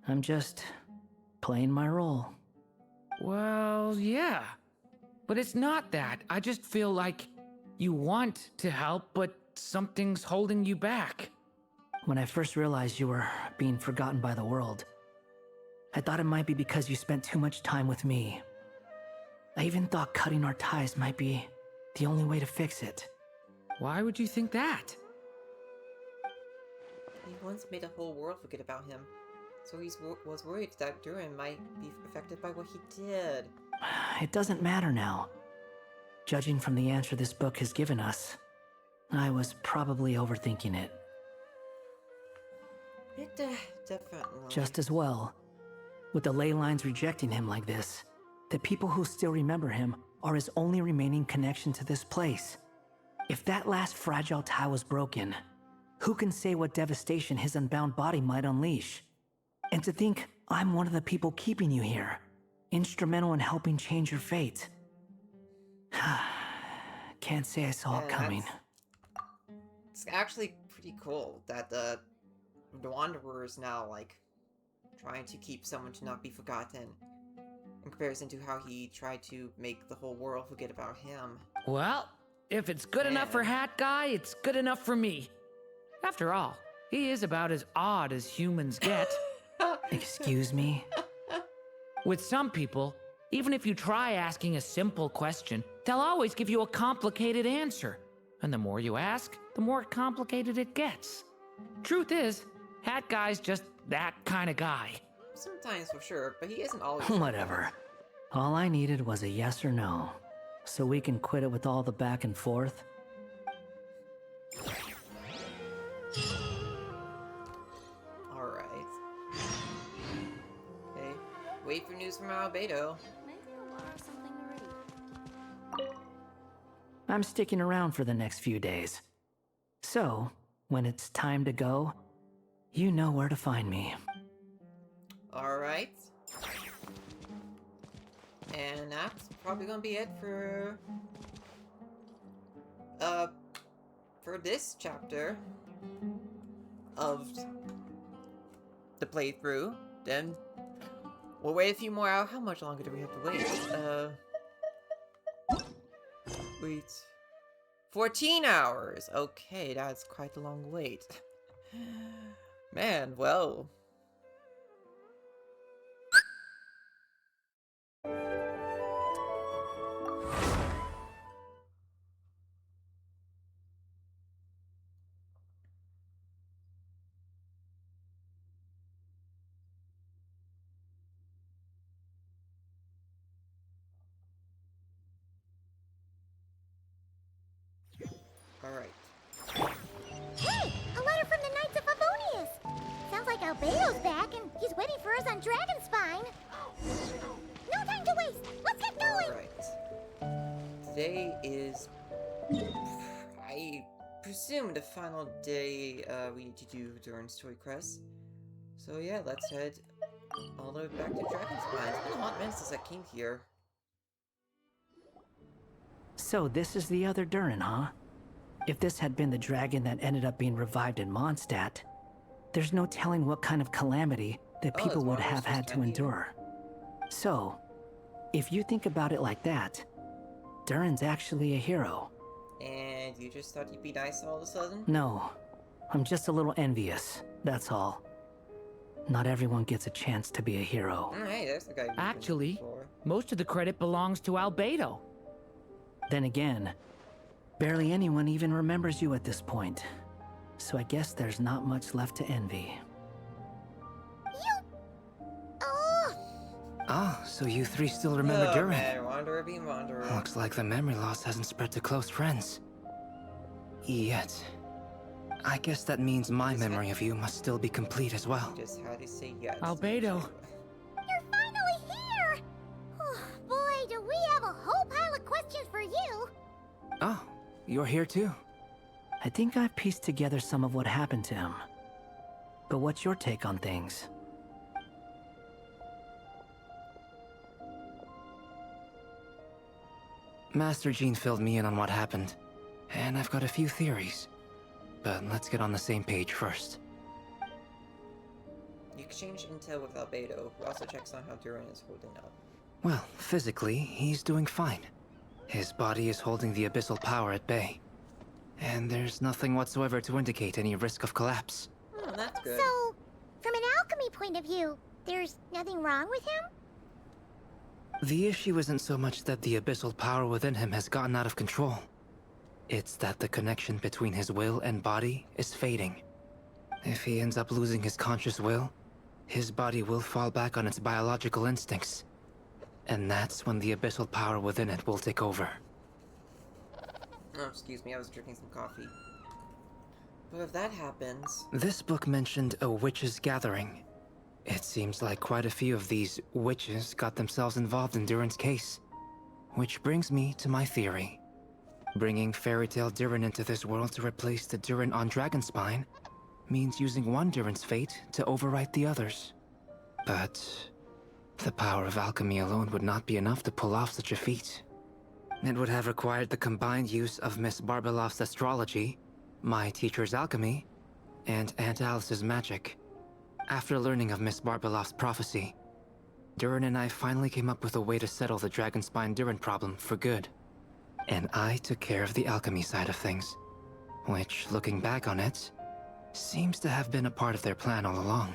I'm just playing my role. Well, yeah. But it's not that. I just feel like you want to help, but something's holding you back. When I first realized you were being forgotten by the world, I thought it might be because you spent too much time with me. I even thought cutting our ties might be the only way to fix it. Why would you think that? He once made the whole world forget about him. So he was worried that Durin might be affected by what he did. It doesn't matter now. Judging from the answer this book has given us, I was probably overthinking it. Definitely. Just as well. With the ley lines rejecting him like this, the people who still remember him are his only remaining connection to this place. If that last fragile tie was broken, who can say what devastation his unbound body might unleash? And to think I'm one of the people keeping you here, instrumental in helping change your fate. Can't say I saw it coming. It's actually pretty cool that the Wanderer is now, like, trying to keep someone to not be forgotten, in comparison to how he tried to make the whole world forget about him. Well, if it's good enough for Hat Guy, it's good enough for me. After all, he is about as odd as humans get. Excuse me? With some people, even if you try asking a simple question, they'll always give you a complicated answer. And the more you ask, the more complicated it gets. Truth is, Hat Guy's just that kind of guy. Sometimes for sure, but he isn't always. Whatever. All I needed was a yes or no, so we can quit it with all the back and forth. Alright. Okay. Wait for news from Albedo. I'm sticking around for the next few days. So, when it's time to go, you know where to find me. Alright. And that's probably gonna be it for this chapter. of the playthrough, then we'll wait a few more hours. How much longer do we have to wait? Wait. 14 hours! Okay, that's quite a long wait. Man, well... Alright. Hey! A letter from the Knights of Favonius! Sounds like Albedo's back and he's waiting for us on Dragonspine. No time to waste! Let's get going! Alright. Today is... I presume the final day we need to do during Story Quest. So yeah, let's head all the way back to Dragonspine. It's been a hot minute since I came here. So this is the other Durin, huh? If this had been the dragon that ended up being revived in Mondstadt, there's no telling what kind of calamity that people would have had to endure. So, if you think about it like that, Durin's actually a hero. And you just thought you'd be nice all of a sudden? No, I'm just a little envious, that's all. Not everyone gets a chance to be a hero. Hey, there's the guy you've Actually, been before. most of the credit belongs to Albedo. Then again, barely anyone even remembers you at this point. So I guess there's not much left to envy. Oh, so you three still remember Oh Durin? man, Wanderer being Wanderer. Looks like the memory loss hasn't spread to close friends. Yet. I guess that means my memory of you must still be complete as well. Just how to say yes. Albedo. You're finally here! Oh, boy, do we have a whole pile of questions for you! Oh, you're here too. I think I've pieced together some of what happened to him. But what's your take on things? Master Jean filled me in on what happened, and I've got a few theories. But let's get on the same page first. You exchange intel with Albedo, who also checks on how Durin is holding up. Well, physically, he's doing fine. His body is holding the abyssal power at bay. And there's nothing whatsoever to indicate any risk of collapse. Oh, that's good. So, from an alchemy point of view, there's nothing wrong with him? The issue isn't so much that the abyssal power within him has gotten out of control. It's that the connection between his will and body is fading. If he ends up losing his conscious will, his body will fall back on its biological instincts. And that's when the abyssal power within it will take over. Oh, excuse me, I was drinking some coffee. But if that happens... This book mentioned a witches' gathering. It seems like quite a few of these witches got themselves involved in Durin's case. Which brings me to my theory. Bringing fairy tale Durin into this world to replace the Durin on Dragonspine means using one Durin's fate to overwrite the others. But the power of alchemy alone would not be enough to pull off such a feat. It would have required the combined use of Miss Barbeloff's astrology, my teacher's alchemy, and Aunt Alice's magic. After learning of Miss Barbeloff's prophecy, Durin and I finally came up with a way to settle the Dragonspine Durin problem for good. And I took care of the alchemy side of things, which, looking back on it, seems to have been a part of their plan all along.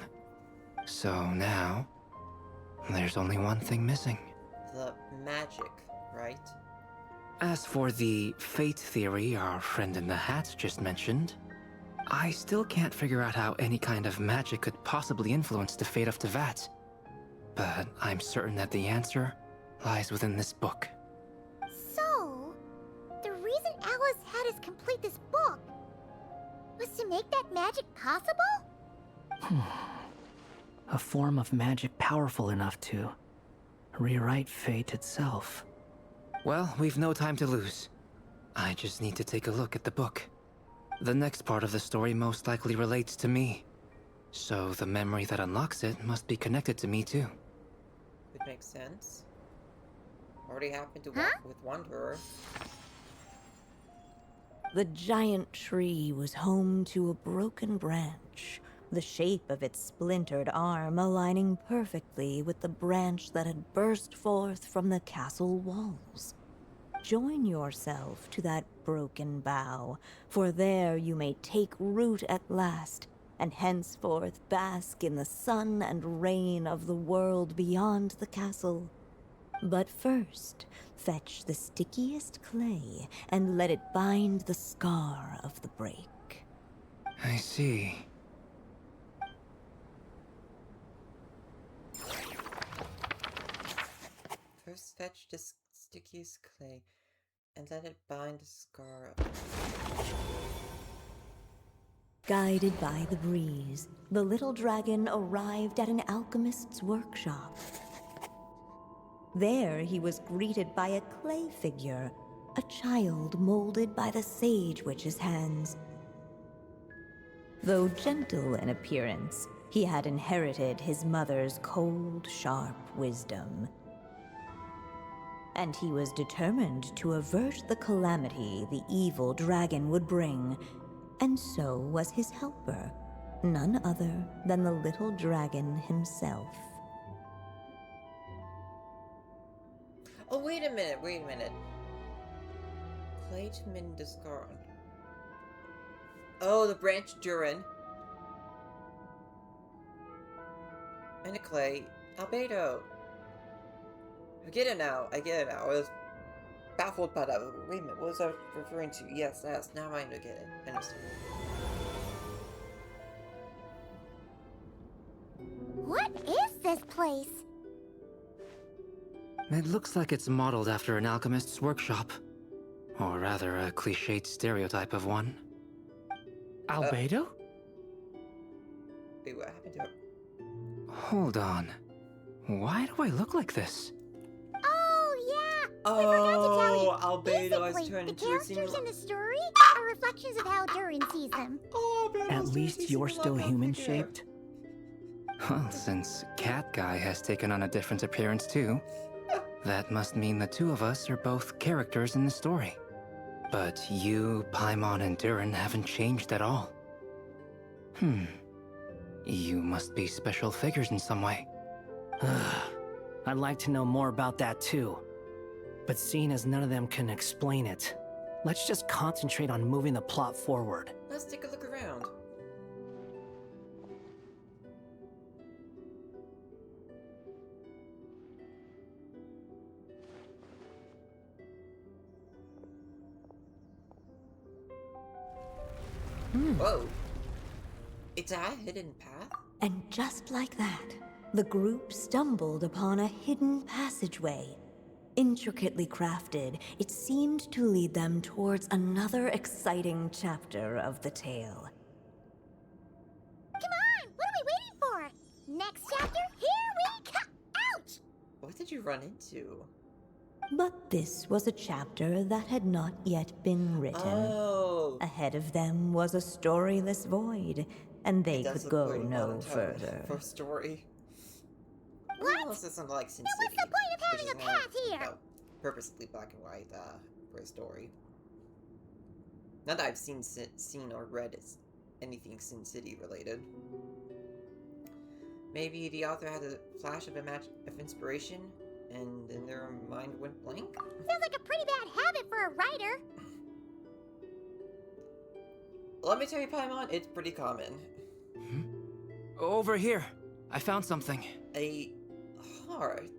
So now, there's only one thing missing. The magic, right? As for the fate theory our friend in the hat just mentioned, I still can't figure out how any kind of magic could possibly influence the fate of Tevat. But I'm certain that the answer lies within this book. So, the reason Alice had us complete this book was to make that magic possible? A form of magic powerful enough to rewrite fate itself. Well, we've no time to lose. I just need to take a look at the book. The next part of the story most likely relates to me. So the memory that unlocks it must be connected to me too. It makes sense. Already happened to walk with Wanderer. The giant tree was home to a broken branch arch, the shape of its splintered arm aligning perfectly with the branch that had burst forth from the castle walls. Join yourself to that broken bough, for there you may take root at last, and henceforth bask in the sun and rain of the world beyond the castle. But first, fetch the stickiest clay and let it bind the scar of the break. I see. First fetch the stickiest clay and let it bind the scar. Guided by the breeze, the little dragon arrived at an alchemist's workshop. There he was greeted by a clay figure, a child molded by the Sage Witch's hands. Though gentle in appearance, he had inherited his mother's cold, sharp wisdom. And he was determined to avert the calamity the evil dragon would bring, and so was his helper, none other than the little dragon himself. Oh, wait a minute, wait a minute. Clay to mend the scar. Oh, the branch Durin. And a clay. Albedo. I get it now. I get it now. I was baffled by that. Wait a minute, what was I referring to? Yes, now I get it. I understand. What is this place? It looks like it's modeled after an alchemist's workshop. Or rather, a cliched stereotype of one. Albedo? Wait, what happened to it? Hold on. Why do I look like this? Oh, yeah! Oh, I forgot to tell you. Albedo has Basically, turned the into a characters single... in the story are reflections of how Durin sees them. Oh, At least you're still human-shaped. Well, since Cat Guy has taken on a different appearance too, that must mean the two of us are both characters in the story. But you, Paimon, and Durin haven't changed at all. You must be special figures in some way. I'd like to know more about that too. But seeing as none of them can explain it, let's just concentrate on moving the plot forward. Let's take a look around. Whoa. It's a hidden path? And just like that, the group stumbled upon a hidden passageway. Intricately crafted, it seemed to lead them towards another exciting chapter of the tale. Come on! What are we waiting for? Next chapter, here we come! Ouch! What did you run into? But this was a chapter that had not yet been written. Oh. Ahead of them was a storyless void, and they That's could the go point no of further. For story. What? Unless it's something like Sin Now what's City, the point of which having is a more, path here? you know, purposely black and white for a story. Not that I've seen or read anything Sin City related. Maybe the author had a flash of inspiration, and then their mind went blank? Sounds like a pretty bad habit for a writer. Let me tell you, Paimon, it's pretty common. Over here. I found something. A heart.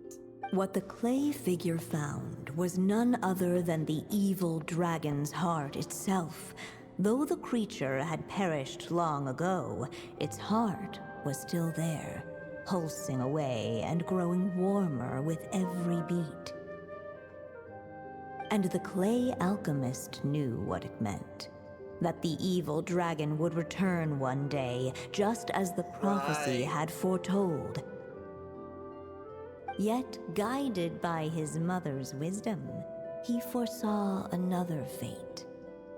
What the clay figure found was none other than the evil dragon's heart itself. Though the creature had perished long ago, its heart was still there, pulsing away and growing warmer with every beat. And the clay alchemist knew what it meant. That the evil dragon would return one day, just as the prophecy had foretold. Yet, guided by his mother's wisdom, he foresaw another fate.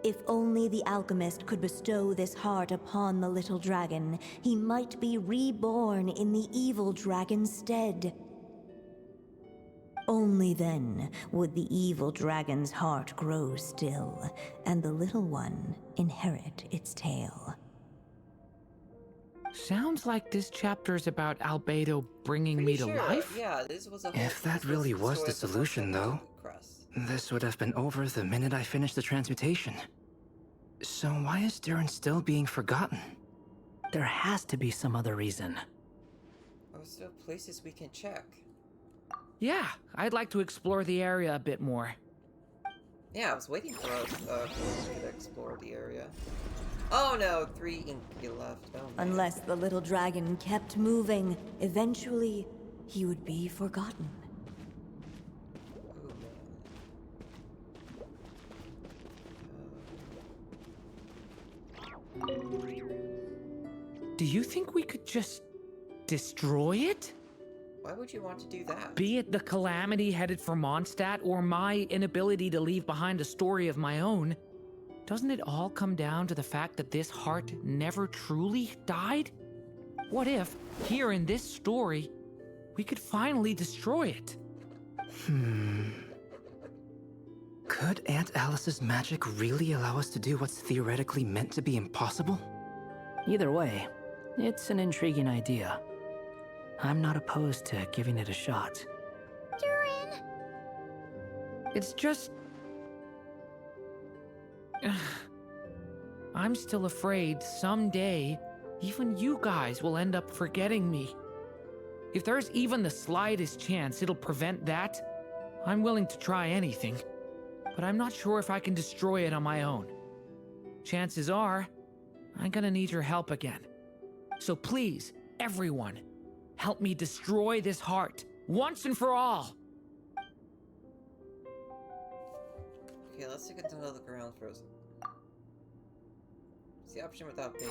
If only the alchemist could bestow this heart upon the little dragon, he might be reborn in the evil dragon's stead. Only then would the evil dragon's heart grow still, and the little one inherit its tale. Sounds like this chapter is about Albedo bringing me to life? Yeah, this was a whole, If that really was the solution, though, this would have been over the minute I finished the transmutation. So why is Durin still being forgotten? There has to be some other reason. Are still places we can check? Yeah, I'd like to explore the area a bit more. Yeah, I was waiting for us to explore the area. Oh no, 3 ink left. Oh, man. Unless the little dragon kept moving, eventually he would be forgotten. Do you think we could just destroy it? Why would you want to do that? Be it the calamity headed for Mondstadt or my inability to leave behind a story of my own, doesn't it all come down to the fact that this heart never truly died? What if, here in this story, we could finally destroy it? Could Aunt Alice's magic really allow us to do what's theoretically meant to be impossible? Either way, it's an intriguing idea. I'm not opposed to giving it a shot. Durin! It's just... I'm still afraid someday, even you guys will end up forgetting me. If there's even the slightest chance it'll prevent that, I'm willing to try anything. But I'm not sure if I can destroy it on my own. Chances are, I'm gonna need your help again. So please, everyone, help me destroy this heart, once and for all! Okay, let's take it to another ground first. It's the option without bait.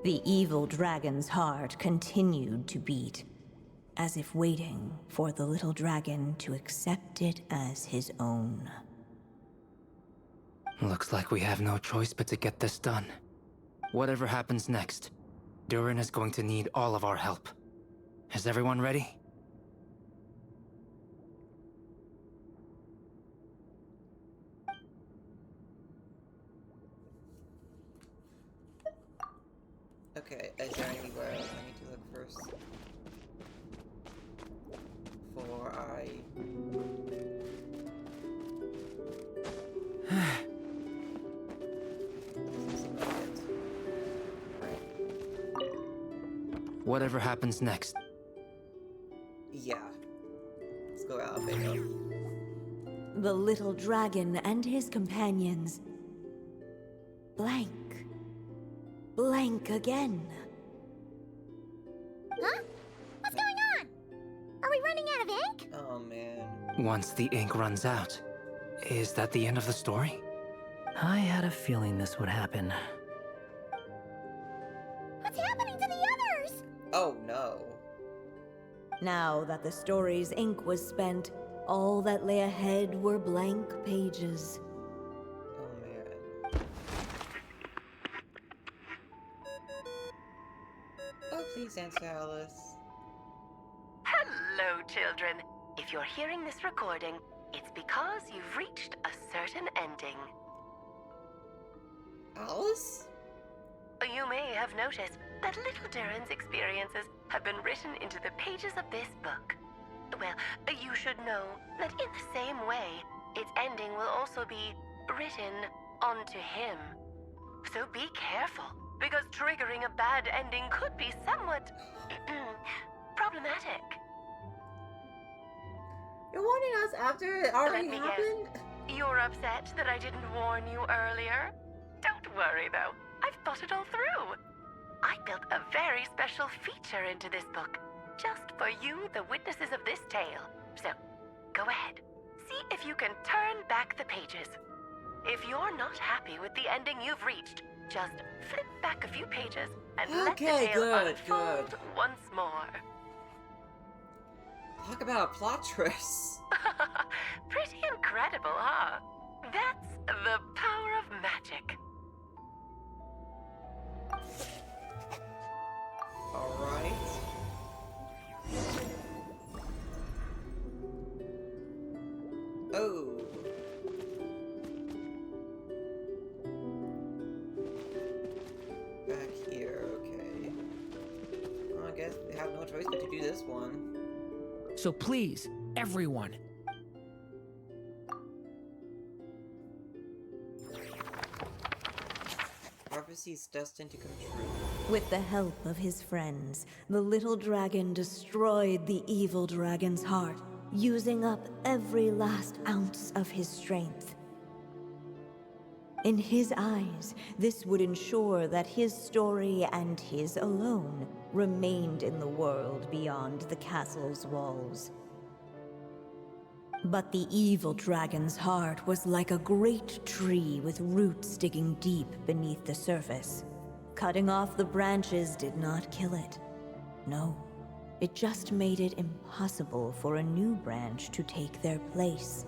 The evil dragon's heart continued to beat, as if waiting for the little dragon to accept it as his own. Looks like we have no choice but to get this done. Whatever happens next, Durin is going to need all of our help. Is everyone ready? Okay, is there anywhere else I need to look first? Before I... Whatever happens next. Yeah. Let's go out, Albedo. The little dragon and his companions blank. Blank again. Huh? What's going on? Are we running out of ink? Oh man. Once the ink runs out, is that the end of the story? I had a feeling this would happen. What's happening to the others? Oh no. Now that the story's ink was spent, all that lay ahead were blank pages. Oh man. Oh please, Aunt Alice. Hello, children. If you're hearing this recording, it's because you've reached a certain ending. Alice? You may have noticed that little Durin's experiences have been written into the pages of this book. Well, you should know that in the same way, its ending will also be written onto him. So be careful, because triggering a bad ending could be somewhat problematic. You're warning us after it already Let me happened? guess. You're upset that I didn't warn you earlier? Don't worry, though. I've thought it all through. I built a very special feature into this book, just for you, the witnesses of this tale. So, go ahead. See if you can turn back the pages. If you're not happy with the ending you've reached, just flip back a few pages and let the Okay, tale good, unfold good. once more. Talk about a plot twist. Pretty incredible, huh? That's the power of magic. Alright. Oh. have no choice but to do this one. So please, everyone, Prophecy is destined to come true. With the help of his friends, the little dragon destroyed the evil dragon's heart, using up every last ounce of his strength. In his eyes, this would ensure that his story and his alone remained in the world beyond the castle's walls. But the evil dragon's heart was like a great tree with roots digging deep beneath the surface. Cutting off the branches did not kill it. No, it just made it impossible for a new branch to take their place.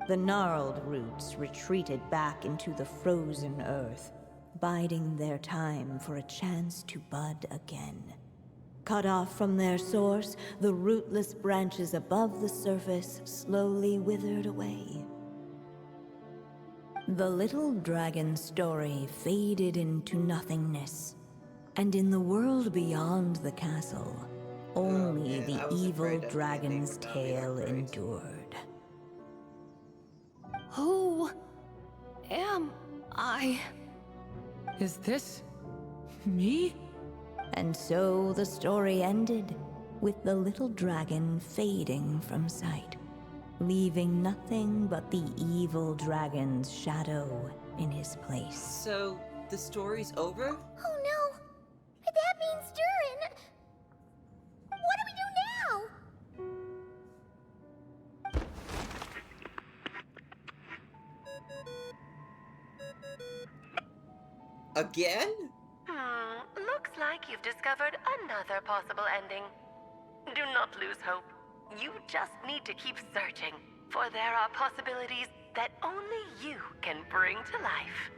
The gnarled roots retreated back into the frozen earth, biding their time for a chance to bud again. Cut off from their source, the rootless branches above the surface slowly withered away. The little dragon's story faded into nothingness, and in the world beyond the castle, only the evil dragon's tale endured. Who am I? Is this me? And so the story ended, with the little dragon fading from sight, leaving nothing but the evil dragon's shadow in his place. So, the story's over? Oh no! That means Durin! What do we do now? Again? Looks like you've discovered another possible ending. Do not lose hope. You just need to keep searching, for there are possibilities that only you can bring to life.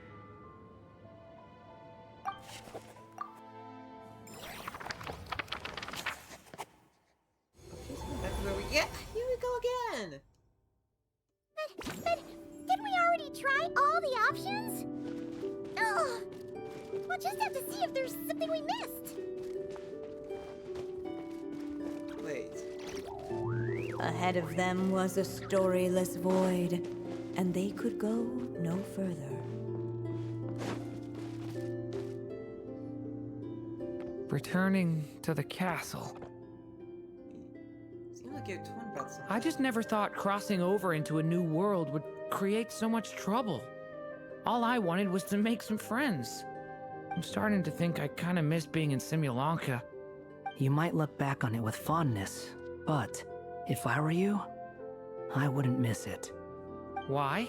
Yeah, here we go again! But didn't we already try all the options? Ugh! We'll just have to see if there's something we missed. Wait. Ahead of them was a storyless void, and they could go no further. Returning to the castle. Seems like you're torn about something. I just never thought crossing over into a new world would create so much trouble. All I wanted was to make some friends. I'm starting to think I kind of miss being in Simulanka. You might look back on it with fondness, but if I were you, I wouldn't miss it. Why?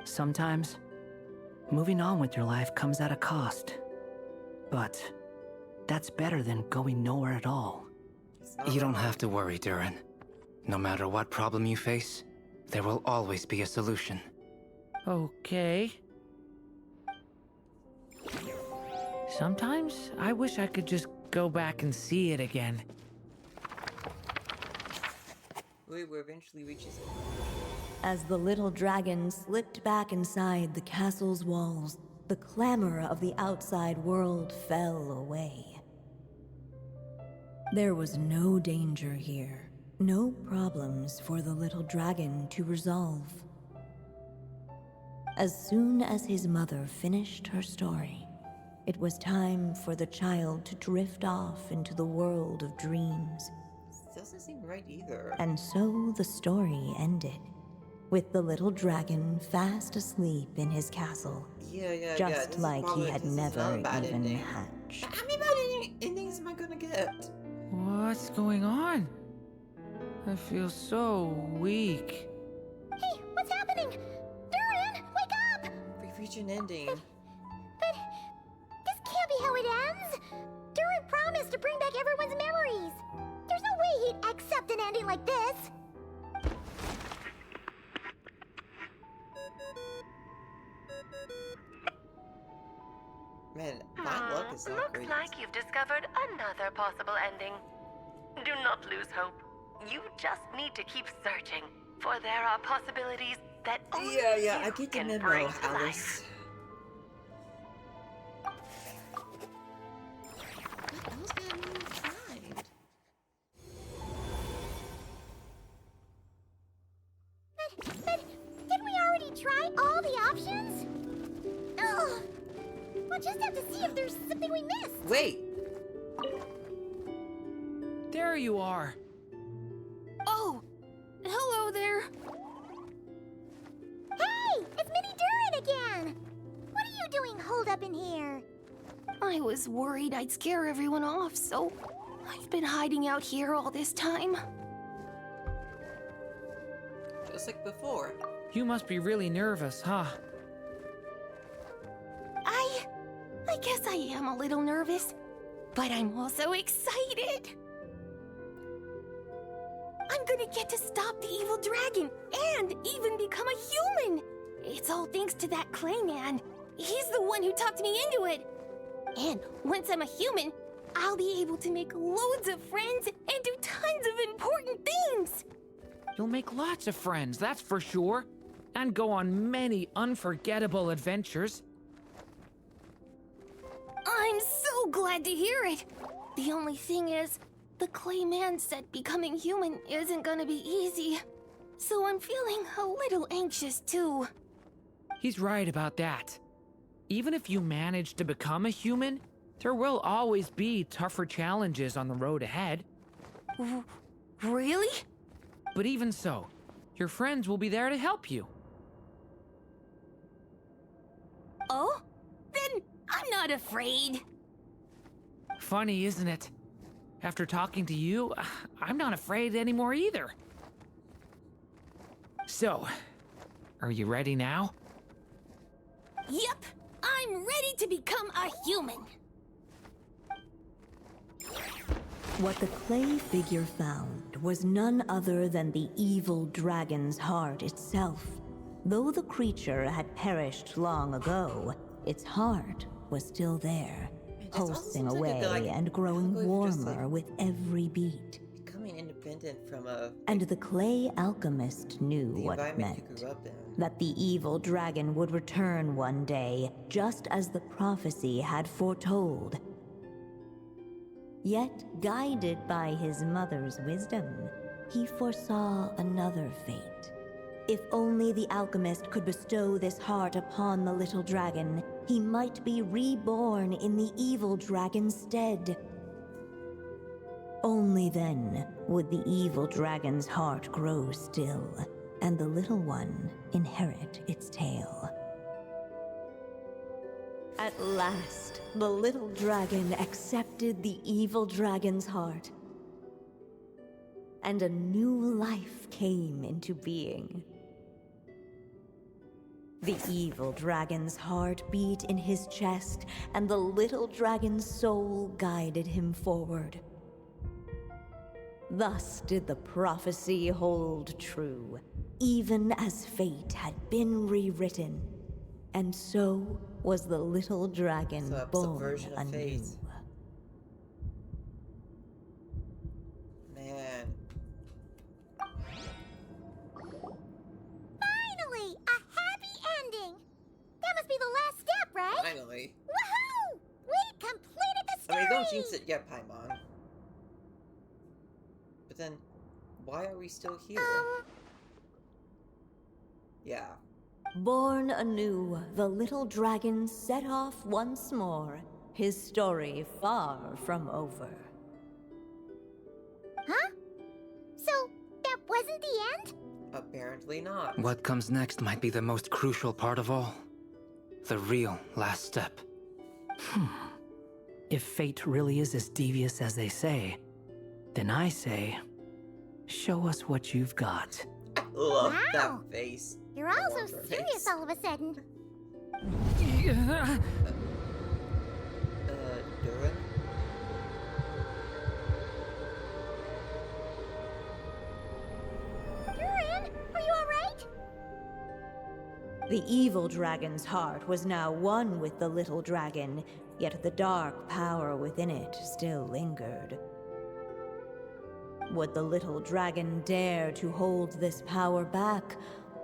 Sometimes, moving on with your life comes at a cost. But that's better than going nowhere at all. You don't have to worry, Durin. No matter what problem you face, there will always be a solution. Okay. Sometimes I wish I could just go back and see it again. We will eventually reach his... As the little dragon slipped back inside the castle's walls, the clamor of the outside world fell away. There was no danger here, no problems for the little dragon to resolve. As soon as his mother finished her story, it was time for the child to drift off into the world of dreams. Doesn't seem right either. And so the story ended, with the little dragon fast asleep in his castle. Just like he had never even hatched. How many bad endings am I gonna get? What's going on? I feel so weak. Hey, what's happening? Durin, wake up! We've reached an ending. But this can't be how it ends. Durin promised to bring back everyone's memories. There's no way he'd accept an ending like this. Man, my luck is not Looks great. like you've discovered another possible ending. Do not lose hope. You just need to keep searching, for there are possibilities that only Yeah, I you get the can memo, bring to Alice. life. try all the options? Ugh. We'll just have to see if there's something we missed. Wait. There you are. Oh, hello there. Hey, it's Mini Durin again. What are you doing holed up in here? I was worried I'd scare everyone off, so I've been hiding out here all this time. Just like before. You must be really nervous, huh? I guess I am a little nervous, but I'm also excited. I'm gonna get to stop the evil dragon and even become a human. It's all thanks to that clay man. He's the one who talked me into it. And once I'm a human, I'll be able to make loads of friends and do tons of important things. You'll make lots of friends, that's for sure. And go on many unforgettable adventures. I'm so glad to hear it. The only thing is, the clay man said becoming human isn't gonna be easy. So I'm feeling a little anxious too. He's right about that. Even if you manage to become a human, there will always be tougher challenges on the road ahead. Really? But even so, your friends will be there to help you. Oh? Then I'm not afraid. Funny, isn't it? After talking to you, I'm not afraid anymore either. So, are you ready now? Yep, I'm ready to become a human. What the clay figure found was none other than the evil dragon's heart itself. Though the creature had perished long ago, its heart was still there, pulsing away and growing warmer with every beat. Becoming independent from a... And the clay alchemist knew the what it environment you meant. grew up in. That the evil dragon would return one day, just as the prophecy had foretold. Yet, guided by his mother's wisdom, he foresaw another fate. If only the alchemist could bestow this heart upon the little dragon, he might be reborn in the evil dragon's stead. Only then would the evil dragon's heart grow still, and the little one inherit its tale. At last, the little dragon accepted the evil dragon's heart, and a new life came into being. The evil dragon's heart beat in his chest, and the little dragon's soul guided him forward. Thus did the prophecy hold true, even as fate had been rewritten. And so was the little dragon born anew. Man. Finally! A happy ending! That must be the last step, right? Finally. Woohoo! We completed the story! I mean, don't jinx it yet, Paimon. But then, why are we still here? Yeah. Born anew, the little dragon set off once more, his story far from over. Huh? So, that wasn't the end? Apparently not. What comes next might be the most crucial part of all. The real last step. If fate really is as devious as they say, then I say, show us what you've got. Love that face. You're all so serious all of a sudden. Durin? Durin, are you alright? The evil dragon's heart was now one with the little dragon, yet the dark power within it still lingered. Would the little dragon dare to hold this power back,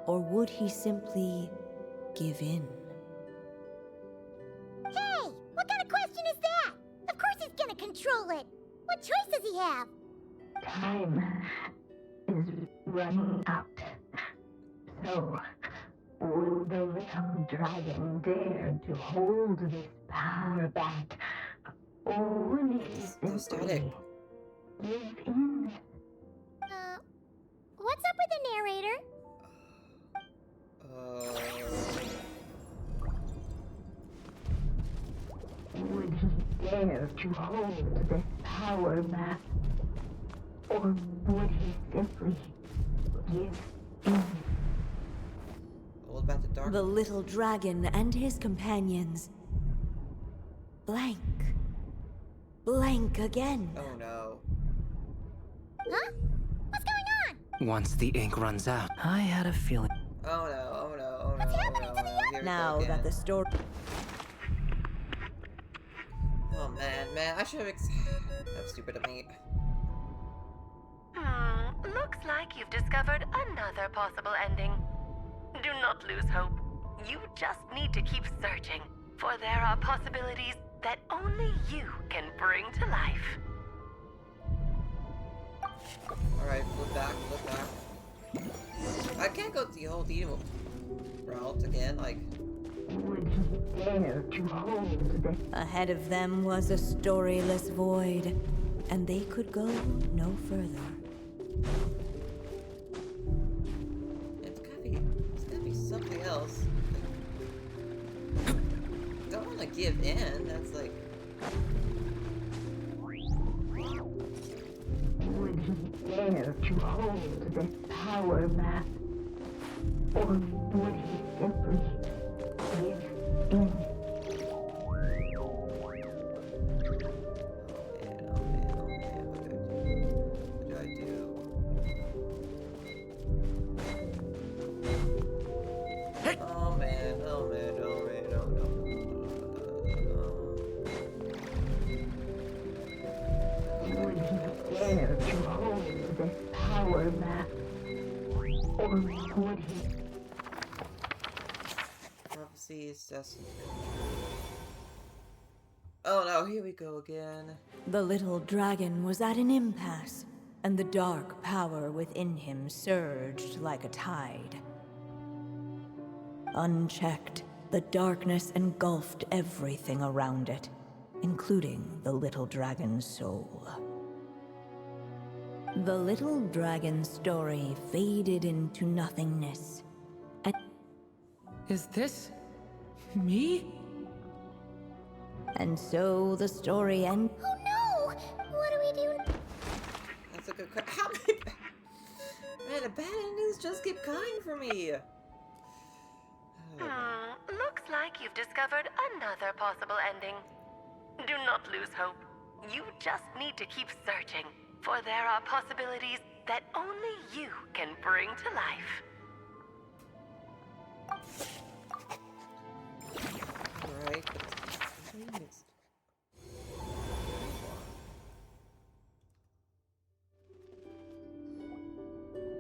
or would he simply give in? Hey, what kind of question is that? Of course he's gonna control it. What choice does he have? Time is running out. So, will the little dragon dared to hold this power back, would he simply give in? What's up with the narrator? Would he dare to hold this power back? Or would he simply give in? All about the dark. The little dragon and his companions. Blank. Blank again. Oh no. Huh? What's going on? Once the ink runs out, I had a feeling. Oh no, oh no, oh no. What's happening to the Here we go Now again. that the story. Oh man, I should have. That was stupid of me. Looks like you've discovered another possible ending. Do not lose hope. You just need to keep searching, for there are possibilities that only you can bring to life. Alright, flip back. I can't go the whole Demo route again, like. Would he dare to hold this? Ahead of them was a storyless void, and they could go no further. It's gotta be something else. Don't wanna give in, that's like. Would he dare to hold this power back? Or would he simply give in? Oh no, here we go again. The little dragon was at an impasse, and the dark power within him surged like a tide. Unchecked, the darkness engulfed everything around it, including the little dragon's soul. The little dragon's story faded into nothingness. Is this me? And so the story ended. Oh no! What do we do? That's a good question. How many man, the bad endings just keep coming for me. Looks like you've discovered another possible ending. Do not lose hope. You just need to keep searching, for there are possibilities that only you can bring to life. Alright,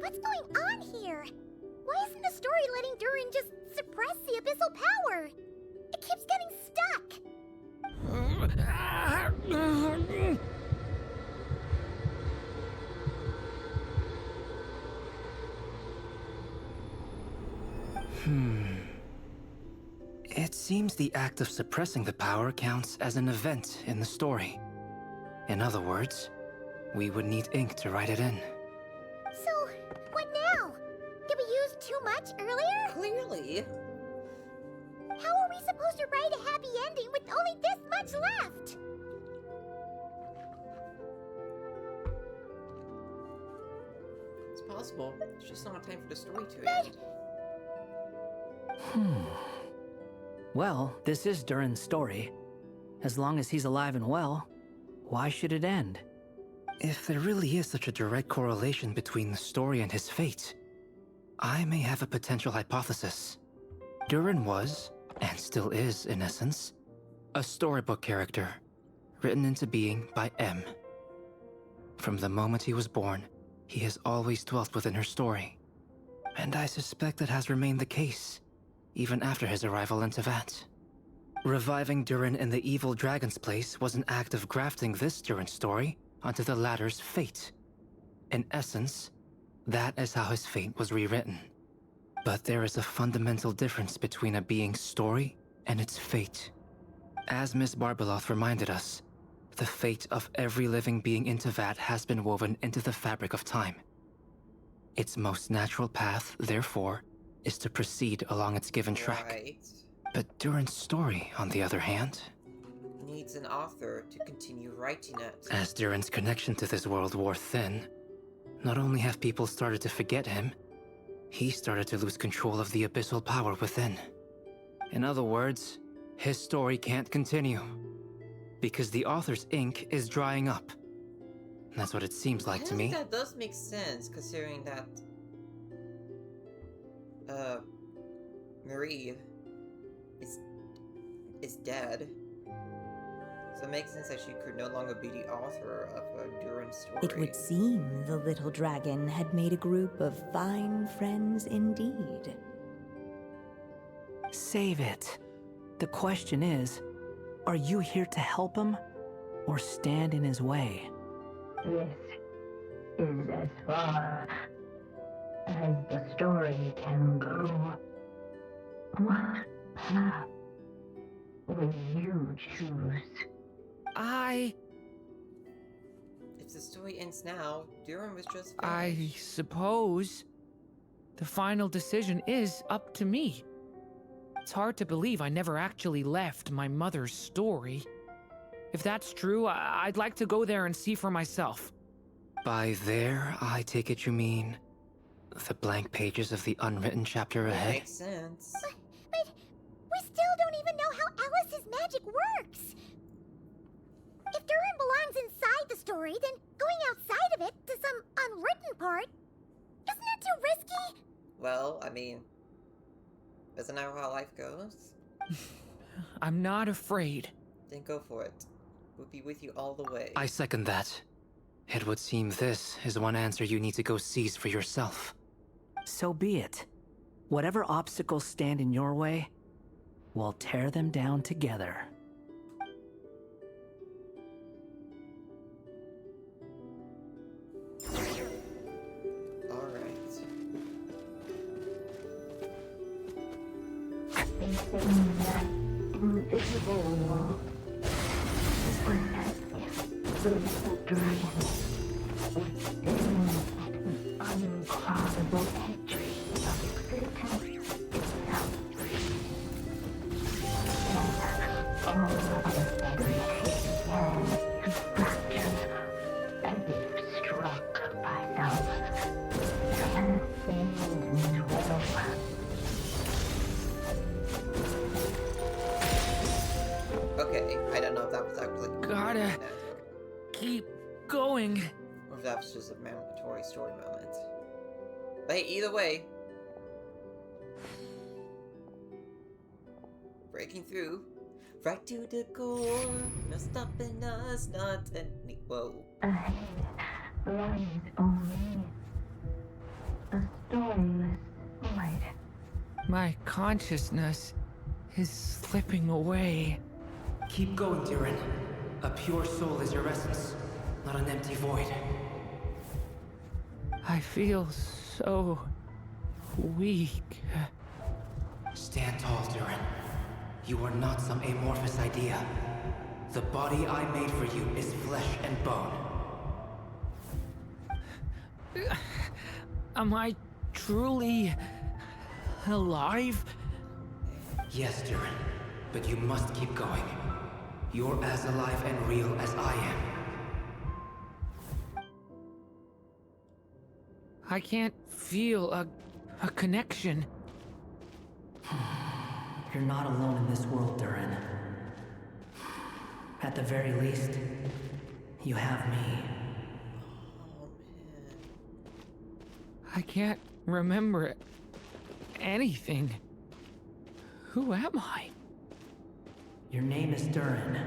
What's going on here? Why isn't the story letting Durin just suppress the abyssal power? It keeps getting stuck. It seems the act of suppressing the power counts as an event in the story. In other words, we would need ink to write it in. So, what now? Did we use too much earlier? Clearly. How are we supposed to write a happy ending with only this much left? It's possible. It's just not time for the story to end. Well, this is Durin's story. As long as he's alive and well, why should it end? If there really is such a direct correlation between the story and his fate, I may have a potential hypothesis. Durin was, and still is in essence, a storybook character, written into being by M. From the moment he was born, he has always dwelt within her story. And I suspect that has remained the case, even after his arrival in Tevat. Reviving Durin in the evil dragon's place was an act of grafting this Durin story onto the latter's fate. In essence, that is how his fate was rewritten. But there is a fundamental difference between a being's story and its fate. As Miss Barbeloth reminded us, the fate of every living being in Tevat has been woven into the fabric of time. Its most natural path, therefore, is to proceed along its given track. Right. But Durin's story, on the other hand, Needs an author to continue writing it. as Durin's connection to this world wore thin, not only have people started to forget him, he started to lose control of the abyssal power within. In other words, his story can't continue, because the author's ink is drying up. That's what it seems like to me. That does make sense, considering that Marie is dead. So it makes sense that she could no longer be the author of a Durin story. It would seem the little dragon had made a group of fine friends indeed. Save it. The question is, are you here to help him or stand in his way? This is as far as the story can go. What path will you choose? If the story ends now, Durin was just finished. I suppose the final decision is up to me. It's hard to believe I never actually left my mother's story. If that's true, I'd like to go there and see for myself. By there, I take it you mean the blank pages of the unwritten chapter ahead? Makes sense. But we still don't even know how Alice's magic works. If Durin belongs inside the story, then going outside of it to some unwritten part, isn't that too risky? Well, I mean, isn't that how life goes? I'm not afraid. Then go for it. We'll be with you all the way. I second that. It would seem this is one answer you need to go seize for yourself. So be it. Whatever obstacles stand in your way, we'll tear them down together. They say that invisible wall was the little dragon was staring at an uncrossable edge of existence itself. And all of a sudden it began to fracture as if struck by some transcendent will. Okay, I don't know if that was actually Gotta keep going. or if that was just a mandatory story moment. But hey, either way, breaking through right to the core, no stopping us, not any. Whoa. Ahead lies only a stormless void. My consciousness is slipping away. Keep going, Durin. A pure soul is your essence, not an empty void. I feel so weak. Stand tall, Durin. You are not some amorphous idea. The body I made for you is flesh and bone. Am I truly alive? Yes, Durin, but you must keep going. You're as alive and real as I am. I can't feel a connection. You're not alone in this world, Durin. At the very least, you have me. I can't remember anything. Who am I? Your name is Durin,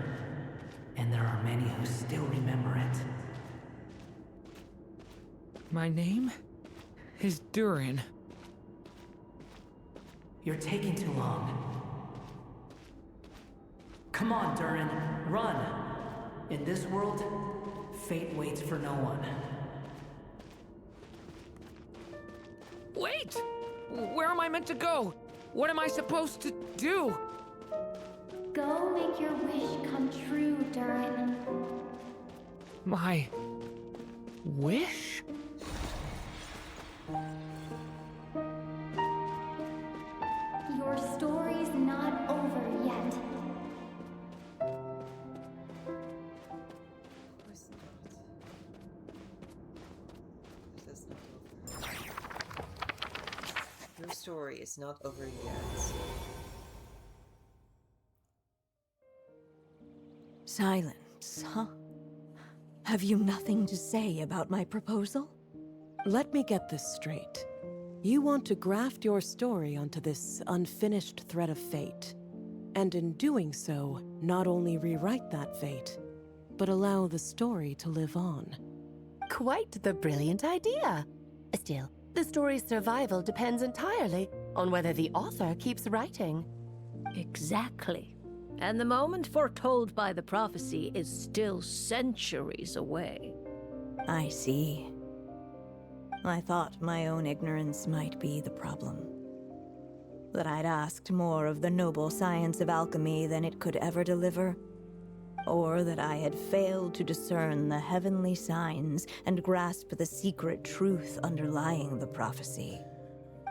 and there are many who still remember it. My name is Durin. You're taking too long. Come on, Durin, run! In this world, fate waits for no one. Wait! Where am I meant to go? What am I supposed to do? Go make your wish come true, Durin. My wish? Your story's not over yet. Your story is not over yet. Silence, huh? Have you nothing to say about my proposal? Let me get this straight. You want to graft your story onto this unfinished thread of fate, and in doing so, not only rewrite that fate, but allow the story to live on. Quite the brilliant idea. Still, the story's survival depends entirely on whether the author keeps writing. Exactly. And the moment foretold by the prophecy is still centuries away. I see. I thought my own ignorance might be the problem. That I'd asked more of the noble science of alchemy than it could ever deliver. Or that I had failed to discern the heavenly signs and grasp the secret truth underlying the prophecy.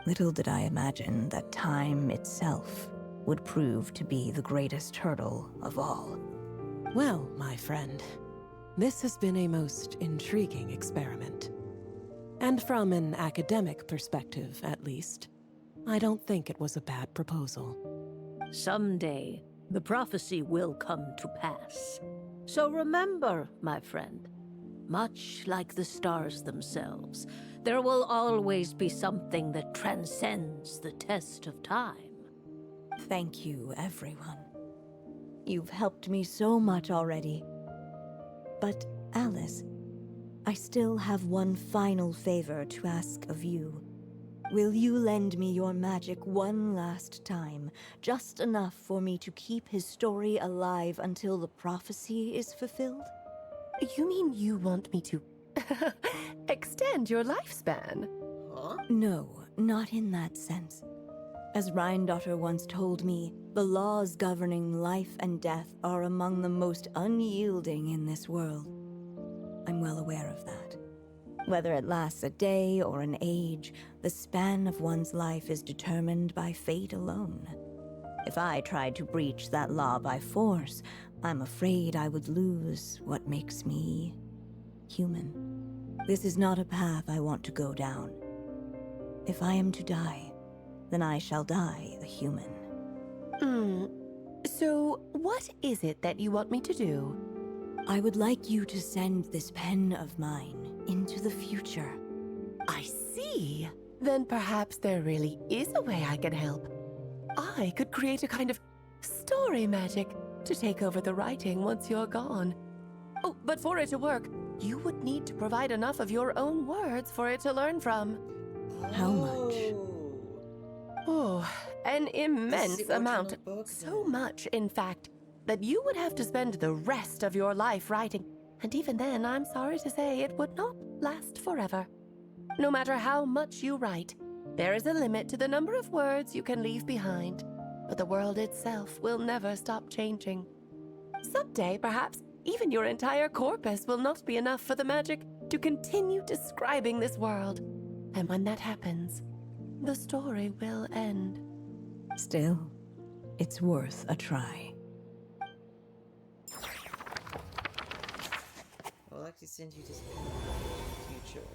Little did I imagine that time itself would prove to be the greatest hurdle of all. Well, my friend, this has been a most intriguing experiment. And from an academic perspective, at least, I don't think it was a bad proposal. Someday, the prophecy will come to pass. So remember, my friend, much like the stars themselves, there will always be something that transcends the test of time. Thank you, everyone. You've helped me so much already. But, Alice, I still have one final favor to ask of you. Will you lend me your magic one last time, just enough for me to keep his story alive until the prophecy is fulfilled? You mean you want me to extend your lifespan? Huh? No, not in that sense. As Rhindaughter once told me, the laws governing life and death are among the most unyielding in this world. I'm well aware of that. Whether it lasts a day or an age, the span of one's life is determined by fate alone. If I tried to breach that law by force, I'm afraid I would lose what makes me human. This is not a path I want to go down. If I am to die, then I shall die a human. So, what is it that you want me to do? I would like you to send this pen of mine into the future. I see. Then perhaps there really is a way I can help. I could create a kind of story magic to take over the writing once you're gone. Oh, but for it to work, you would need to provide enough of your own words for it to learn from. How much? Oh, an immense amount. So much, in fact, that you would have to spend the rest of your life writing. And even then, I'm sorry to say, it would not last forever. No matter how much you write, there is a limit to the number of words you can leave behind. But the world itself will never stop changing. Someday, perhaps, even your entire corpus will not be enough for the magic to continue describing this world. And when that happens, the story will end. Still, it's worth a try. I would like to send you this future.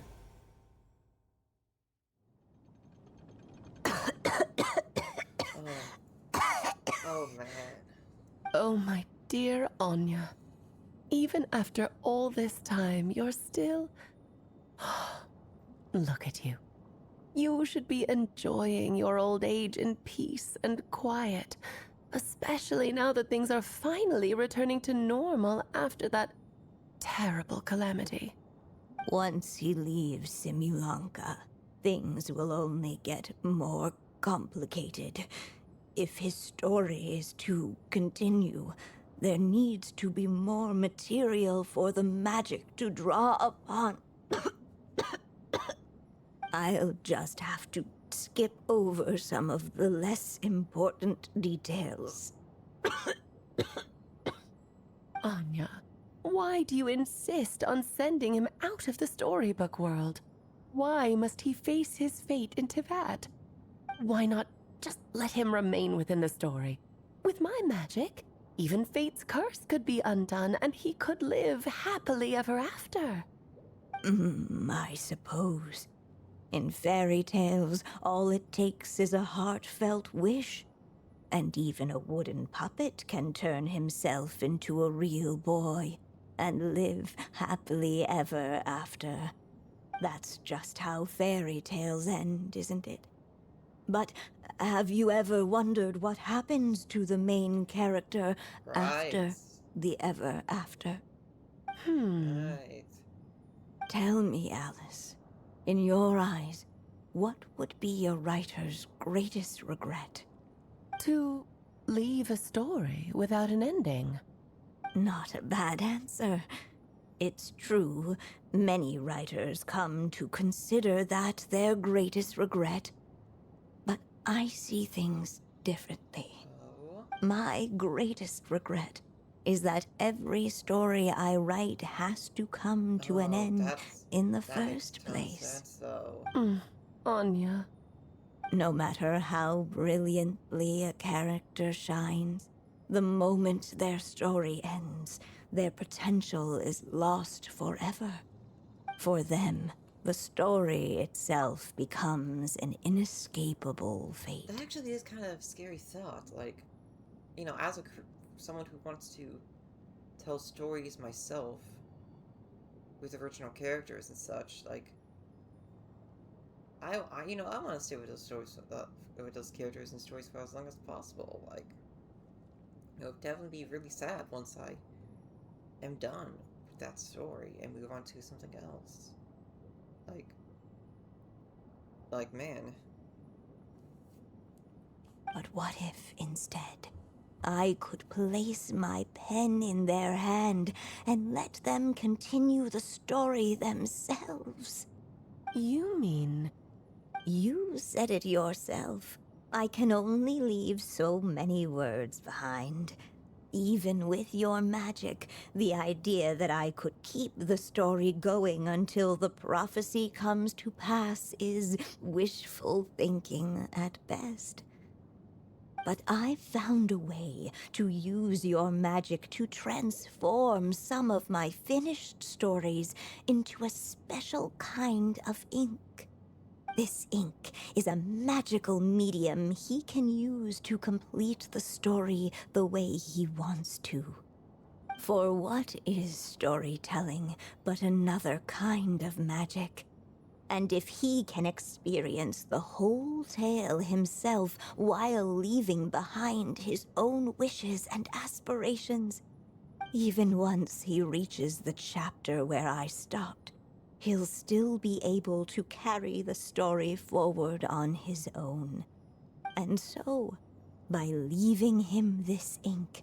Oh man. Oh, my dear Anya. Even after all this time, you're still... Look at you. You should be enjoying your old age in peace and quiet, especially now that things are finally returning to normal after that terrible calamity. Once he leaves Simulanka, things will only get more complicated. If his story is to continue, there needs to be more material for the magic to draw upon. I'll just have to skip over some of the less important details. Anya, why do you insist on sending him out of the storybook world? Why must he face his fate in Teyvat? Why not just let him remain within the story? With my magic, even fate's curse could be undone and he could live happily ever after. I suppose. In fairy tales, all it takes is a heartfelt wish. And even a wooden puppet can turn himself into a real boy and live happily ever after. That's just how fairy tales end, isn't it? But have you ever wondered what happens to the main character after the ever after? Right. Tell me, Alice, in your eyes, what would be a writer's greatest regret? To leave a story without an ending. Not a bad answer. It's true, many writers come to consider that their greatest regret. But I see things differently. My greatest regret is that every story I write has to come to an end in the first place. Anya. No matter how brilliantly a character shines, the moment their story ends, their potential is lost forever. For them, the story itself becomes an inescapable fate. That actually is kind of a scary thought. Like, you know, as someone who wants to tell stories myself with original characters and such, like, I you know, I want to stay with those stories, with those characters and stories for as long as possible. Like, it would definitely be really sad once I am done with that story and move on to something else. Like, man. But what if, instead, I could place my pen in their hand and let them continue the story themselves? You mean... You said it yourself. I can only leave so many words behind. Even with your magic, the idea that I could keep the story going until the prophecy comes to pass is wishful thinking at best. But I found a way to use your magic to transform some of my finished stories into a special kind of ink. This ink is a magical medium he can use to complete the story the way he wants to. For what is storytelling but another kind of magic? And if he can experience the whole tale himself while leaving behind his own wishes and aspirations, even once he reaches the chapter where I stopped, he'll still be able to carry the story forward on his own. And so, by leaving him this ink,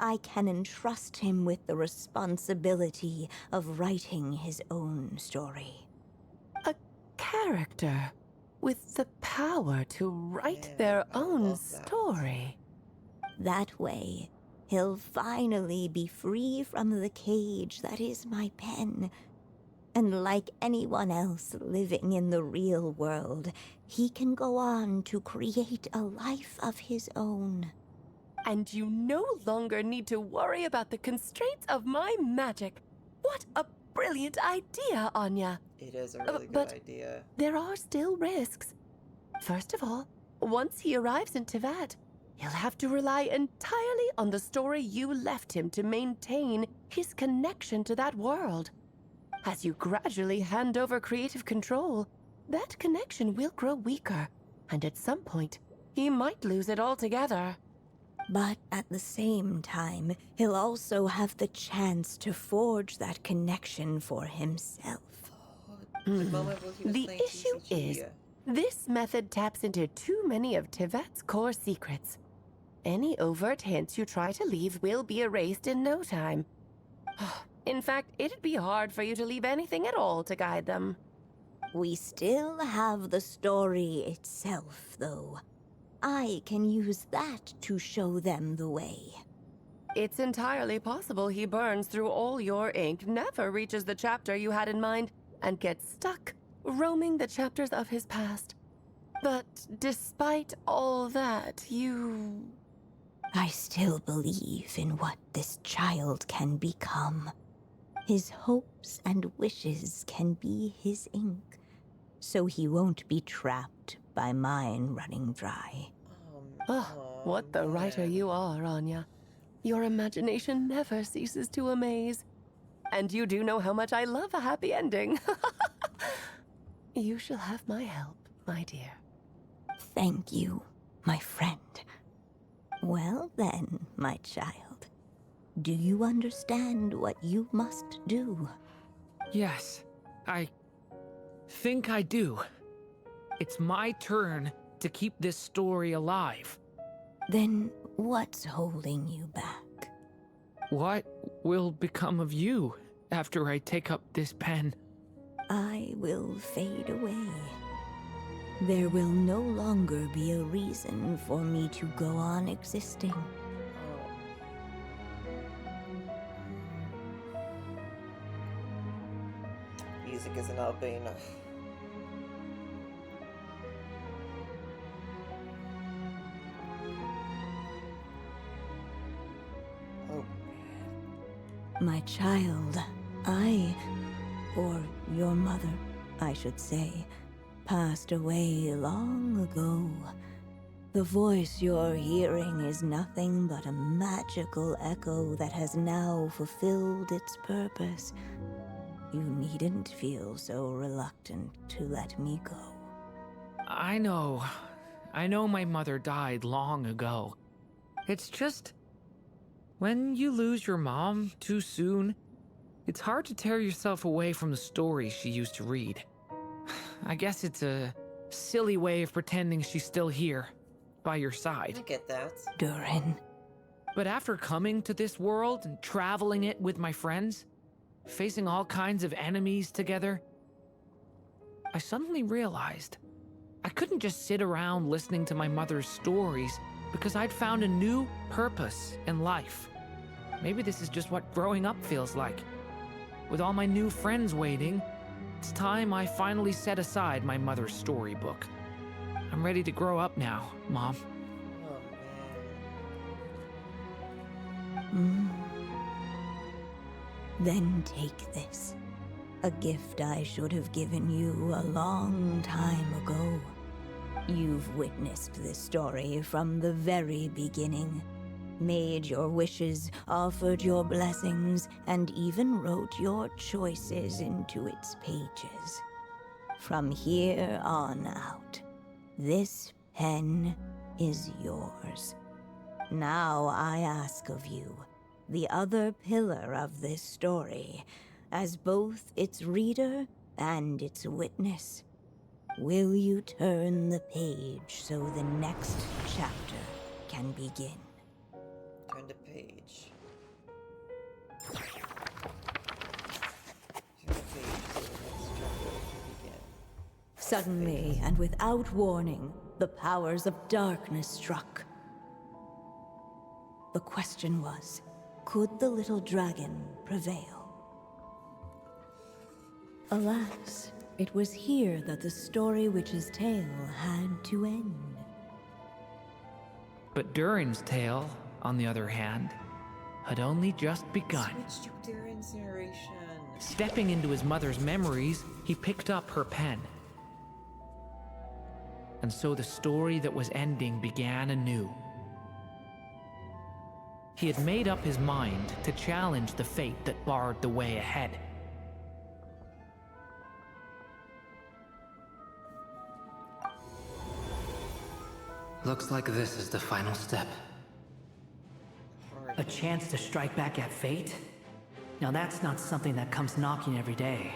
I can entrust him with the responsibility of writing his own story. A character with the power to write their own story. That way, he'll finally be free from the cage that is my pen. And like anyone else living in the real world, he can go on to create a life of his own. And you no longer need to worry about the constraints of my magic. What a brilliant idea, Anya. It is a really good but idea. There are still risks. First of all, once he arrives in Teyvat, he'll have to rely entirely on the story you left him to maintain his connection to that world. As you gradually hand over creative control, that connection will grow weaker, and at some point, he might lose it altogether. But at the same time, he'll also have the chance to forge that connection for himself. The issue is, this method taps into too many of Teyvat's core secrets. Any overt hints you try to leave will be erased in no time. In fact, it'd be hard for you to leave anything at all to guide them. We still have the story itself, though. I can use that to show them the way. It's entirely possible he burns through all your ink, never reaches the chapter you had in mind, and gets stuck roaming the chapters of his past. But despite all that, I still believe in what this child can become. His hopes and wishes can be his ink, so he won't be trapped by mine running dry. Oh, what the writer you are, Anya. Your imagination never ceases to amaze. And you do know how much I love a happy ending. You shall have my help, my dear. Thank you, my friend. Well then, my child, do you understand what you must do? Yes, I think I do. It's my turn to keep this story alive. Then what's holding you back? What will become of you after I take up this pen? I will fade away. There will no longer be a reason for me to go on existing. Music isn't helping. Oh. My child, or your mother, I should say, passed away long ago. The voice you're hearing is nothing but a magical echo that has now fulfilled its purpose. You needn't feel so reluctant to let me go. I know my mother died long ago. It's just, when you lose your mom too soon, it's hard to tear yourself away from the stories she used to read. I guess it's a silly way of pretending she's still here, by your side. I get that. Durin. But after coming to this world and traveling it with my friends, facing all kinds of enemies together, I suddenly realized I couldn't just sit around listening to my mother's stories because I'd found a new purpose in life. Maybe this is just what growing up feels like. With all my new friends waiting, it's time I finally set aside my mother's storybook. I'm ready to grow up now, Mom. Then take this. A gift I should have given you a long time ago. You've witnessed this story from the very beginning. Made your wishes, offered your blessings, and even wrote your choices into its pages. From here on out, this pen is yours. Now I ask of you, the other pillar of this story, as both its reader and its witness, will you turn the page so the next chapter can begin? Turn the page. Suddenly, and without warning, the powers of darkness struck. The question was, could the little dragon prevail? Alas, it was here that the story witch's tale had to end. But Durin's tale, on the other hand, had only just begun. Switch to Durin's narration. Stepping into his mother's memories, he picked up her pen. And so the story that was ending began anew. He had made up his mind to challenge the fate that barred the way ahead. Looks like this is the final step. A chance to strike back at fate? Now that's not something that comes knocking every day.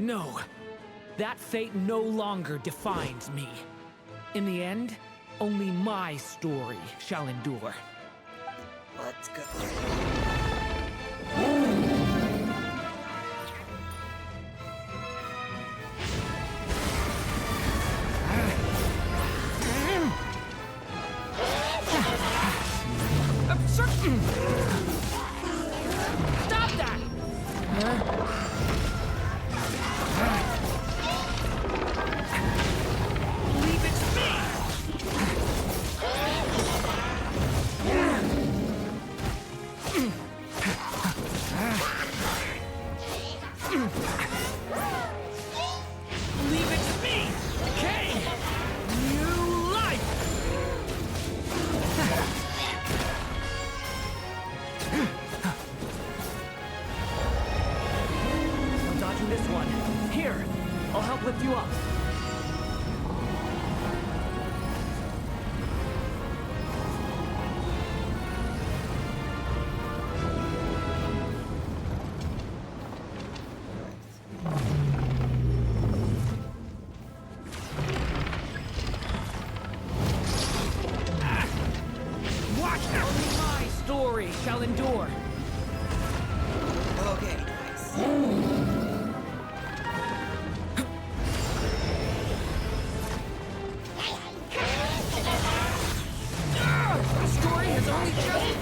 No. That fate no longer defines me. In the end, only my story shall endure. Let's go. Stop that! Leave it to me! Leave it to me! Okay! New life! I'm dodging this one. Here, I'll help lift you up. Watch out! Only my story shall endure. Okay, nice. The story has only just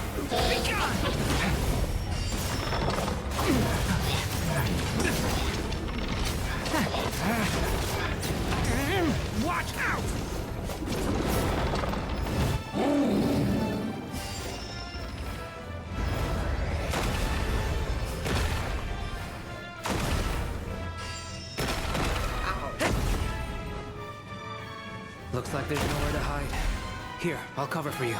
begun! Watch out! Looks like there's nowhere to hide. Here, I'll cover for you.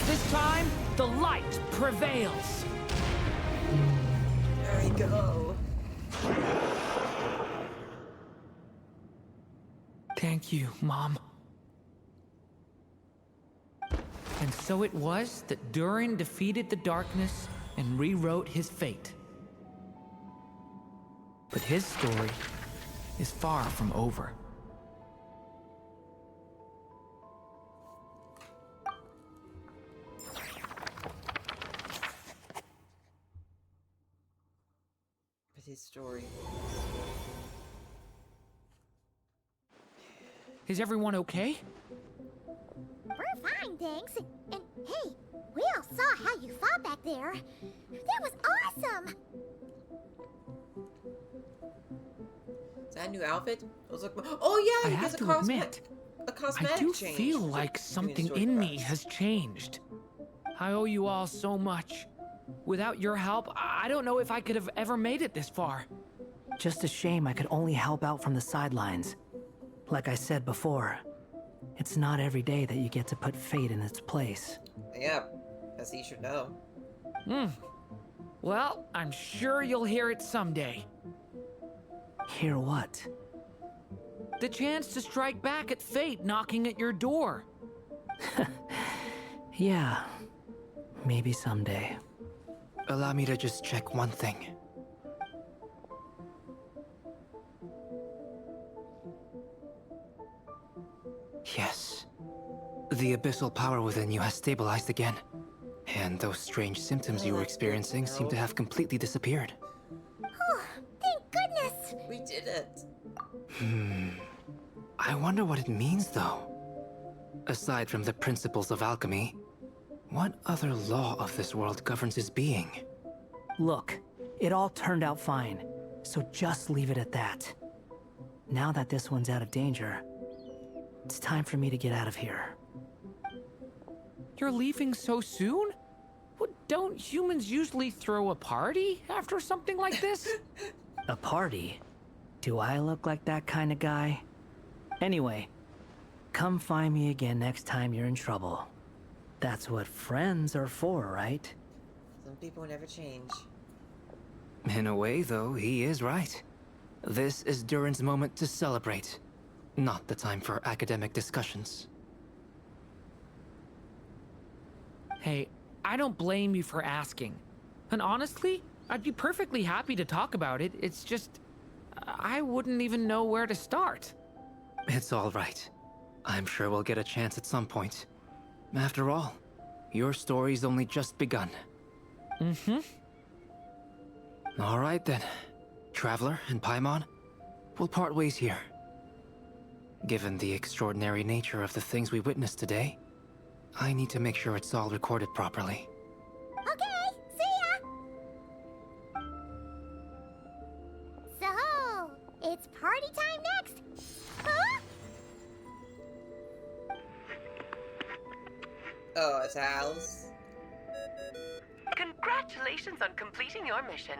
This time, the light prevails. There we go. Thank you, Mom. And so it was that Durin defeated the darkness and rewrote his fate. But his story is far from over. But his story. Is everyone okay? We're fine, thanks. And hey, we all saw how you fought back there. That was awesome! Is that a new outfit? I was like, oh yeah, I he have gets a to admit, cosmetic I do change. feel like something in me has changed. I owe you all so much. Without your help, I don't know if I could have ever made it this far. Just a shame I could only help out from the sidelines. Like I said before, it's not every day that you get to put fate in its place. Yeah, as he should know. Well, I'm sure you'll hear it someday. Hear what? The chance to strike back at fate knocking at your door. Yeah, maybe someday. Allow me to just check one thing. Yes. The abyssal power within you has stabilized again. And those strange symptoms you were experiencing seem to have completely disappeared. Oh, thank goodness! We did it. I wonder what it means, though. Aside from the principles of alchemy, what other law of this world governs his being? Look, it all turned out fine, so just leave it at that. Now that this one's out of danger, it's time for me to get out of here. You're leaving so soon? What, don't humans usually throw a party after something like this? A party? Do I look like that kind of guy? Anyway, come find me again next time you're in trouble. That's what friends are for, right? Some people never change. In a way, though, he is right. This is Durin's moment to celebrate, not the time for academic discussions. Hey, I don't blame you for asking. And honestly, I'd be perfectly happy to talk about it. It's just, I wouldn't even know where to start. It's all right. I'm sure we'll get a chance at some point. After all, your story's only just begun. Mm-hmm. All right then. Traveler and Paimon, we'll part ways here. Given the extraordinary nature of the things we witnessed today, I need to make sure it's all recorded properly. Okay, see ya! So, it's party time next! Huh? Oh, it's Alice. Congratulations on completing your mission.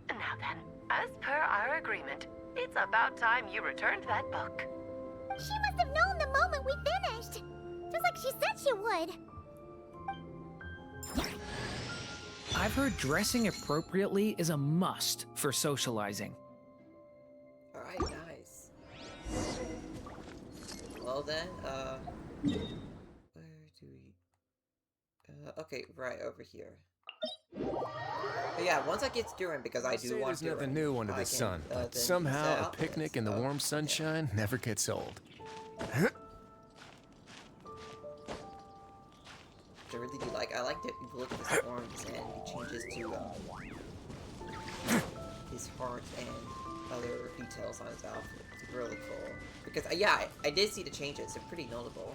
Now then, as per our agreement, it's about time you returned that book. She must have known the moment we finished! Just like she said she would! I've heard dressing appropriately is a must for socializing. Alright, nice. Well then, where do we... okay, right over here. But yeah, once I get Durin, because I do want there's nothing new under the sun, but then somehow set a out picnic there, in the so, warm sunshine never gets old. I really do like. I like to look at his horns and he changes to his heart and other details on his outfit. It's really cool. Because yeah, I did see the changes. They're pretty notable.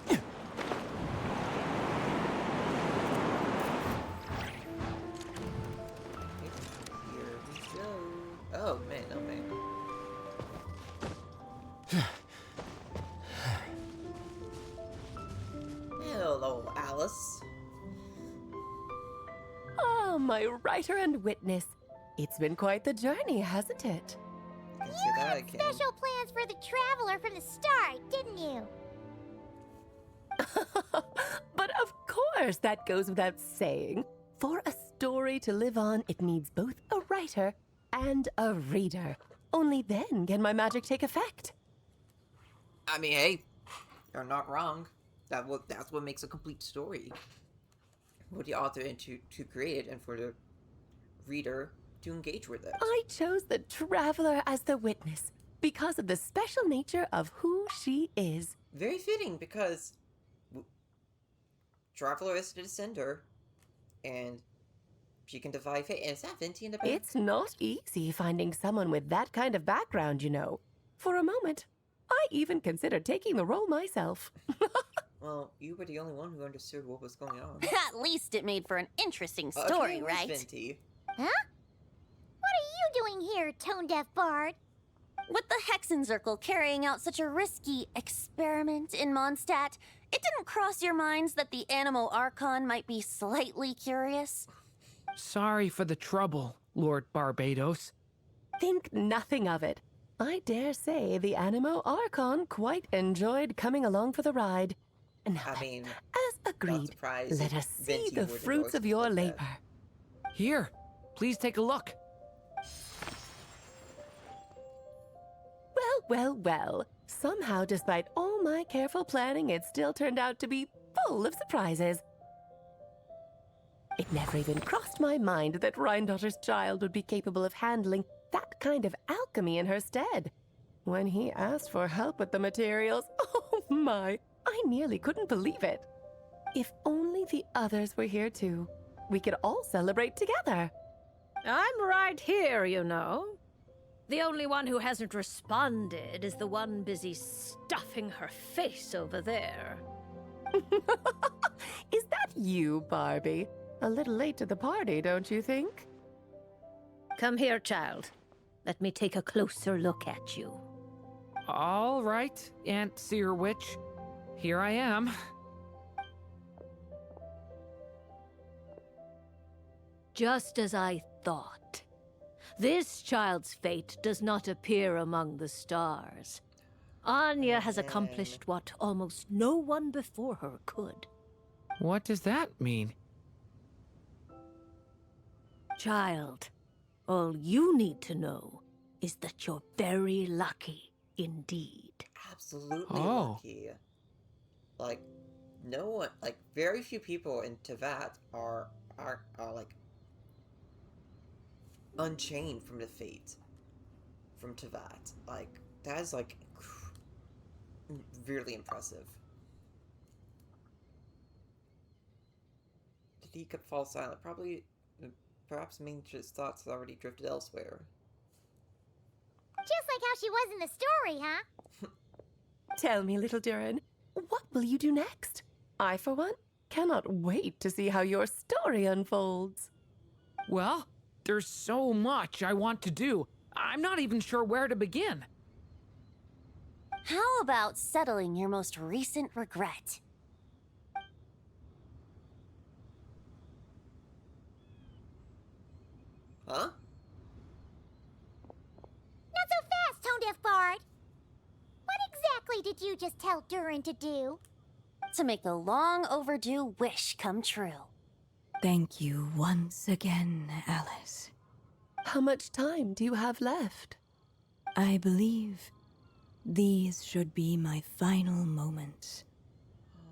Here we go. Oh man, oh man. Hello, Alice. Oh, my writer and witness. It's been quite the journey, hasn't it? You had special plans for the Traveler from the start, didn't you? But of course, that goes without saying. For a story to live on, it needs both a writer and a reader. Only then can my magic take effect. I mean, hey, you're not wrong. That's what makes a complete story. For the author to create it, and for the reader to engage with it. I chose the Traveler as the witness because of the special nature of who she is. Very fitting, because Traveler is the descender, and she can defy fate. And is that Venti in the back? It's not easy finding someone with that kind of background, you know. For a moment, I even considered taking the role myself. Well, you were the only one who understood what was going on. At least it made for an interesting story, okay, right? Venti. Huh? What are you doing here, tone-deaf bard? With the Hexenzirkel carrying out such a risky experiment in Mondstadt, it didn't cross your minds that the Animo Archon might be slightly curious? Sorry for the trouble, Lord Barbados. Think nothing of it. I dare say the Animo Archon quite enjoyed coming along for the ride. Now I mean, as agreed, let us see Venti the were the fruits of your labor. Here, please take a look. Well. Somehow, despite all my careful planning, it still turned out to be full of surprises. It never even crossed my mind that Rhindotter's child would be capable of handling that kind of alchemy in her stead. When he asked for help with the materials, oh my, I nearly couldn't believe it. If only the others were here too, we could all celebrate together. I'm right here, you know. The only one who hasn't responded is the one busy stuffing her face over there. Is that you, Barbie? A little late to the party, don't you think? Come here, child. Let me take a closer look at you. All right, Aunt Seer Witch. Here I am. Just as I thought. This child's fate does not appear among the stars. Anya has accomplished what almost no one before her could. What does that mean? Child, all you need to know is that you're very lucky indeed. Absolutely lucky. Like, no one, like, very few people in Teyvat are like unchained from the fate from Teyvat. Like, that is like really impressive. The teacup falls silent. Probably, perhaps Minch's thoughts had already drifted elsewhere. Just like how she was in the story, huh? Tell me, little Durin, what will you do next? I, for one, cannot wait to see how your story unfolds. Well, there's so much I want to do. I'm not even sure where to begin. How about settling your most recent regret? Huh? Not so fast, Tone-Deaf Bard. What exactly did you just tell Durin to do? To make the long overdue wish come true. Thank you once again, Alice. How much time do you have left? I believe these should be my final moments.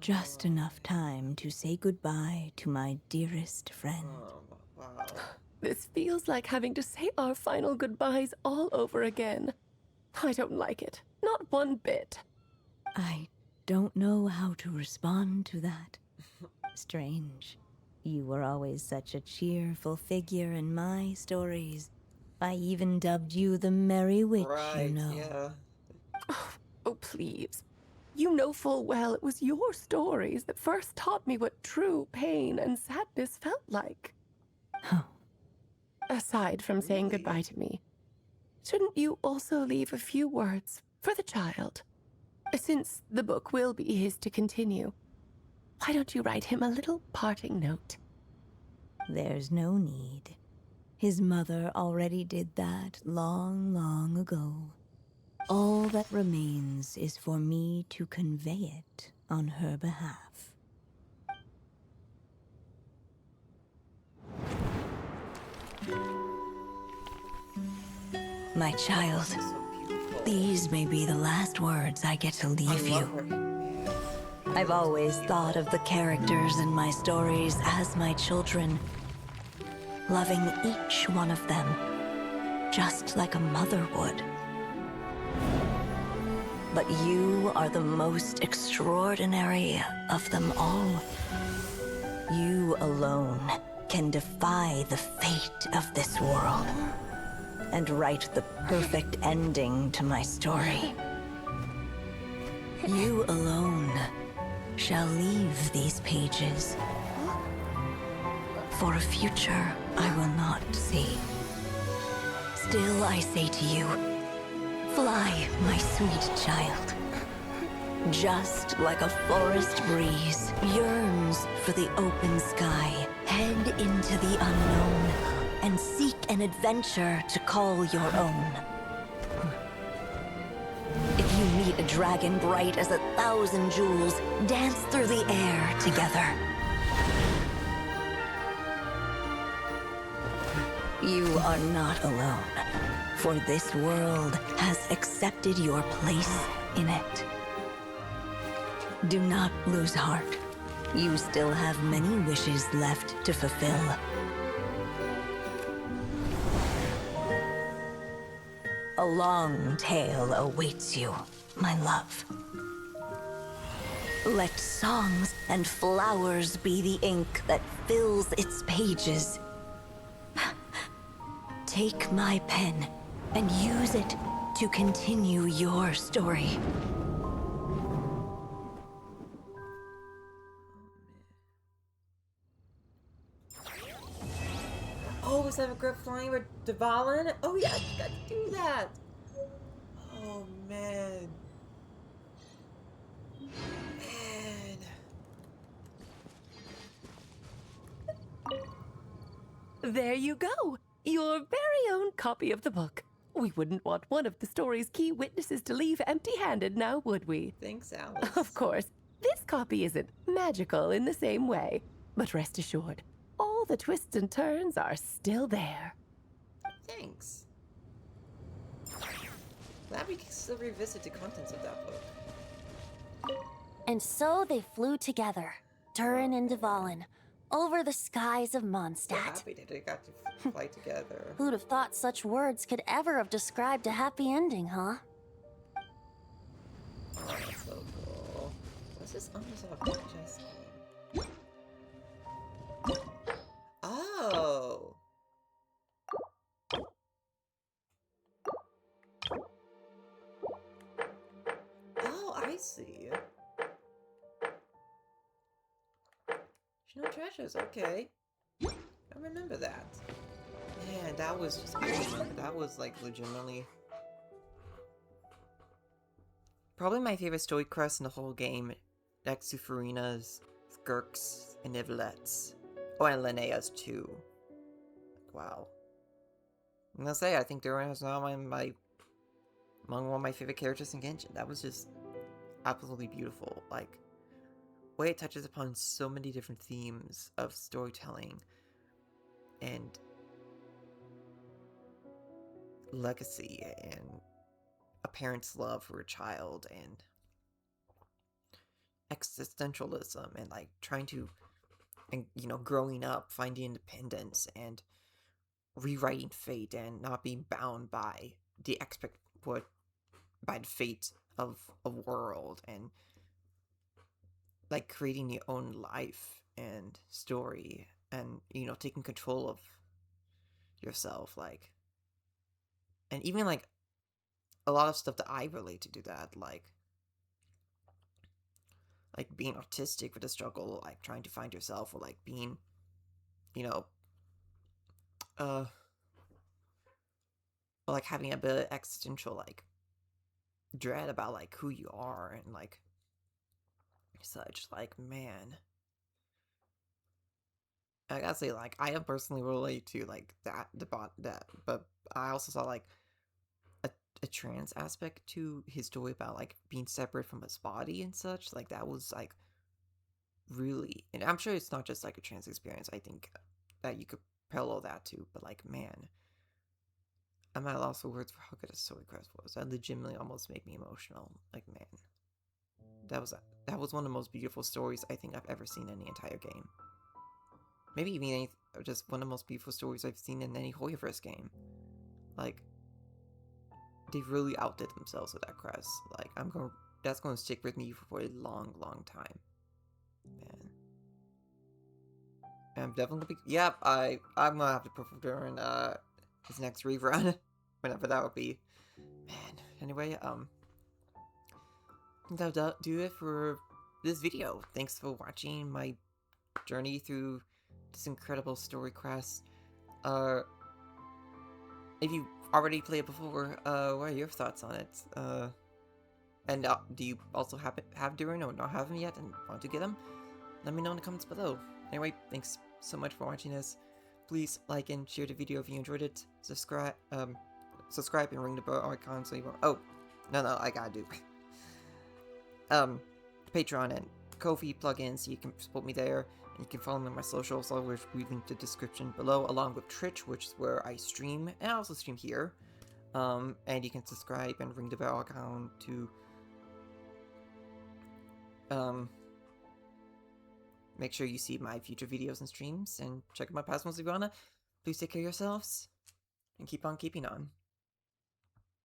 Just enough time to say goodbye to my dearest friend. This feels like having to say our final goodbyes all over again. I don't like it. Not one bit. I don't know how to respond to that. Strange. You were always such a cheerful figure in my stories. I even dubbed you the Merry Witch, you know. Yeah. Oh, please. You know full well it was your stories that first taught me what true pain and sadness felt like. Aside from saying goodbye to me, shouldn't you also leave a few words for the child? Since the book will be his to continue, why don't you write him a little parting note? There's no need. His mother already did that long, long ago. All that remains is for me to convey it on her behalf. My child, these may be the last words I get to leave you. I've always thought of the characters in my stories as my children, loving each one of them, just like a mother would. But you are the most extraordinary of them all. You alone can defy the fate of this world and write the perfect ending to my story. You alone shall leave these pages for a future I will not see. Still I say to you, fly, my sweet child. Just like a forest breeze yearns for the open sky, head into the unknown and seek an adventure to call your own. If you meet a dragon bright as 1,000 jewels, dance through the air together. You are not alone, for this world has accepted your place in it. Do not lose heart. You still have many wishes left to fulfill. A long tale awaits you, my love. Let songs and flowers be the ink that fills its pages. Take my pen and use it to continue your story. Oh, was that a grip flying with Dvalin? Oh yeah, you got to do that. Oh man. There you go. Your very own copy of the book. We wouldn't want one of the story's key witnesses to leave empty-handed now, would we? Thanks, Alice. Of course. This copy isn't magical in the same way. But rest assured, all all the twists and turns are still there. Thanks. Glad we can still revisit the contents of that book. And so they flew together, Durin and Dvalin, over the skies of So Mondstadt. happy that they got to fly together. Who'd have thought such words could ever have described a happy ending, huh? Oh, that's so cool. What's this unresolved chess game? Oh! Oh, I see. No treasures, okay. I remember that. Man, that was just amazing. That was like legitimately probably my favorite story quest in the whole game, next to Farina's, Skirk's, and Nivelette's. Oh, and Linnea's too. Wow. I'm gonna say, I think Durin is now among one of my favorite characters in Genshin. That was just absolutely beautiful. Like, way it touches upon so many different themes of storytelling and legacy and a parent's love for a child and existentialism and like trying to, and you know, growing up, finding independence and rewriting fate and not being bound by the by the fate of a world and like creating your own life and story and, you know, taking control of yourself, like, and even like a lot of stuff that I relate to do that, like being autistic with the struggle, like trying to find yourself, or like being, you know, or like having a bit of existential like dread about like who you are and like such. Like, man, I gotta say, like, I don't personally relate to like that but I also saw like a trans aspect to his story about like being separate from his body and such. Like, that was like really, and I'm sure it's not just like a trans experience. I think that you could parallel that too. But like, man, I'm at a loss for words for how good a story quest was. That legitimately almost made me emotional. Like, man, that was one of the most beautiful stories I think I've ever seen in the entire game. Maybe even just one of the most beautiful stories I've seen in any Hoyoverse game. Like, they really outdid themselves with that quest. Like, that's going to stick with me for a long, long time. Man. I'm definitely gonna be, yep, I'm gonna have to put Durin his next rerun. Whenever that would be. Man. Anyway, I think that'll do it for this video. Thanks for watching my journey through this incredible story quest. If you already played it before, what are your thoughts on it? And do you also have Durin or not have him yet and want to get him? Let me know in the comments below. Anyway, thanks so much for watching this. Please like and share the video if you enjoyed it. Subscribe and ring the bell icon so you won't. Oh, no, I gotta do. Patreon and Ko-fi plugins, so you can support me there. And you can follow me on my socials, all of which we link to the description below, along with Twitch, which is where I stream, and I also stream here. And you can subscribe and ring the bell icon to make sure you see my future videos and streams, and check out my past ones if you wanna. Please take care of yourselves, and keep on keeping on.